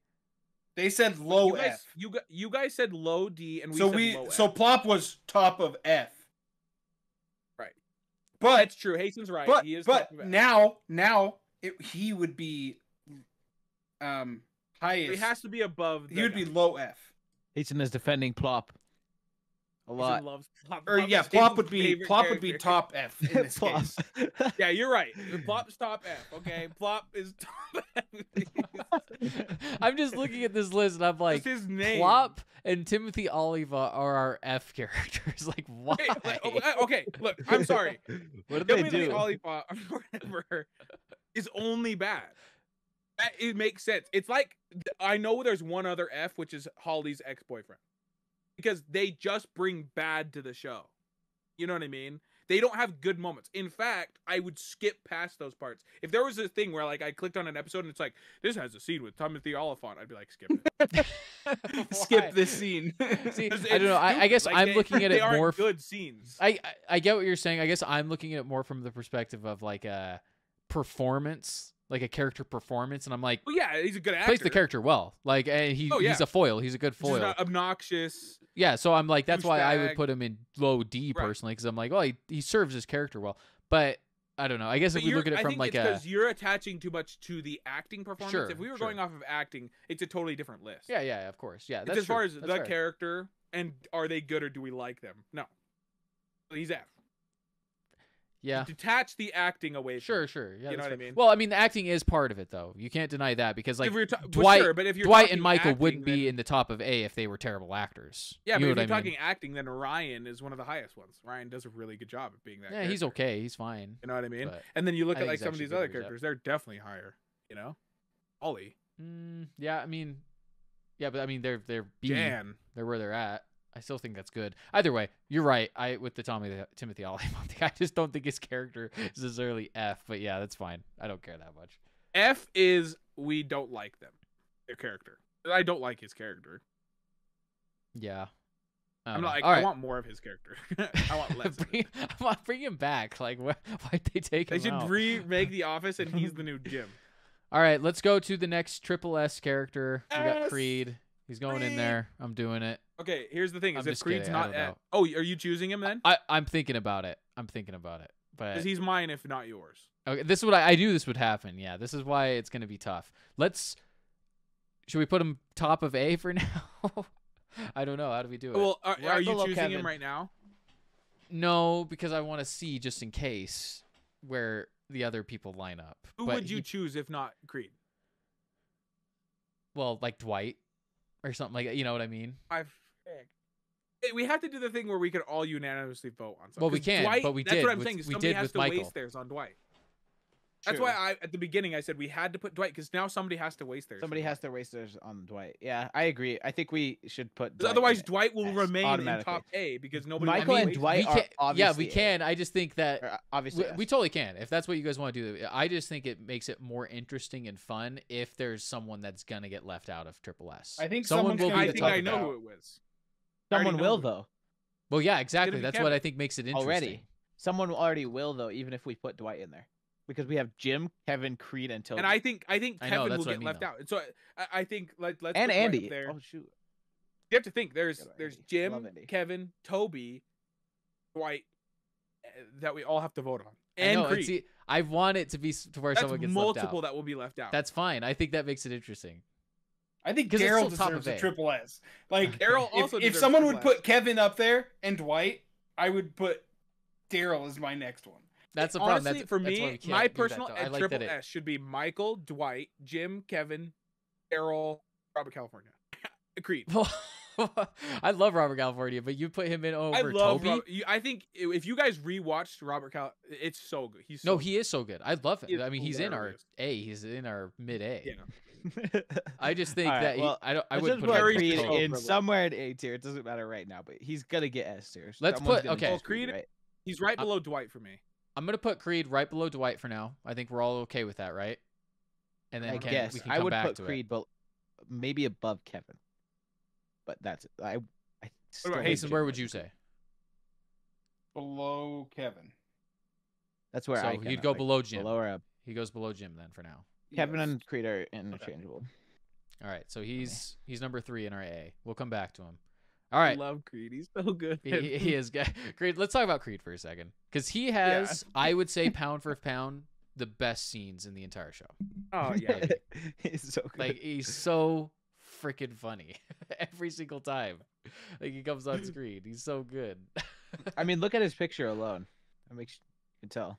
They said low you guys, F. You guys said low D, and we So said low so F. Plop was top of F. Right. But That's true. Hasten's right. He is top of F. now he would be highest. He has to be above. He would be low F. Hasten is defending Plop a Hasten lot. loves Plop. Or Plop's yeah, Hasten's Plop would be favorite character. top F in this Plop. case. Yeah, you're right. Plop's top F. Okay, Plop is top F. I'm just looking at this list and I'm like, That's his name. Plop and Timothy Oliva are our F characters. Like, why? Okay, look, I'm sorry. What did they Timothy do? Oliphant or whatever is only bad. It makes sense. It's like I know there's one other F, which is Holly's ex-boyfriend, because they just bring bad to the show. You know what I mean? They don't have good moments. In fact, I would skip past those parts. If there was a thing where like I clicked on an episode and it's like this has a scene with Timothy Oliphant, I'd be like skip it. Why? Skip this scene. See, 'Cause I don't know. I guess like, I'm looking at they it aren't more. good scenes. I get what you're saying. I guess I'm looking at it more from the perspective of like a performance, like a character performance, and I'm like, Well, yeah, he's a good actor. plays the character well. Like he's Oh, yeah. a foil. He's a good He's foil. not obnoxious. Yeah, so I'm like, that's why I would douchebag. put him in low D Right. personally, because I'm like, well, he serves his character well. But I don't know. I guess if we look at it I from think like it's a because you're attaching too much to the acting performance. Sure, If we were sure. going off of acting, it's a totally different list. yeah, of course, yeah. It's That's as far true. as That's the fair. character and are they good or do we like them? No, he's F. Yeah, Detach the acting away. From it. sure. Yeah, You know that's what I fair. mean? Well, I mean, the acting is part of it, though. You can't deny that because like if we're Dwight- sure, but if you're Dwight and talking Michael acting, wouldn't be then- in the top of A if they were terrible actors. Yeah, you but know if what you're I mean? talking acting, then Ryan is one of the highest ones. Ryan does a really good job at being that. Yeah, he's character. okay. He's fine. You know what I mean? But And then you look I at think like he's some of actually these good other at his job. characters; they're definitely higher. You know, Ollie, Yeah, I mean, yeah, but I mean, they're B. Jan. They're where they're at. I still think that's good. Either way, you're right. With the Timothy Oliphant thing, I just don't think his character is necessarily F. But yeah, that's fine. I don't care that much. F is we don't like them, their character. I don't like his character. Yeah. I I'm don't not know. like, All I right. want more of his character. I want less. Of it. bring him back. Like, why'd they take They him should out? remake The Office, and he's the new Jim. All right, let's go to the next triple S character. We got S. Creed. He's going in Creed. there. I'm doing it. Okay, here's the thing: I'm is if just Creed's kidding, I not don't at, know. oh, are you choosing him then? I'm thinking about it. But Because he's mine, if not yours. okay, this is what I knew this would happen. Yeah, this is why it's going to be tough. Should we put him top of A for now? I don't know. How do we do it? Well, Right are you below choosing Kevin. him right now? No, because I want to see just in case where the other people line up. Who But would you choose if not Creed? Well, like Dwight or something like that. You know what I mean? We have to do the thing where we can all unanimously vote on something. Well, we 'Cause can, Dwight, but we that's did what I'm with- saying. we Somebody did has with to Michael. waste theirs on Dwight. That's True. why at the beginning I said we had to put Dwight because now somebody has to waste theirs. Somebody has to waste theirs on Dwight. Yeah, I agree. I think we should put. Because Dwight otherwise in it. Dwight will Yes, remain in automatically. top A because nobody. Michael will and waste Dwight we are can, yeah, obviously we can. I just think that obviously. we totally can. If that's what you guys want to do, I just think it makes it more interesting and fun if there's someone that's gonna get left out of Triple S. I think someone someone's will gonna be I the think tough I know out. who it was. I already Someone know will who- though. Well, yeah, exactly. be That's Kevin. what I think makes it interesting. Already, someone already will though, even if we put Dwight in there, because we have Jim, Kevin, Creed, and Tobey, And I think I Kevin know, that's will what I get mean, left though. out. And so I think let's and put Dwight up Andy. there. Oh shoot. You have to think there's Andy. Love Jim, Andy. Kevin, Toby, Dwight that we all have to vote on. I And know. Creed. See, I want it to be to where That's someone gets multiple left out. that will be left out. That's fine. I think that makes it interesting. I think 'Cause it's Daryl still top deserves of a A. triple S. Like Daryl also if deserves someone triple would put S. Kevin up there and Dwight, I would put Daryl as my next one. That's the problem. Honestly, That's, for that's why me, we can't my do that, personal though. I like triple that it- S should be Michael, Dwight, Jim, Kevin, Daryl, Robert California, Creed. I love Robert California, but you put him in over I love. Toby. I think if you guys rewatched Robert Cal, it's so good. He's No, so he is so good. I love He him. is I mean, he's in our hilarious. A. He's in our mid A. Yeah. I just think All right, that he, well, I don't. I Let's wouldn't just put him put in Creed Creed Toby. in privilege. somewhere in A tier. It doesn't matter right now, but he's gonna get S tier. Let's Someone's put- gonna okay. choose Creed- right? He's right below Dwight for me. I'm gonna put Creed right below Dwight for now. I think we're all okay with that, right? And then I we guess can I come would back put to Creed, but maybe above Kevin. But that's it. I still about it. think Hasten, Jim where might would be you Creed. say? Below Kevin. That's where So I you'd kinda, go like, below Jim. Below or up. He goes below Jim then for now. Kevin Yes. and Creed are interchangeable. All right, so he's number 3 in our A. We'll come back to him. All right, I love Creed. He's so good. he is good. Creed. Let's talk about Creed for a second, because he has, I would say, pound for pound, the best scenes in the entire show. Oh yeah. He's so good. Like he's so freaking funny every single time. Like he comes on screen, he's so good. I mean, look at his picture alone. That makes you can tell.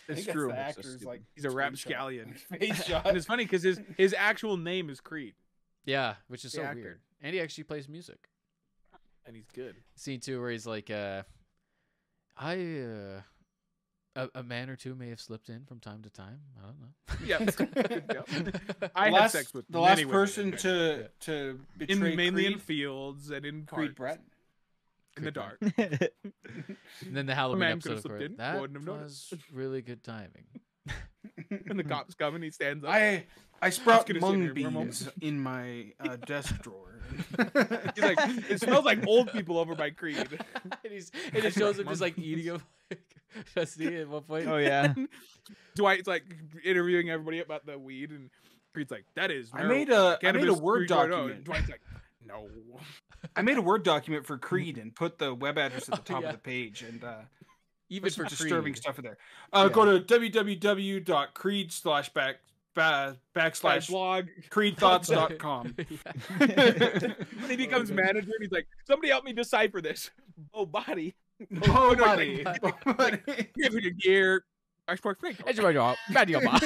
I think It's that's true. the so actor's stupid. like He's a screenshot. rapscallion. Face shot. And it's funny because his actual name is Creed, Yeah, which is The so actor. weird. And he actually plays music. and he's good. Scene 2 where he's like, a man or two may have slipped in from time to time. I don't know. Yeah. Good job. I The had last, sex with the many last women person in- to betray mainly in Creed, fields and in Creed parks, Bratton. in the Creed dark. And then the Halloween man episode, could've of slipped course. in, That wouldn't have was noticed. really good timing. And the cops come and he stands up. I sprout gonna sit mung here for a moment. beans in my desk drawer. He's like, it smells like old people over by Creed. And it shows him just like eating him. Just eating at one point. Oh yeah. Dwight's like interviewing everybody about the weed, and Creed's like, "That is." I made a cannabis Word 3.0." document. And Dwight's like, "No." I made a Word document for Creed and put the web address at the top Yeah. of the page and Even put for some disturbing Creed. stuff in there. Yeah. Go to www.creed/backslash blog. creedthoughts.com. When he becomes manager, and he's like, "Somebody help me decipher this." Oh, body. Oh, buddy. buddy. Here's a gear. Export fake. It's your job. Bad deal, Ma.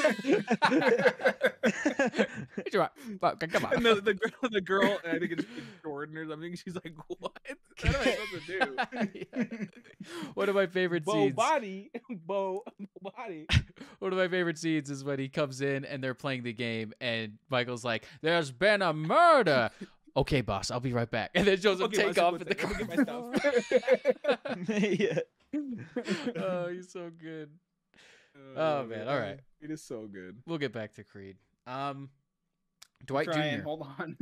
It's your job. Come And on. the girl, I think it's Jordan or something. She's like, "What? What am I supposed to do?" Yeah. One of my favorite Bo scenes. body, Bo body. One of my favorite scenes is when he comes in and they're playing the game, and Michael's like, "There's been a murder." Okay, boss, I'll be right back. And then shows him Okay, take boss, off in the let me car. get my Yeah. Oh, he's so good. Oh, man, all right. It is so good. We'll get back to Creed. Dwight Trying, Jr. hold on.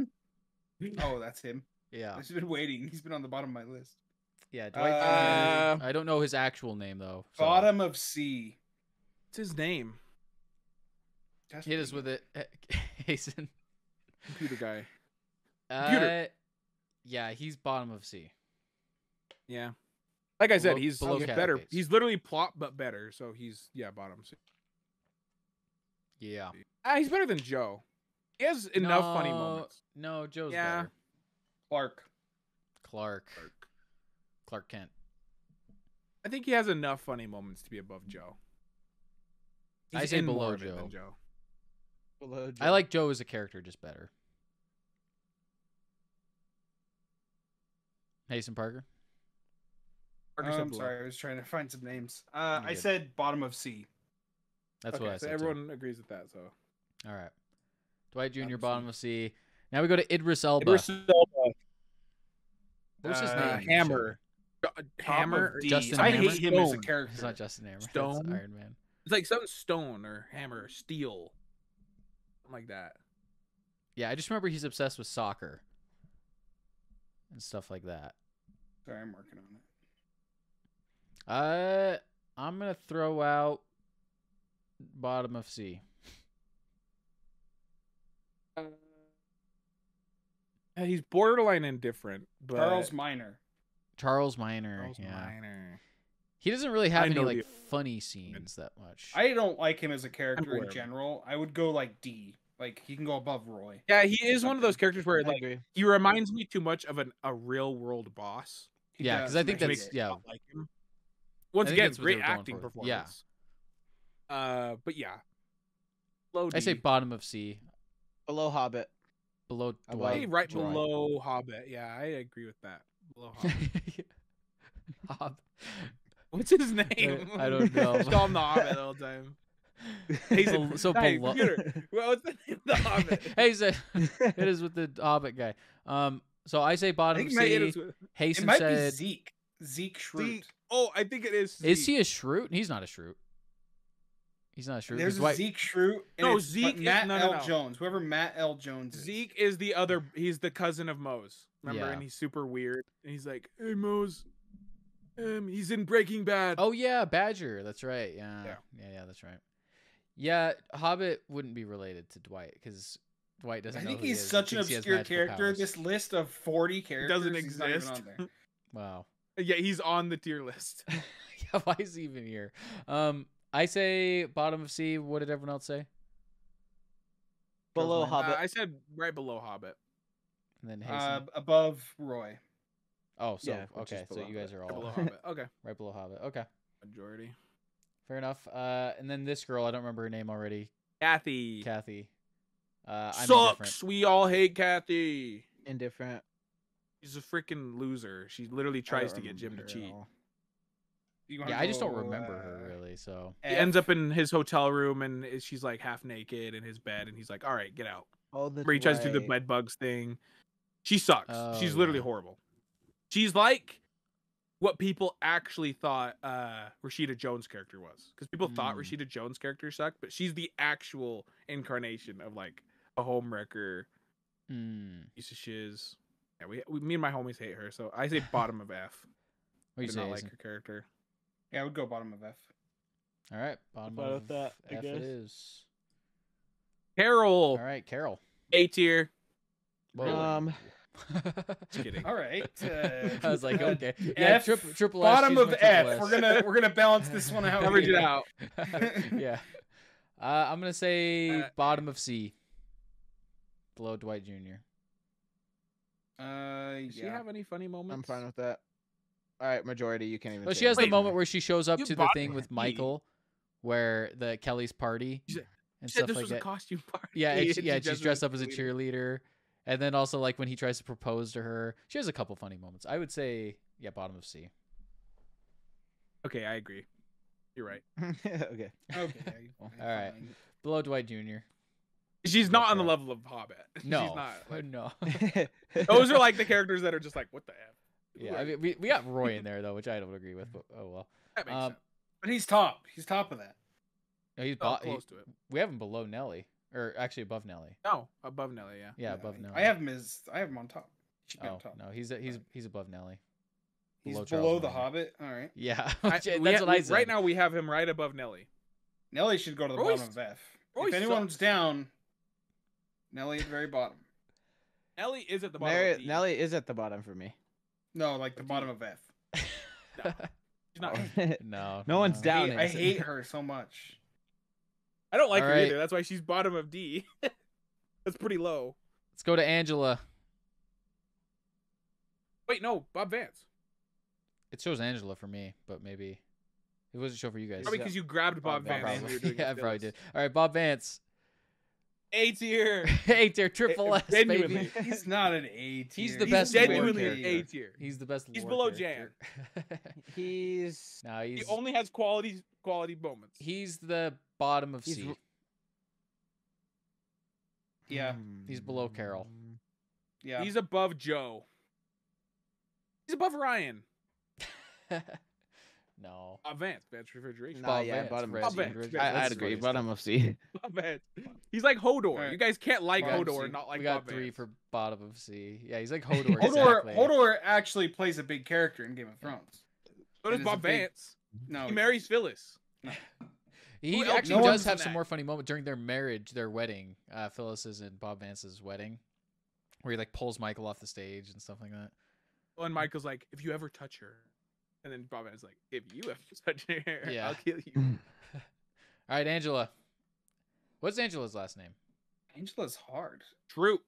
Oh, that's him. Yeah, I've been waiting. He's been on the bottom of my list. yeah. Dwight Uh, Jr. I don't know his actual name though. So. Bottom of C. What's his name? Hit us with it, Hasten. Computer guy. Uh, yeah, he's bottom of C. Yeah. Like I said, Below- he's below better. Catapace. He's literally plot but better. So he's bottom. Yeah. He's better than Joe. He has enough funny moments. No, Joe's Yeah. better. Clark. Clark Kent. I think he has enough funny moments to be above Joe. I He's say in below more of it than Joe. Below I like Joe as a character just better. Hasten Parker. Parker said I'm below. sorry, I was trying to find some names. You're I good. said bottom of C. That's Okay, what I so said. everyone agrees with that. So Too. All right. Dwight Jr. Bottom of bottom of C. Now we go to Idris Elba. Idris Elba, What was his name? in the Hammer, Top Hammer, of D. Justin I Hammer? hate him as a Stone. character. It's not Justin Hammer. That's Stone? Iron Man. It's like something stone or hammer or steel, something like that. Yeah, I just remember he's obsessed with soccer and stuff like that. Sorry, I'm working on it. I'm gonna throw out bottom of C. He's borderline indifferent, but Charles Minor. Charles Minor. Charles Yeah. Minor. He doesn't really have I any know like the- funny scenes that much. I don't like him as a character aware in of him. general. I would go like D. Like he can go above Roy. Yeah, he is one of those characters where I like agree. he reminds me too much of a real world boss. He Yeah, does, 'cause I think and that's- hate it. yeah. Not like him. Once I think again, that's what they great were going acting for. performance. But yeah, low D. I say bottom of C, Below Hobbit. below Above Dwight. Hey, right Dwight. below Hobbit. Yeah, I agree with that. Below Hobbit. What's his name? I don't know. Just call him the Hobbit the whole time. Hazen, So hey, below- computer. Well, what's the name of the Hobbit? Hey, said it is with the Hobbit guy. So I say I bottom think of it might, C. it Hasten might be said, Zeke. Zeke Schrute. Zeke. Oh, I think it is. "Is Zeke. he a Schrute? He's not a Schrute. He's not a Schrute. There's a Dwight- Zeke Schrute. and No, it's Zeke is- Matt no, no, L. no. Jones. Whoever Matt L. Jones is. Zeke is the other. He's the cousin of Mose. Remember, Yeah. and he's super weird. And he's like, "Hey, Mose, he's in Breaking Bad." Oh yeah, Badger. That's right. Yeah. Yeah. Yeah, that's right. Yeah, Hobbit wouldn't be related to Dwight because Dwight doesn't I know think who he he's is. He such an thinks he has obscure magical character. powers. This list of 40 characters Doesn't he's not even exist. on there. Wow. Yeah, he's on the tier list. Yeah, why is he even here? I say bottom of C. What did everyone else say? Below Charles Minor. Hobbit. I said right below Hobbit. And then Hasten. Above Roy. Oh, so Yeah, which okay, is so below you guys are Right below all Hobbit. Okay, right below Hobbit. Okay, majority. fair enough. And then this girl, I don't remember her name already. Kathy. Kathy. I'm Sucks. indifferent. We all hate Kathy. Indifferent. She's a freaking loser. She literally I tries don't to get Jim to remember her at cheat. all. You wanna Yeah, I just don't go, remember her really. So He ends up in his hotel room and she's like half naked in his bed, and he's like, "All right, get out." Oh, that's Where he tries to do the right. bed bugs thing. She sucks. Oh, She's literally yeah. horrible. She's like what people actually thought Rashida Jones' character was, because people thought Mm. Rashida Jones' character sucked, but she's the actual incarnation of like a homewrecker, piece of shiz. Yeah, me and my homies hate her, so I say bottom of F. what do I you do say? not like Hazen? her character. Yeah, I would go bottom of F. All right, bottom fine of with that, I F guess. it is. Carol, All right, Carol. A tier. Whoa. Just kidding. All right. I was like, uh, okay, yeah, F, triple S. bottom she's of my triple F. S. We're gonna balance this one out. Average it here. out. Yeah. I'm gonna say bottom of C. Below Dwight Jr. Does she Yeah. have any funny moments? I'm fine with that. All right, majority. You can't even. Well, say she has the anything. moment where she shows up You to the bought thing her with D. Michael, where the Kelly's party She said- and She said stuff this like was a that. costume party. Yeah, and she's dressed up as a cheerleader. cheerleader, and then also like when he tries to propose to her, she has a couple funny moments. I would say, yeah, bottom of C. Okay, I agree. You're right. Okay. Okay. All right. Below Dwight Jr. She's not on the Okay. level of Hobbit. No, She's not. Like, no. those are like the characters that are just like, what the F? Yeah, I mean, we got Roy in there though, which I don't agree with, but oh well. That makes Um, sense. But he's top. He's top of that. No, he's Oh, close to it. we have him below Nelly, or actually above Nelly. No, above Nelly, yeah. Yeah, above Nelly. I have him on top. He should be Oh on top. no, he's above Nelly. He's below below, Charles the Minor. Hobbit. All right. Yeah, I- that's we what ha- I we- said. Right now, we have him right above Nelly. Nelly should go to the Roy's- bottom of F. Roy If anyone's sucks. down, Nelly at the very bottom. Nelly is at the bottom. Of D. Nelly is at the bottom for me. No, like the Of bottom of F. She's not. No, No one's no. down. I hate her so much. I don't like All her right. either. That's why she's bottom of D. That's pretty low. Let's go to Angela. Wait, no, Bob Vance. It shows Angela for me, but maybe it wasn't show for you guys. Probably because you grabbed Bob Bob Vance. Vance. when you were doing Yeah, I his probably list. did. All right, Bob Vance. A tier. A tier, triple S, Genuinely. baby. He's not an A tier. He's the He's best genuinely lore an A character. tier. He's the best. He's lore below character. He's No, He he's only has quality moments. he's the bottom of He's C. Yeah, He's below Carol. yeah. He's above Joe. He's above Ryan. No. Advanced refrigeration. Nah, yeah, bottom Red of C. Red- I- I'd that's agree. racist. Bottom of C. Advanced. He's like Hodor. Alright. You guys can't like Bottom Hodor C. and not like We got Bob 3 Vance. for bottom of C. Yeah, he's like Hodor. Hodor, exactly. Hodor actually plays a big character in Game of Thrones. So does It is Bob a big- Vance. No, He marries Phyllis. He Who else? actually No does one's have in some that. more funny moments during their marriage, their wedding, Phyllis's and Bob Vance's wedding, where he like pulls Michael off the stage and stuff like that. And Michael's like, if you ever touch her. And then Bob Vance's like, if you ever touch her, Yeah. I'll kill you. All right, Angela. What's Angela's last name? Angela's hard. True.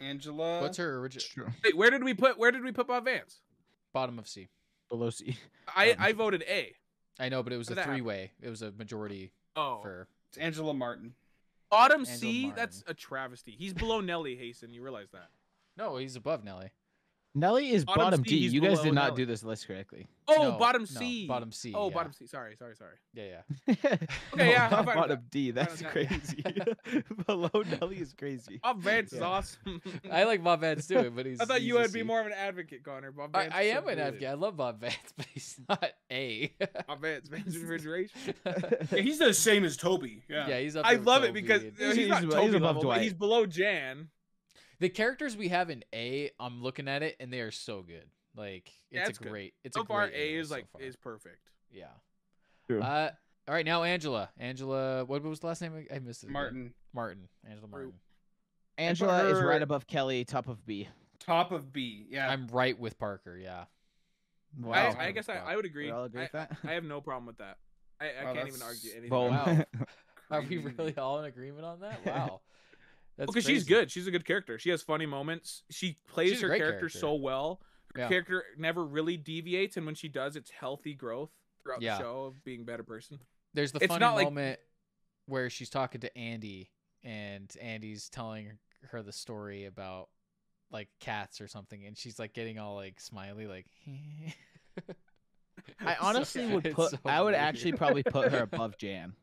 Angela. What's her original? True. Wait, where did we put Bob Vance? Bottom of C. Below C. I voted A. I know, but it was How a did that happen? 3-way. It was a majority Oh. for. It's Angela Martin. Bottom Angela C, Martin. that's a travesty. He's below Nelly Hasten. You realize that? No, he's above Nelly. Nelly is Bottom bottom C, D. he's You guys below did not Nelly. do this list correctly. Oh, No, bottom no, C. bottom C, Oh, yeah. bottom C. Sorry. Yeah. Okay, No, yeah, I'm not fine with bottom D. Fine That's with that. crazy. Below Nelly is crazy. Bob Vance is Yeah. awesome. I like Bob Vance too, but he's. I thought he's you a would be C. more of an advocate, Connor. Bob Vance. I is so am an good. advocate. I love Bob Vance, but he's not A. Bob Vance, Vance refrigeration. Yeah, he's the same as Toby. Yeah. Yeah, he's up. I there with love it Toby because and- he's not he's Toby above level, but Dwight. he's below Jan. the characters we have in A, I'm looking at it and they are so good. Like Yeah, it's it's a good. great. It's So a far, great A era is so like far. is perfect. Yeah. True. All right, now Angela. Angela, what was the last name? I missed it. again. Martin. Martin. Angela Martin. Angela is her- right above Kelly, top of B. Top of B. Yeah. I'm right with Parker. Yeah. Wow. I guess I would agree. We all agree with that? I have no problem with that. I Wow, can't even that's argue anything. Boom. about it. Wow. Are we Crazy. really all in agreement on that? Wow. That's Because she's crazy. good. She's a good character. She has funny moments. She plays She's a her great character character. so well. Her Yeah. character never really deviates, and when she does, it's healthy growth throughout Yeah. the show of being a better person. There's the It's funny not like- moment where she's talking to Andy, and Andy's telling her the story about like cats or something, and she's like getting all like smiley, like. I honestly would it's put. so I would weird. actually probably put her above Jan.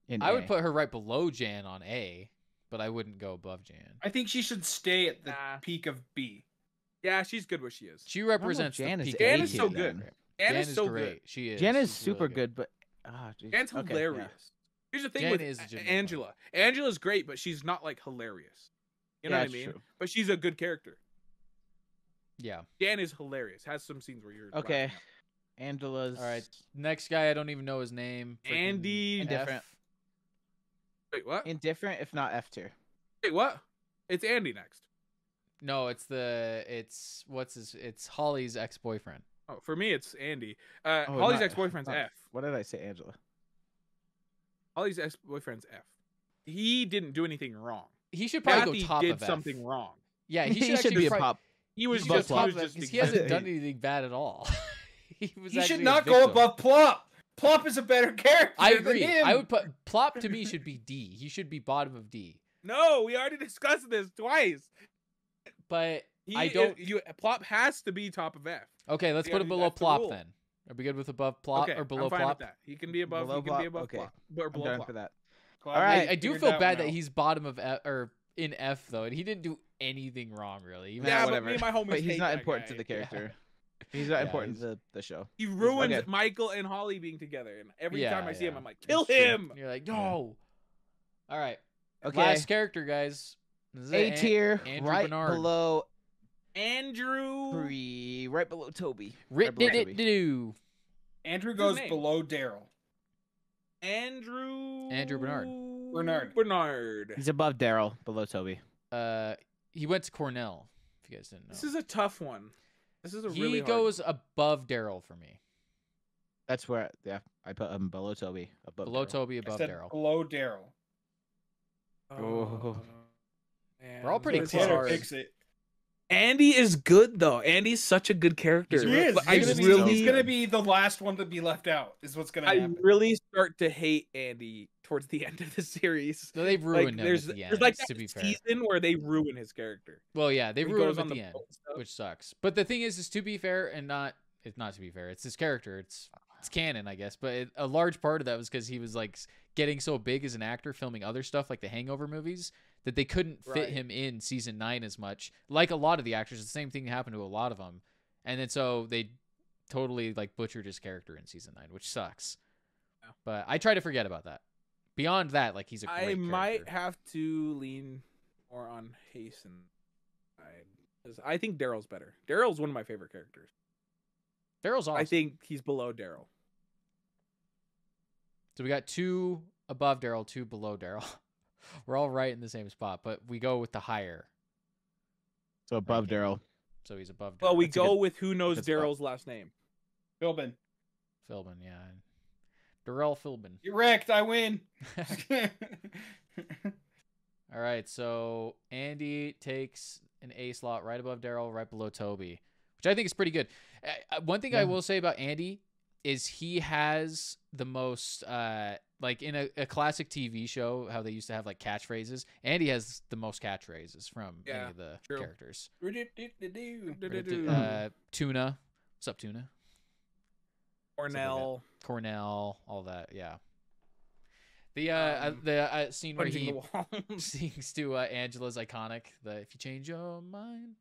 In I would A. put her right below Jan on A, but I wouldn't go above Jan. I think she should stay at the Nah. peak of B. Yeah, she's good where she is. She represents Jan the is peak. Jan of is the so peak. good. Jan Jan is so great. good. She is. Jan is She's super really good, but geez. Jan's Okay, hilarious. yeah. Here's the thing Jan with is legitimately Angela. Angela's great, but she's not like hilarious. You know Yeah, what I it's mean? true. But she's a good character. Yeah. Jan is hilarious. Has some scenes where you're Okay. laughing out. Angela's. All right. Next guy, I don't even know his name. Freaking Andy- Indifferent. F. Wait, what? Indifferent, if not F tier. Wait, what? It's Andy next. No, it's Holly's ex-boyfriend. Oh, for me, it's Andy. Oh, Holly's not- ex-boyfriend's not- F. What did I say, Angela? Holly's ex-boyfriend's F. He didn't do anything wrong. He should probably Kathy go top did of F. something wrong. Yeah, he He should, should actually be a probably- pop. He was He's just, above he Plop was just because he hasn't done existing. anything bad at all. He was He should actually a not go victim. above Plop. Plop is a better character. I than agree. him. I would put Plop to me should be D. He should be bottom of D. No, we already discussed this twice. But He, I don't. Plop has to be top of F. Okay, let's Yeah, put him below that's the Plop rule. then. Are we good with above Plop Okay, or below I'm fine Plop? with that. He can be above. Below he can be Plop? above Okay. Plop. Or I'm below down Plop. for that. Glad All we right. I do figured feel that bad one that out. he's bottom of F or in F though, and he didn't do anything wrong really. Even Yeah, though- but me and my homies But he's hate not that important guy. to the character. He's not Yeah, important he's- to the show. He ruins Okay. Michael and Holly being together, and every Yeah, time I see him, yeah. I'm like, kill It's true. him. And you're like, no. All right. Okay. Last character, guys. This is A it. tier, Andrew right Bernard. below Andrew. three, right below Toby. Rit Right below did it Toby. do. Andrew What's goes his name? below Daryl. Andrew Bernard. Bernard. He's above Daryl, below Toby. He went to Cornell. If you guys didn't know, This is a tough one. This is a he really hard goes above Daryl for me. That's where, yeah, I put him below Toby, above Below Daryl. Toby, I above said Daryl. below Daryl. Oh. Man, We're all pretty this is close. Tanner hard. picks it. Andy is good though. Andy's such a good character. He He is. But He's I gonna be- really, he's gonna be the last one to be left out. Is what's gonna I happen. really start to hate Andy towards the end of the series. No, they've ruined him there's at the end. there's like To that be fair. season where they ruin his character. Well, yeah, they He ruined goes him on at the the end, boat and stuff. which sucks. But the thing is to be fair, and not it's not to be fair. It's his character. It's canon, I guess. But a large part of that was because he was like getting so big as an actor, filming other stuff like the Hangover movies, that they couldn't fit Right. him in season 9 as much. Like a lot of the actors, the same thing happened to a lot of them, and then so they totally like butchered his character in season 9, which sucks. Yeah. But I try to forget about that. Beyond that, like he's a great I might character. have to lean more on Hasten side because I think Daryl's better. Daryl's one of my favorite characters. Daryl's awesome. I think he's below Daryl. So we got 2 above Daryl, 2 below Daryl. We're all right in the same spot, but we go with the higher. So above ranking. Daryl. So he's above Daryl. Well, we That's a go good- with who knows good spot. Daryl's last name. Philbin. Philbin, yeah. Darrell Philbin. Get wrecked. I win. All right, so Andy takes an A slot right above Daryl, right below Tobey, which I think is pretty good. One thing I Yeah. will say about Andy is he has the most, like in a classic TV show, how they used to have like catchphrases. Andy has the most catchphrases from any Yeah, of the true. characters. Mm. Tuna. What's up, Tuna? Cornell Cornell, all that, yeah. The scene where punching he the wall. sings to Angela's iconic, the "If you change your mind."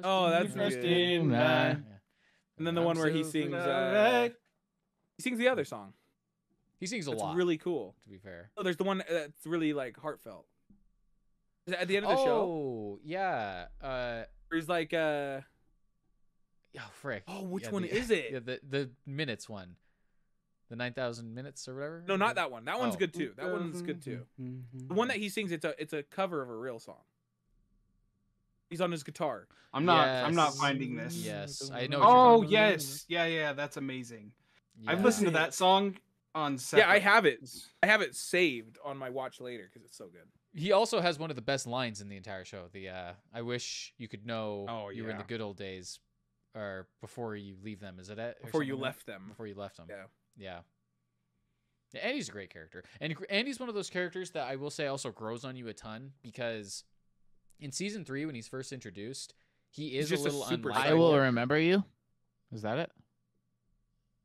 Oh, that's First good. in Nah. line. And then the I'm one where he so sings, Alright. he sings the other song. He sings a That's lot. really cool. To be fair. Oh, there's the one that's really like heartfelt. Is it at the end of the show? Oh yeah. Where he's like, Oh frick. oh, which Yeah, one the- is it? Yeah, the minutes one. The 9,000 minutes or whatever. No, not that one. That one's Oh. good too. That one's good too. The one that he sings, it's a cover of a real song. He's on his guitar. I'm not Yes. finding this. Yes, I know. What you're Oh talking yes, yeah, that's amazing. about. I've Yeah. listened to that song on. Yeah, I separate- have it. I have it saved on my watch later because it's so good. He also has one of the best lines in the entire show. The "I wish you could know Oh, you were in the yeah. good old days," or before you leave them. Is it it? Or Before you something like left them. that? Before you left them. Yeah. Yeah. Yeah, Andy's a great character. And Andy's one of those characters that I will say also grows on you a ton because in season 3, when he's first introduced, he is He's just a little super unlikable. I will remember you. Is that it?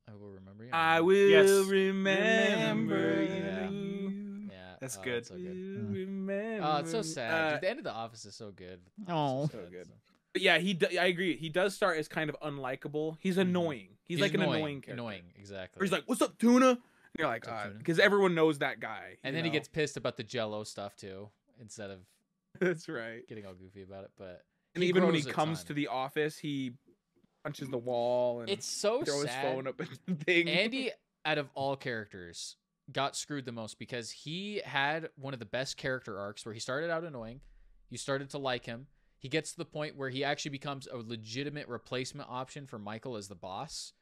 I will remember you. I will Yes. remember Yeah. you. Yeah. That's oh, good. So good. Will remember. Oh, it's so sad. Uh, Dude, the end of The Office is so good. Oh. It's So good. But yeah, I agree. He does start as kind of unlikable. He's Mhm. annoying. He's like an annoying character. Annoying, exactly. Or he's like, "What's up, Tuna?" And you're like, What's up, Tuna? because everyone knows that guy. and you then he know? gets pissed about the Jello stuff too, instead of That's right. getting all goofy about it. But And even when he grows a comes ton. to the office, he punches the wall and it's so throws his sad. phone up in the thing. Andy, out of all characters, got screwed the most because he had one of the best character arcs where he started out annoying. You started to like him. He gets to the point where he actually becomes a legitimate replacement option for Michael as the boss.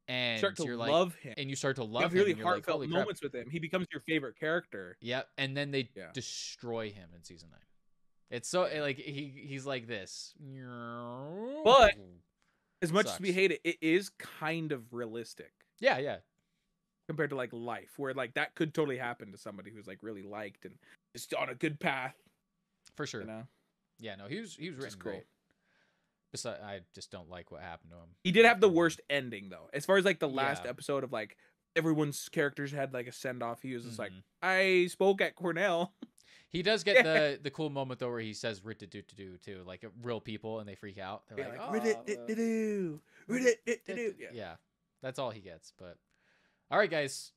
And start to you're like, love him. and you start to You love have him. really and you're like, heartfelt "Holy crap." moments with him. He becomes your favorite character. Yep. And then they Yeah. destroy him in season 9. It's so like he's like this. But As much as we Sucks. hate it, it is kind of realistic yeah. compared to like life, where like that could totally happen to somebody who's like really liked and is on a good path. For sure. You know, Yeah, no, he was Which is written cool. great. Besides, I just don't like what happened to him. he did have the worst ending though. As far as like the last Yeah. episode of like everyone's characters had like a send off. He was just like, Mhm. I spoke at Cornell. He does get the cool moment though where he says "rit-a-doo-to-doo" too, like real people, and they freak out. They're Yeah, like, like, "Oh, "Rid-it-it-do, rid-it-it-do." Yeah. yeah, that's all he gets. But all right, guys,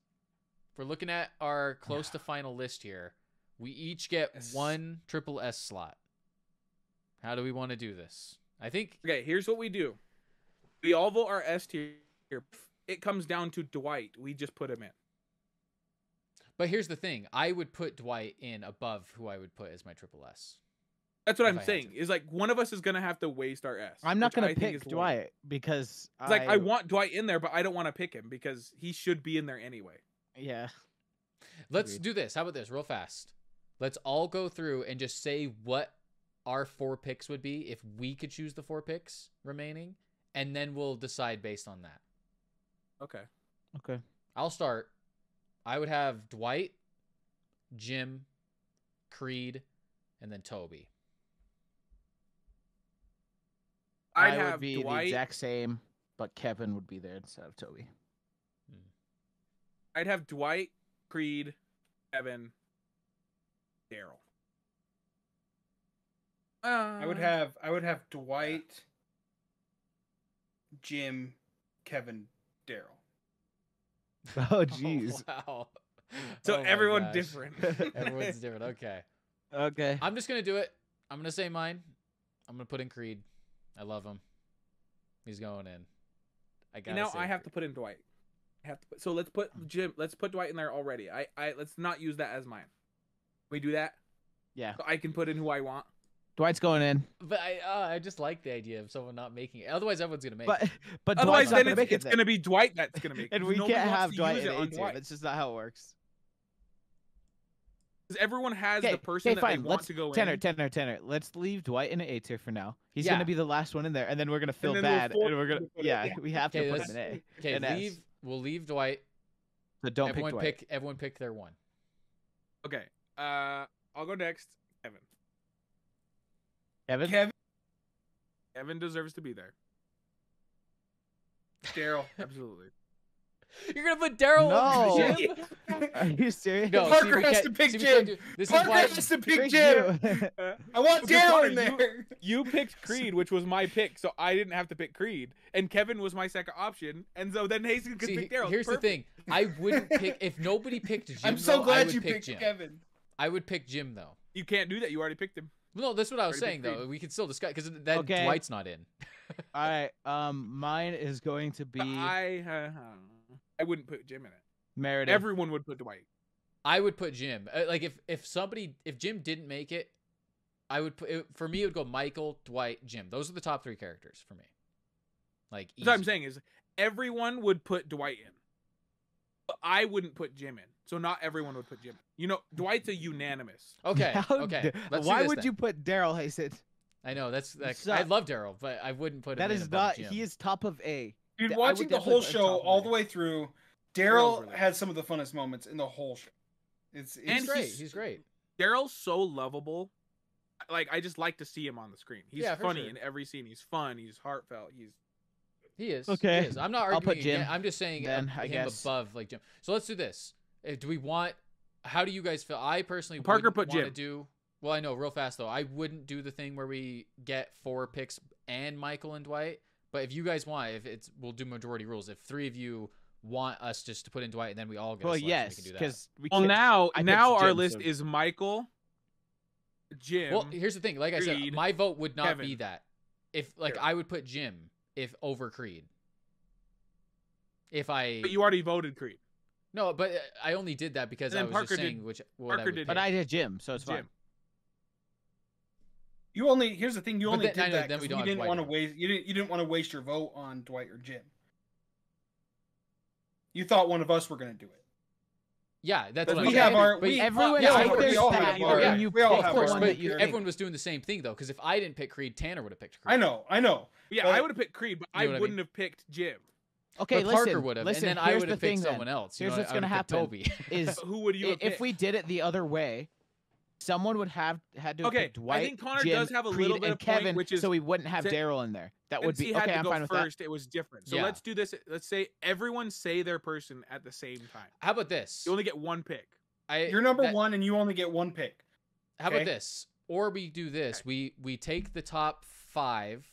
we're looking at our close to final list here. We each get Yes. one triple S slot. How do we want to do this? I think Okay, here's what we do. We all vote our S tier. It comes down to Dwight. We just put him in. But here's the thing. I would put Dwight in above who I would put as my triple S. That's what If I'm I had saying. to. Is like one of us is gonna have to waste our S. I'm not which gonna I think pick is low. Dwight because It's like I want Dwight in there, but I don't want to pick him because he should be in there anyway. Yeah. Let's Agreed. do this. How about this real fast? Let's all go through and just say what our 4 picks would be if we could choose the 4 picks remaining, and then we'll decide based on that. Okay. Okay. I'll start. I would have Dwight, Jim, Creed, and then Tobey. I'd I have would be Dwight. the exact same, but Kevin would be there instead of Tobey. I'd have Dwight, Creed, Kevin, Daryl. I would have Dwight, Jim, Kevin, Daryl. Oh, jeez. Oh, wow. So Oh my everyone gosh. different. Everyone's different. Okay. Okay. I'm just going to do it. I'm going to say mine. I'm going to put in Creed. I love him. He's going in. I got Now I have to put in Dwight. I have to put, so let's put Jim. Let's put Dwight in there already. I let's not use that as mine. We do that. Yeah. So I can put in who I want. Dwight's going in. But I just like the idea of someone not making it. Otherwise, everyone's going to make But it. but Otherwise, Dwight's not then gonna make it's it. going to be Dwight that's going to make it. And 'cause we nobody can't wants have to Dwight use in it A on tier. Dwight. That's just not how it works. Because everyone has Okay, the person that fine. they want Let's to go Tanner, in. Tanner. Let's leave Dwight in an A tier for now. He's Yeah. gonna be the last one in there, and then we're gonna feel then we'll bad, force and we're him gonna to put it- yeah, yeah. we have Okay, to put let's- him in A. Okay, an S. we'll leave Dwight. So don't everyone pick Dwight. Everyone pick their one. Okay. I'll go next. Kevin. Kevin. Kevin, Kevin deserves to be there. Daryl. Absolutely. You're going to put Daryl No. over Jim? Are you serious? No, Parker we has can't- to pick we can't Jim. do- This Parker is why has to pick Frick Jim. you. I want Okay, Daryl Connor, in there. You picked Creed, which was my pick, so I didn't have to pick Creed. And Kevin was my second option, and so then Hastings could See, pick Daryl. here's Perfect. the thing. I wouldn't pick if nobody picked Jim. I'm so though, I glad would you pick picked Jim. Kevin. I would pick Jim though. You can't do that. You already picked him. No, that's what I was Already saying picked though. Creed. We could still discuss because then Okay. Dwight's not in. All right. Mine is going to be But I wouldn't put Jim in it. Meredith. Everyone would put Dwight. I would put Jim. Like if Jim didn't make it, I would put for me it would go Michael, Dwight, Jim. Those are the top 3 characters for me. Like What I'm easy. saying is everyone would put Dwight in. But I wouldn't put Jim in. So not everyone would put Jim in. You know, Dwight's a unanimous. Okay. How Okay. d- Let's do Why this would then. you put Daryl Hayson? I know that's You I suck. love Daryl, but I wouldn't put him That in is above not. Jim. He is top of A. Dude, I would watching the definitely whole put him show top of all A. the way through, Daryl's Daryl really had some of the funnest moments in the whole show. It's And He's great. he's- He's great. Daryl's so lovable. Like I just like to see him on the screen. He's Yeah, for funny sure. in every scene. He's fun. He's heartfelt. He is. Okay. He is. I'm not I'll arguing. put Jim, I'm just saying then, I him guess. above like Jim. So let's do this. Do we want? How do you guys feel? I personally Parker wouldn't put wanna Jim. do. Well, I know real fast though. I wouldn't do the thing where we get 4 picks and Michael and Dwight. But if you guys want, we'll do majority rules. If 3 of you want us just to put in Dwight and then we all get. Well, a selection, yes, we can do that. because we Well, can't- now I picked our Jim, list so- is Michael, Jim. Well, here's the thing. Like I said, Creed, my vote would not be Kevin. that. If like Daryl. I would put Jim if over Creed. If I but you already voted Creed. no, but I only did that because And I then was Parker just saying did- what I Parker would did pick. But I did Jim, so it's fine. Jim. Here's the thing, you But only then- I did know, that then we because don't you have didn't Dwight want to in. waste you didn't want to waste your vote on Dwight or Jim. You thought one of us were gonna do it. Yeah, that's But what we I'm have saying. our But we everyone yeah, all I have- would we all pick have that, our- yeah. you we all pick have the our one but that you character. everyone was doing the same thing though. Because if I didn't pick Creed, Tanner would have picked Creed. I know. Yeah, But- I would have picked Creed, but You know I what I wouldn't mean? have picked Jim. Okay, But listen. Parker would have, and listen, then I here's would the have picked thing, then. someone else. Here's what's going gonna to happen. Tobey. Is Who would you have if picked? we did it the other way, someone would have had to have Okay, picked Dwight, I think Connor Jim, does have a Creed, little bit and of point, Kevin, which is so we wouldn't have since- Daryl in there. That would Since be he had okay. to I'm go fine with first, it was different. So Yeah. let's do this. Let's say everyone say their person at the same time. How about this? You only get one pick. You're number 1 and you only get 1 pick. How about okay? this? Or we do this. We take the top 5,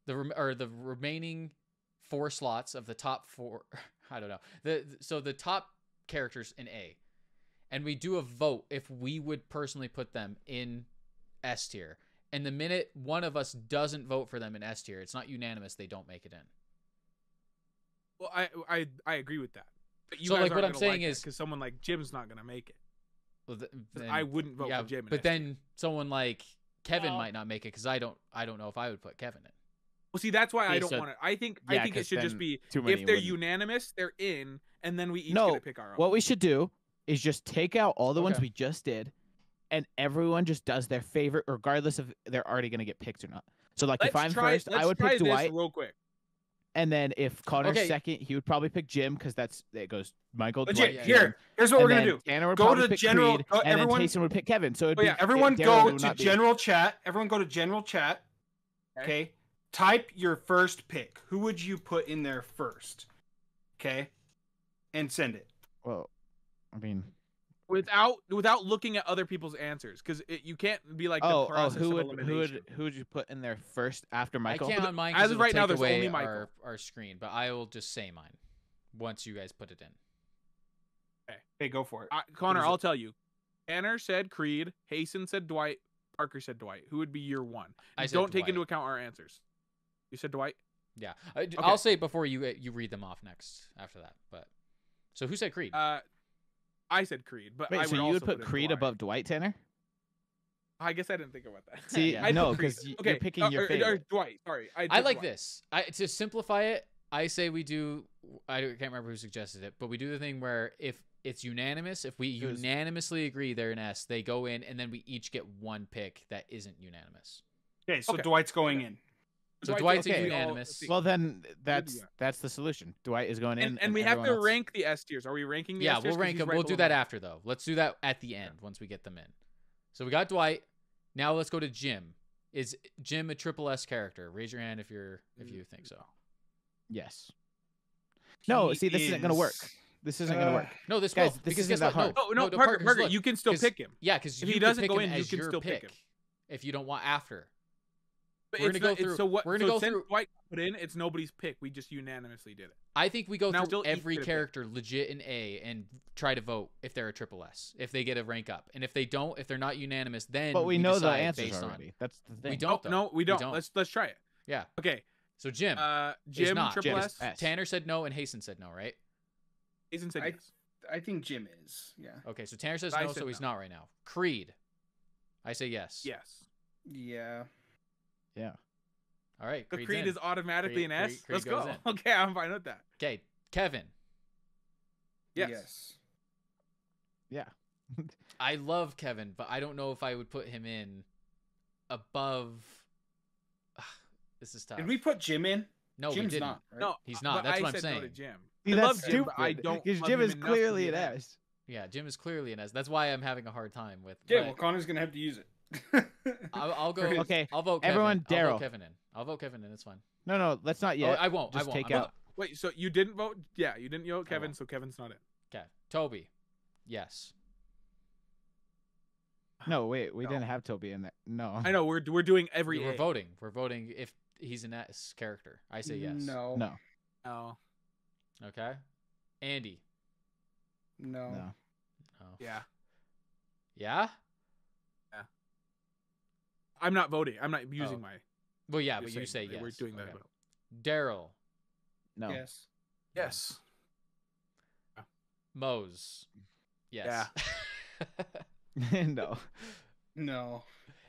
the remaining 4 slots of the top 4. I don't know. So the top characters in A, and we do a vote if we would personally put them in S tier. And the minute one of us doesn't vote for them in S tier, it's not unanimous. They don't make it in. Well, I agree with that. But you So, guys like, what aren't I'm gonna saying like is- because someone like Jim's not gonna make it. Well, 'Cause I wouldn't vote for Jim. in but S tier. then someone like Kevin Well- might not make it because I don't know if I would put Kevin in. Well, see, that's why I Okay, don't so- want it. I think Yeah, it 'cause should just then be too many if they're wouldn't. unanimous, they're in, and then we each No, get to pick our own. What we should do is just take out all the ones Okay. we just did, and everyone just does their favorite, regardless of they're already gonna get picked or not. So like, if I'm first, I would try pick this Dwight. real quick. And then if Connor's Okay. second, he would probably pick Jim because it goes Michael, Legit. Dwight, yeah, Jim. Here's what And we're gonna then do. Tanner would Go probably to pick general. Creed, Go, and everyone, then Tayson would pick Kevin. So it'd Oh, be yeah. everyone Daryl go would to not be- general chat. Everyone go to general chat. Okay. Type your first pick. Who would you put in there first? Okay. And send it. Well, I mean, without looking at other people's answers, because you can't be like the process who of would elimination. who would you put in there first after Michael? I can't on mine As because of right now, there's away only Michael. our screen, but I will just say mine once you guys put it in. Okay, go for it. Connor, is I'll it? tell you. Tanner said Creed. Hasten said Dwight. Parker said Dwight. Who would be your one? I And said don't take Dwight. into account our answers. You said Dwight. Yeah, I'll say it before you read them off next after that. But so who said Creed? I said Creed, but Wait, I so would you also would put in Creed Dwight. above Dwight, Tanner? I guess I didn't think about that. See, Yeah. I'd no, put Creed. because Okay, you're picking your or favorite. Dwight. Sorry, I took like Dwight. this. To simplify it, I say we do. I can't remember who suggested it, but we do the thing where if it's unanimous, if we unanimously agree they're an S, they go in, and then we each get one pick that isn't unanimous. Okay, so Okay. Dwight's going in. So Dwight's Dwight's okay. unanimous. Well, then Yeah. that's the solution. Dwight is going in, And we have everyone to else- rank the S tiers. Are we ranking the Yeah, S tiers? we'll 'Cause rank he's them. right We'll do below that mine. after though. Let's do that at the end once we get them in. So we got Dwight. Now let's go to Jim. Is Jim a triple S character? Raise your hand if you think so. Yes. No, He see, this isn't gonna work. is- This isn't gonna work. No, this Guys, will this because isn't guess that what? hard. Oh no, no, Parker, look, you can still 'cause- pick him. Yeah, because If you he could doesn't pick go him in, you as can your still pick him. if you don't want after. But We're it's gonna go not- it's- through- So what? we're gonna go since through- Dwight put in, it's nobody's pick. We just unanimously did it. I think we go Now through still each every get a pick. character legit in A and try to vote if they're a triple S, if they get a rank up, and if they don't, if they're not unanimous, then But we know the decide answers based already. on. That's the thing. We don't. Though. No, we don't. Let's try it. Yeah. Okay. So Jim, Jim not. triple Jim is S. S. Tanner said no, and Hasten said no, right? Hazen said I- yes. I think Jim is. Yeah. Okay, so Tanner says I no, said so he's no. not right now. Creed, I say yes. Yes. Yeah. Yeah. All right. The Creed's Creed in. is automatically an S. Creed Let's goes go. in. Okay, I'm fine with that. Okay, Kevin. Yes. Yeah. I love Kevin, but I don't know if I would put him in above. This is tough. Did we put Jim in? No, Jim's we didn't. not. Right? No, He's not. but That's I what I'm said saying. No to Jim. See, I that's love Jim, stupid. but I don't Because love Jim him is enough to clearly be an an S. Yeah, Jim is clearly an S. That's why I'm having a hard time with. Okay, but well, Connor's gonna have to use it. I'll go. Okay, I'll vote Kevin. everyone, I'll Daryl. vote Kevin in. I'll vote Kevin in. It's fine. No, let's not Oh, yet. I won't. Just I won't. take I'm out. Wait, so you didn't vote? Yeah, you didn't vote Kevin, won't. so Kevin's not in. Okay, Toby. Yes. No, wait, we No. didn't have Toby in there. No. I know we're doing every. We're A. voting. We're voting if he's an S character. I say yes. No. No. No. Okay. Andy. No. No. Oh. Yeah. Yeah. I'm not voting. I'm not using Oh. my. Well, yeah, You're but you say saying yes. We're doing that. Okay. vote. Daryl. No. Yes. Yes. Mose. Yes. No. No.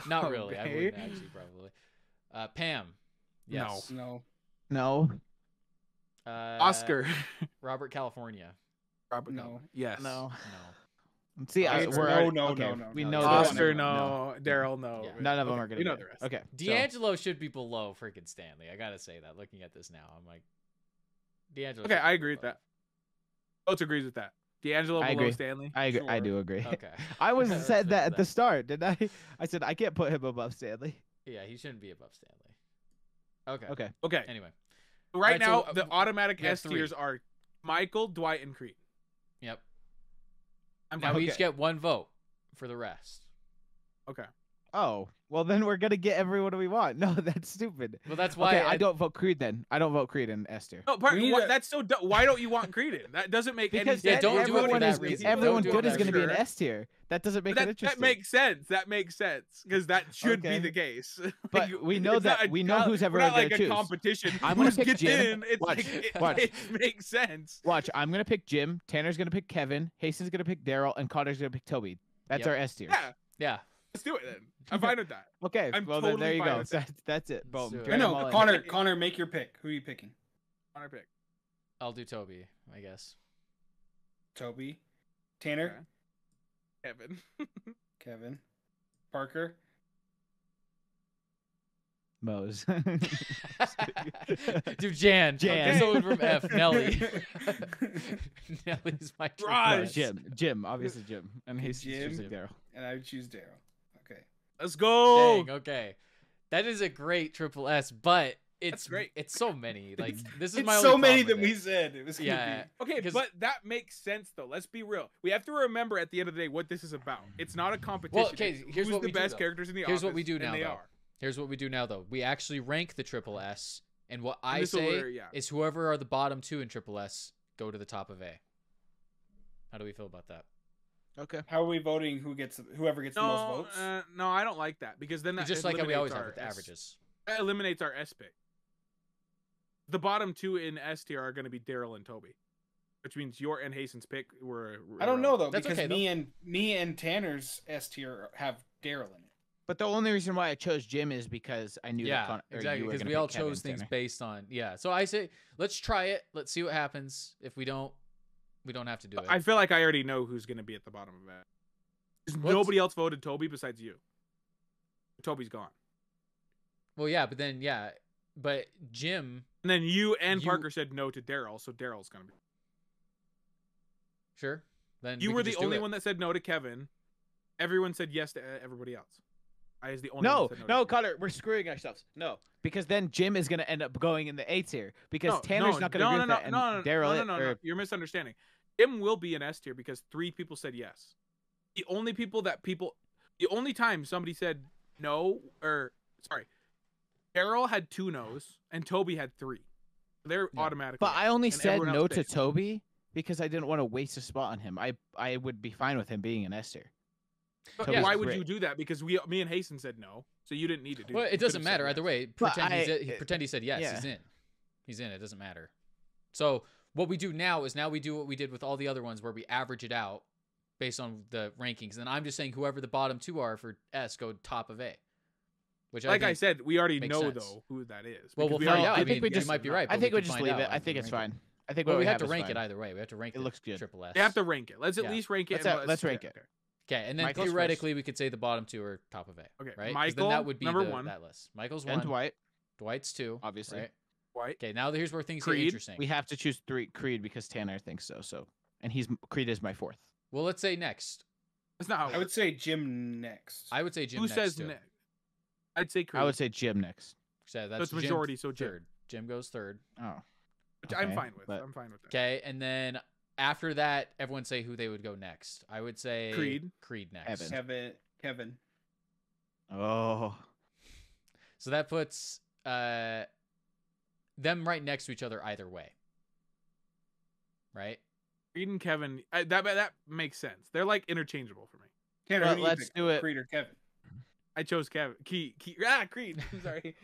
Not really. I Okay. wouldn't actually probably. Pam. Yes. No. No. Oscar. Robert California. Robert. No. Yes. No. No. See, Okay, we're no, already- no, okay, no, no, we no. know Oscar, this. Oscar. No. No. Daryl. No. Yeah. None of them Okay, are gonna. We know be the there. rest. Okay. so- D'Angelo should be below freaking Stanley. I gotta say that. Looking at this now, I'm like, D'Angelo. Okay, should I be agree with below. that. Oates agrees with that. D'Angelo I below agree. Stanley. I agree. I Sure. do agree. Okay. I was Let's said fix that at the start, didn't I? I said I can't put him above Stanley. Yeah, he shouldn't be above Stanley. Okay. Okay. Okay. Anyway. Right Alright, now, so, the automatic we have S three. tiers are Michael, Dwight, and Creed. Yep. I'm Now fine. we Okay. each get one vote for the rest. Okay. Oh, well then we're gonna get everyone we want. No, that's stupid. Well, that's why Okay, I don't vote Creed then. I don't vote Creed in S tier. No, We need a- that's so. Why don't you want Creed in? That doesn't make any Because sense. Yeah, don't do it for everyone that is reason. everyone Don't do it good is for going that to be an reason. S tier. That doesn't make But it that interesting. makes sense. That makes sense because that should Okay. be the case. But we know it's not that- a we know co- who's ever we're not gonna like a choose. competition. I'm gonna Who's pick gets Jim. in? It's Watch, like, watch. it makes sense. Watch, I'm gonna pick Jim. Tanner's gonna pick Kevin. Hasten's gonna pick Daryl, and Connor's gonna pick Toby. That's Yep. our S tier. Yeah, Yeah. let's do it then. I'm fine with that. Okay. I'm well then totally there you fine go. with that. That's it. Let's Boom. do it. Drag I them know. all in. Connor, make your pick. Who are you picking? On our pick. I'll do Toby, I guess. Toby, Tanner, Kevin. Kevin, Parker. Moe's. Dude, Jan. Jan. Someone from F. Nelly. Nelly's my Raj. Jim, obviously Jim, and Okay, he's Jim. choosing Daryl. And I would choose Daryl. Okay. Let's go. Dang, okay. That is a great triple S, but it's That's great. It's so many. Like this is It's my so only many problem that with we it. said it was gonna Yeah. be. Okay, Because- but that makes sense though. Let's be real. We have to remember at the end of the day what this is about. It's not a competition. Well, okay, It's here's who's what the we do, best though. characters in the Here's what office, we do and now, they though. are. Here's what we do now, though. We actually rank the triple S, and what I this will say where- yeah. is whoever are the bottom two in triple S go to the top of A. How do we feel about that? Okay. How are we voting? Whoever gets the most No, votes? no, I don't like that because then that Just like how we always eliminates have our with the S- averages. That eliminates our S pick. The bottom two in S tier are going to be Daryl and Tobey, which means your and Hasten's pick were. I don't know though That's because okay, me and Tanner's S tier have Daryl in it. But the only reason why I chose Jim is because I knew that Yeah, or exactly. you were Because gonna we all pick Kevin, chose things Tanner. based on So I say let's try it. Let's see what happens. If we don't have to do it. I feel like I already know who's going to be at the bottom of that. 'Cause What's- nobody else voted Tobey besides you. Toby's gone. Well, yeah, but Jim, And then you and You- Parker said no to Daryl, so Daryl's going to be. sure. Then You we were can the just do only it. one that said no to Kevin. Everyone said yes to everybody else. I was the only No, one that said no, to Connor, we're screwing ourselves. No, because then Jim is gonna end up going in the A tier because No, Tanner's not gonna agree with that, and Daryl. no. You're misunderstanding. Jim will be an S tier because 3 people said yes. The only time somebody said no, Daryl had 2 no's and Tobey had 3. They're Yeah. automatically. But I only and said everyone no else to stayed. Toby because I didn't want to waste a spot on him. I would be fine with him being an S tier. But Toby's why would great. you do that? Because me and Hasten said no, so you didn't need to do. Well, that. it You could've doesn't said matter yes. either way. But Pretend he said yes. yeah. He's in. He's in. It doesn't matter. So what we do now is we do what we did with all the other ones where we average it out based on the rankings. And I'm just saying whoever the bottom 2 are for S go top of A. Which Like I think, said, we already makes know sense. though who that is. Well, because we'll we find already out. I I think mean, we you just- might be right. I but think we we'll can just find leave out it. I when think we it's rank it. fine. I think Well, what we have have to is rank fine. it either way. We have to rank It the looks good. triple S. We have to rank it. Let's at Yeah. least rank it. Let's rank it. Okay, and then Michael's first. theoretically we could say the bottom 2 are top of A. Okay, Right? 'Cause Michael, then that would be number 1. that list. Michael's And 1. Dwight, Dwight's 2. obviously. Right? White. Okay, now here's where things get Creed. interesting. We have to choose 3 Creed because Tanner thinks so. So, and Creed is my 4th. Well, let's say next. That's not how it I would works. say Jim next. I would say Jim Who next says too. next? I'd say Creed. I would say Jim next. So that's it's majority, so Jim. third. Jim goes third. Oh, Which I'm okay, fine with. but- I'm fine with that. Okay, and then after that, everyone say who they would go next. I would say Creed. Creed next. Evan. Kevin. oh, So that puts them right next to each other either way. Right? Creed and Kevin. That makes sense. They're like interchangeable for me. Tanner, Well, who do you let's pick? do it. Creed or Kevin? I chose Kevin. Creed. I'm sorry.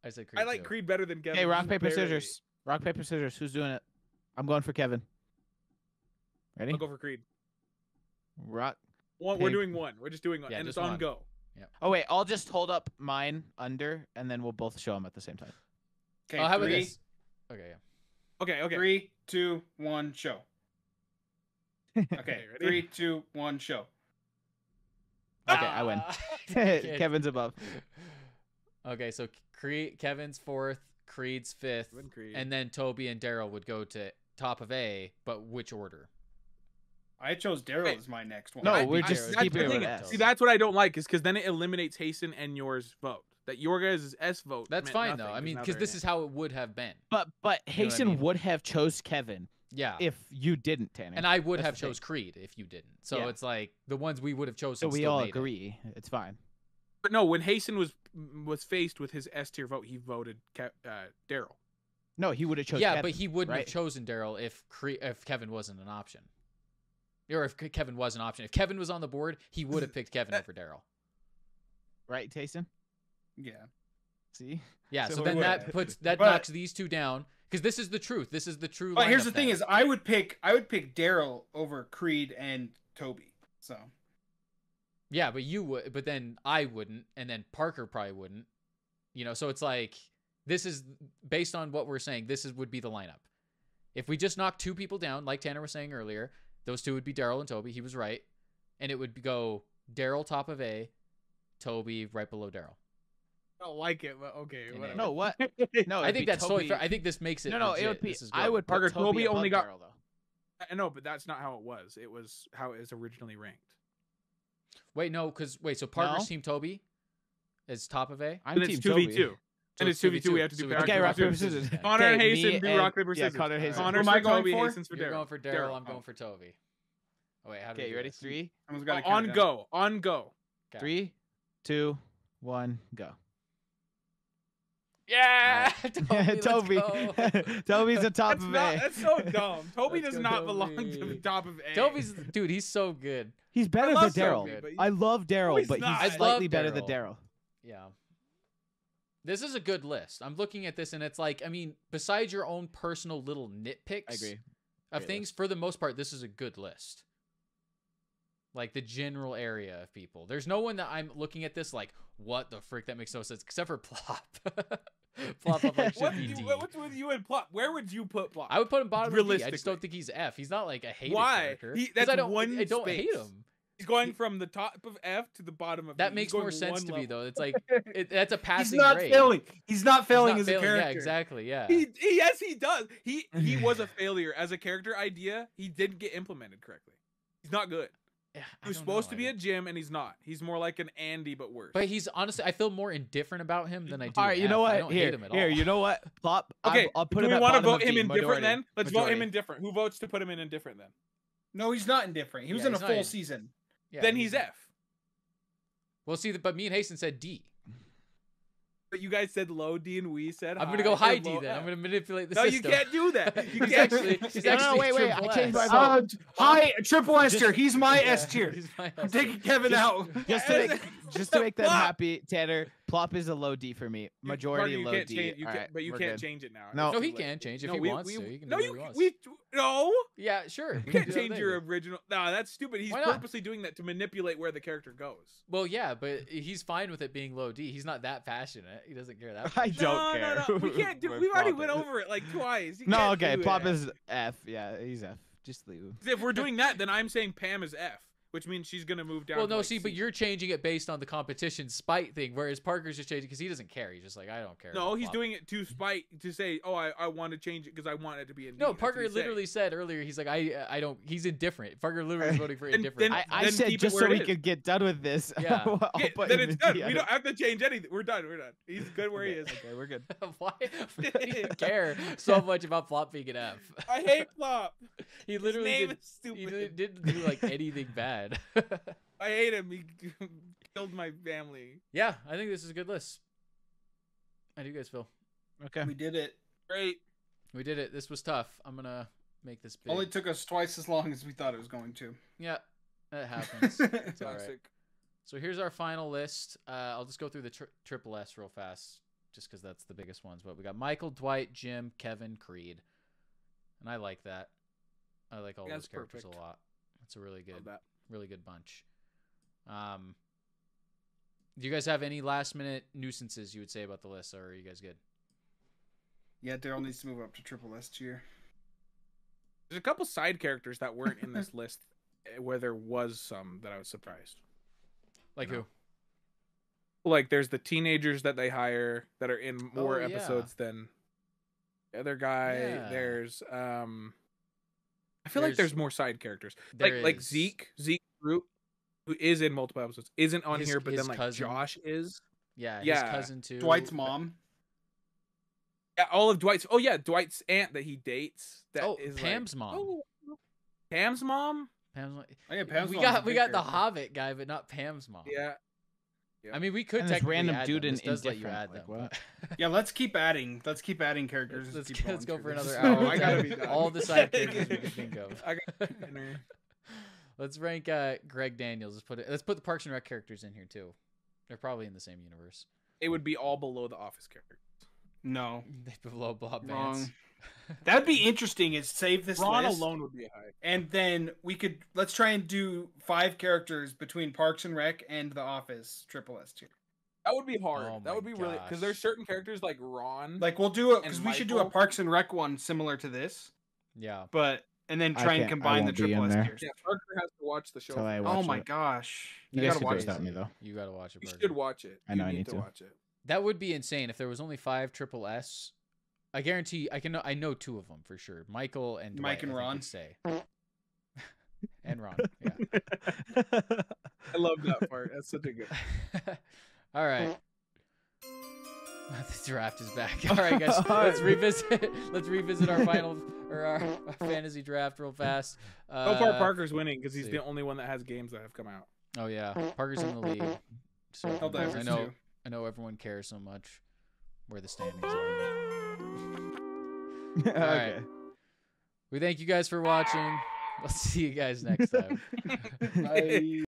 I said Creed. I like too. Creed better than Kevin. hey, rock just paper barely. scissors. Rock paper scissors. Who's doing it? I'm going for Kevin. Ready? I'll go for Creed. Rock. We're Pig. doing one. We're just doing one, Yeah, and just it's on one. go. Oh wait, I'll just hold up mine under, and then we'll both show them at the same time. Okay, Oh, how about 3, this? Okay, yeah. Okay. 3, 2, 1, show. Okay, ready? 3, 2, 1, show. Okay, I win. Kid. Kevin's above. Okay, so Kevin's 4th, Creed's 5th, Kevin, Creed. and then Toby and Daryl would go to top of A, but which order? I chose Daryl Wait. as my next one. No, I'd we're be just Jared. That's keeping the it with thing. S. See, that's what I don't like, is because then it eliminates Hasten and yours vote. That your guys' S vote. That's meant fine nothing, though. I mean, now because they're this in is it. how it would have been. But know what I Hasten mean? would have chose Kevin Yeah. if you didn't, Tanner. And I would That's have the thing. chose Creed if you didn't. So Yeah. it's like the ones we would have chosen. so we still all made it. agree. It's fine. But no, when Hasten was faced with his S tier vote, he voted Daryl. No, he would have chosen. Yeah, Kevin, but he wouldn't right? have chosen Daryl if Kevin wasn't an option, or if Kevin was an option. If Kevin was on the board, he would have picked Kevin over Daryl. Right, Tayson? Yeah. See? Yeah. So So we then would that have. puts that But- knocks these two down because this is the truth. This is the true. But here's lineup the thing: then. is I would pick Daryl over Creed and Toby. So Yeah, but you would, but then I wouldn't, and then Parker probably wouldn't. You know, so it's like this is based on what we're saying. Would be the lineup. If we just knock 2 people down, like Tanner was saying earlier, those 2 would be Daryl and Toby. He was right, and it would go Daryl top of A, Toby right below Daryl. don't like it, but okay. Yeah. Whatever. No, what? No, I it'd think be that's totally Toby. fair. I think this makes it. No, legit. it would be. This is I good. would put Parker, Toby only above got- Daryl, though. I know, but that's not how it was. It was how it was originally ranked. Wait, no, because so Parker's No? Team Toby is top of A. I'm And team it's Toby. 2v2. So And it's 2v2. We have to So do we rock, Okay, paper, rock, paper, scissors. scissors. Yeah. Connor and Okay, Hasten me do and- rock, paper, yeah, scissors. Connor, Hasten. Connor's Who am I for going Toby, for? Hasten's for You're Daryl. going for Daryl. I'm going for Toby. Oh wait, how do we Okay, do you ready? this? 3, Someone's got to On go. On go. 3, 2, 1, go. Yeah, Toby. Toby's the top That's of not. A. That's so dumb. Toby Let's does go, not belong to Toby. the top of A. Toby's dude. He's so good. He's better I than love Daryl. Toby, but I love Daryl, he's but not. he's I slightly love better than Daryl. Daryl. Yeah. This is a good list. I'm looking at this and it's like, I mean, besides your own personal little nitpicks I agree. of Great things, for the most part, this is a good list. Like the general area of people. There's no one that I'm looking at this like, what the frick? That makes no sense, except for Plop. Plop up like should be D. What's with you and Plop? Where would you put Plop? I would put him bottom of D. I just Realistically. don't think he's F. He's not like a hated Why? character. He- 'Cause that's I don't, one I don't hate space. him. He's going from the top of F to the bottom of That D. makes He's more going sense one to me level. though. It's like that's a He's passing not grade. failing. He's not He's failing not as a failing. character. Yeah, exactly. Yeah. Yes, he does. He was a failure as a character idea. He didn't get implemented correctly. He's not good. Yeah, I He was don't supposed know, to be I a Jim, and he's not. He's more like an Andy, but worse. But he's honestly, I feel more indifferent about him than I do. All right, you know F. I what? don't Here, hate him at here. all. You know what? Plop. Okay, I'll put do him we at want to bottom vote of him D, indifferent majority. then? Let's vote him Majority. indifferent. Who votes to put him in indifferent then? No, he's not indifferent. He was Yeah, in a he's not full in- season. Yeah, Then he's F. Well, see, but me and Hasten said D. But you guys said low D and we said I'm gonna go high D low then. F. I'm gonna manipulate the No, system. you can't do that. You He's can't. actually, he's No, no, actually wait, I triple changed my S. vote. Hi, triple S tier. He's my S tier. He's my I'm S taking tier. Kevin out. Just to make them Plop. happy, Tanner. Plop is a low D for me. Majority you low can't D. change, you All can, right, but you we're can't good. change it now. No. No, It's he too late. can change if No, he we- wants we- to. He can no, do you, what he wants. no. Yeah, sure. You can't change your original. No, that's stupid. He's Why not? purposely doing that to manipulate where the character goes. Well, yeah, but he's fine with it being low D. He's not that passionate. He doesn't care that I much. don't care. No. We can't do. Where We've already Plop went is. over it like twice. You No, can't okay. do Plop it. is F. Yeah, he's F. Just leave him. If we're doing that, then I'm saying Pam is F, which means she's gonna move down. Well, to, no, like, see, but C. you're changing it based on the competition spite thing, whereas Parker's just changing because he doesn't care. He's just like, I don't care. No, about he's Plop. doing it to spite to say, oh, I want to change it because I want it to be in D. No, That's what Parker he's literally said earlier, he's like, I don't. He's indifferent. Parker literally is voting for And indifferent. then- I Then said keep it just where so it we is. could get done with this. Yeah. I'll Yeah, put then him it's in done. D. We don't have to change anything. We're done. We're done. He's good where he is. Okay, we're good. Why do you care so much about Plop being an F? I hate Plop. He His literally name did, is he stupid. didn't do like anything bad. I hate him. He killed my family. Yeah, I think this is a good list. How do you guys feel? Okay. We did it. Great. We did it. This was tough. I'm gonna make this big. Only took us twice as long as we thought it was going to. Yeah, that happens. It's all right. Toxic. So here's our final list. I'll just go through the triple S real fast, just because that's the biggest ones. But we got Michael, Dwight, Jim, Kevin, Creed, and I like that. I like all That's those characters perfect. a lot. It's a really Love good, that. really good bunch. Do you guys have any last minute nuisances you would say about the list, or are you guys good? Yeah, Daryl needs to move up to triple S tier. There's a couple side characters that weren't in this list where there was some that I was surprised. Like No. who? Like there's the teenagers that they hire that are in more Oh, yeah. episodes than the other guy. Yeah. There's I feel like there's more side characters. There Like is. Zeke Schrute, who is in multiple episodes, isn't on His- here, but his then like cousin. Josh is. Yeah, his Yeah. cousin too. Dwight's mom. Yeah, all of Dwight's. Oh yeah, Dwight's aunt that he dates. That Oh, is Pam's like, mom. Oh, Pam's mom. Pam's mom. Oh, yeah, Pam's we mom's a got big the character. Hobbit guy, but not Pam's mom. Yeah. I mean, we could And this technically random add dude them. in This does let you indifferent, add like, them. what? Yeah, let's keep adding. Let's keep adding characters. Let's keep go going for through another this. hour. Oh, I gotta be done. All the side characters we can think of. I got dinner. Let's rank Greg Daniels. Let's put the Parks and Rec characters in here too. They're probably in the same universe. It would be all below the Office character. No, They below Bob wrong. Vance. That'd be interesting. Is save this Ron list, alone would be high. and then let's try and do 5 characters between Parks and Rec and The Office triple S tier. That would be hard. Oh that would my be really gosh. because there's certain characters like Ron. Like we'll do it And because we should do a Michael? Parks and Rec one similar to this, Yeah. and then I try and can't- I combine the won't be triple in S there. tiers. yeah, Parker has to watch the show. Till I first. watch Oh my it. gosh, You You guys gotta could do watch it without it. me though. You gotta watch it. You Parker. should watch it. I know You I need to. watch it. That would be insane if there was only 5 Triple S. I guarantee I know 2 of them for sure. Michael and Dwight, Mike and I think, Ron. would stay. And Ron, yeah. I love that part. That's such a good. All right. The draft is back. All right, guys. Let's revisit our final or our fantasy draft real fast. So far, Parker's winning because he's see. the only one that has games that have come out. Oh yeah, Parker's in the lead. So Helldivers I know too. I know everyone cares so much where the standings are. Okay. right. We thank you guys for watching. We'll see you guys next time. Bye.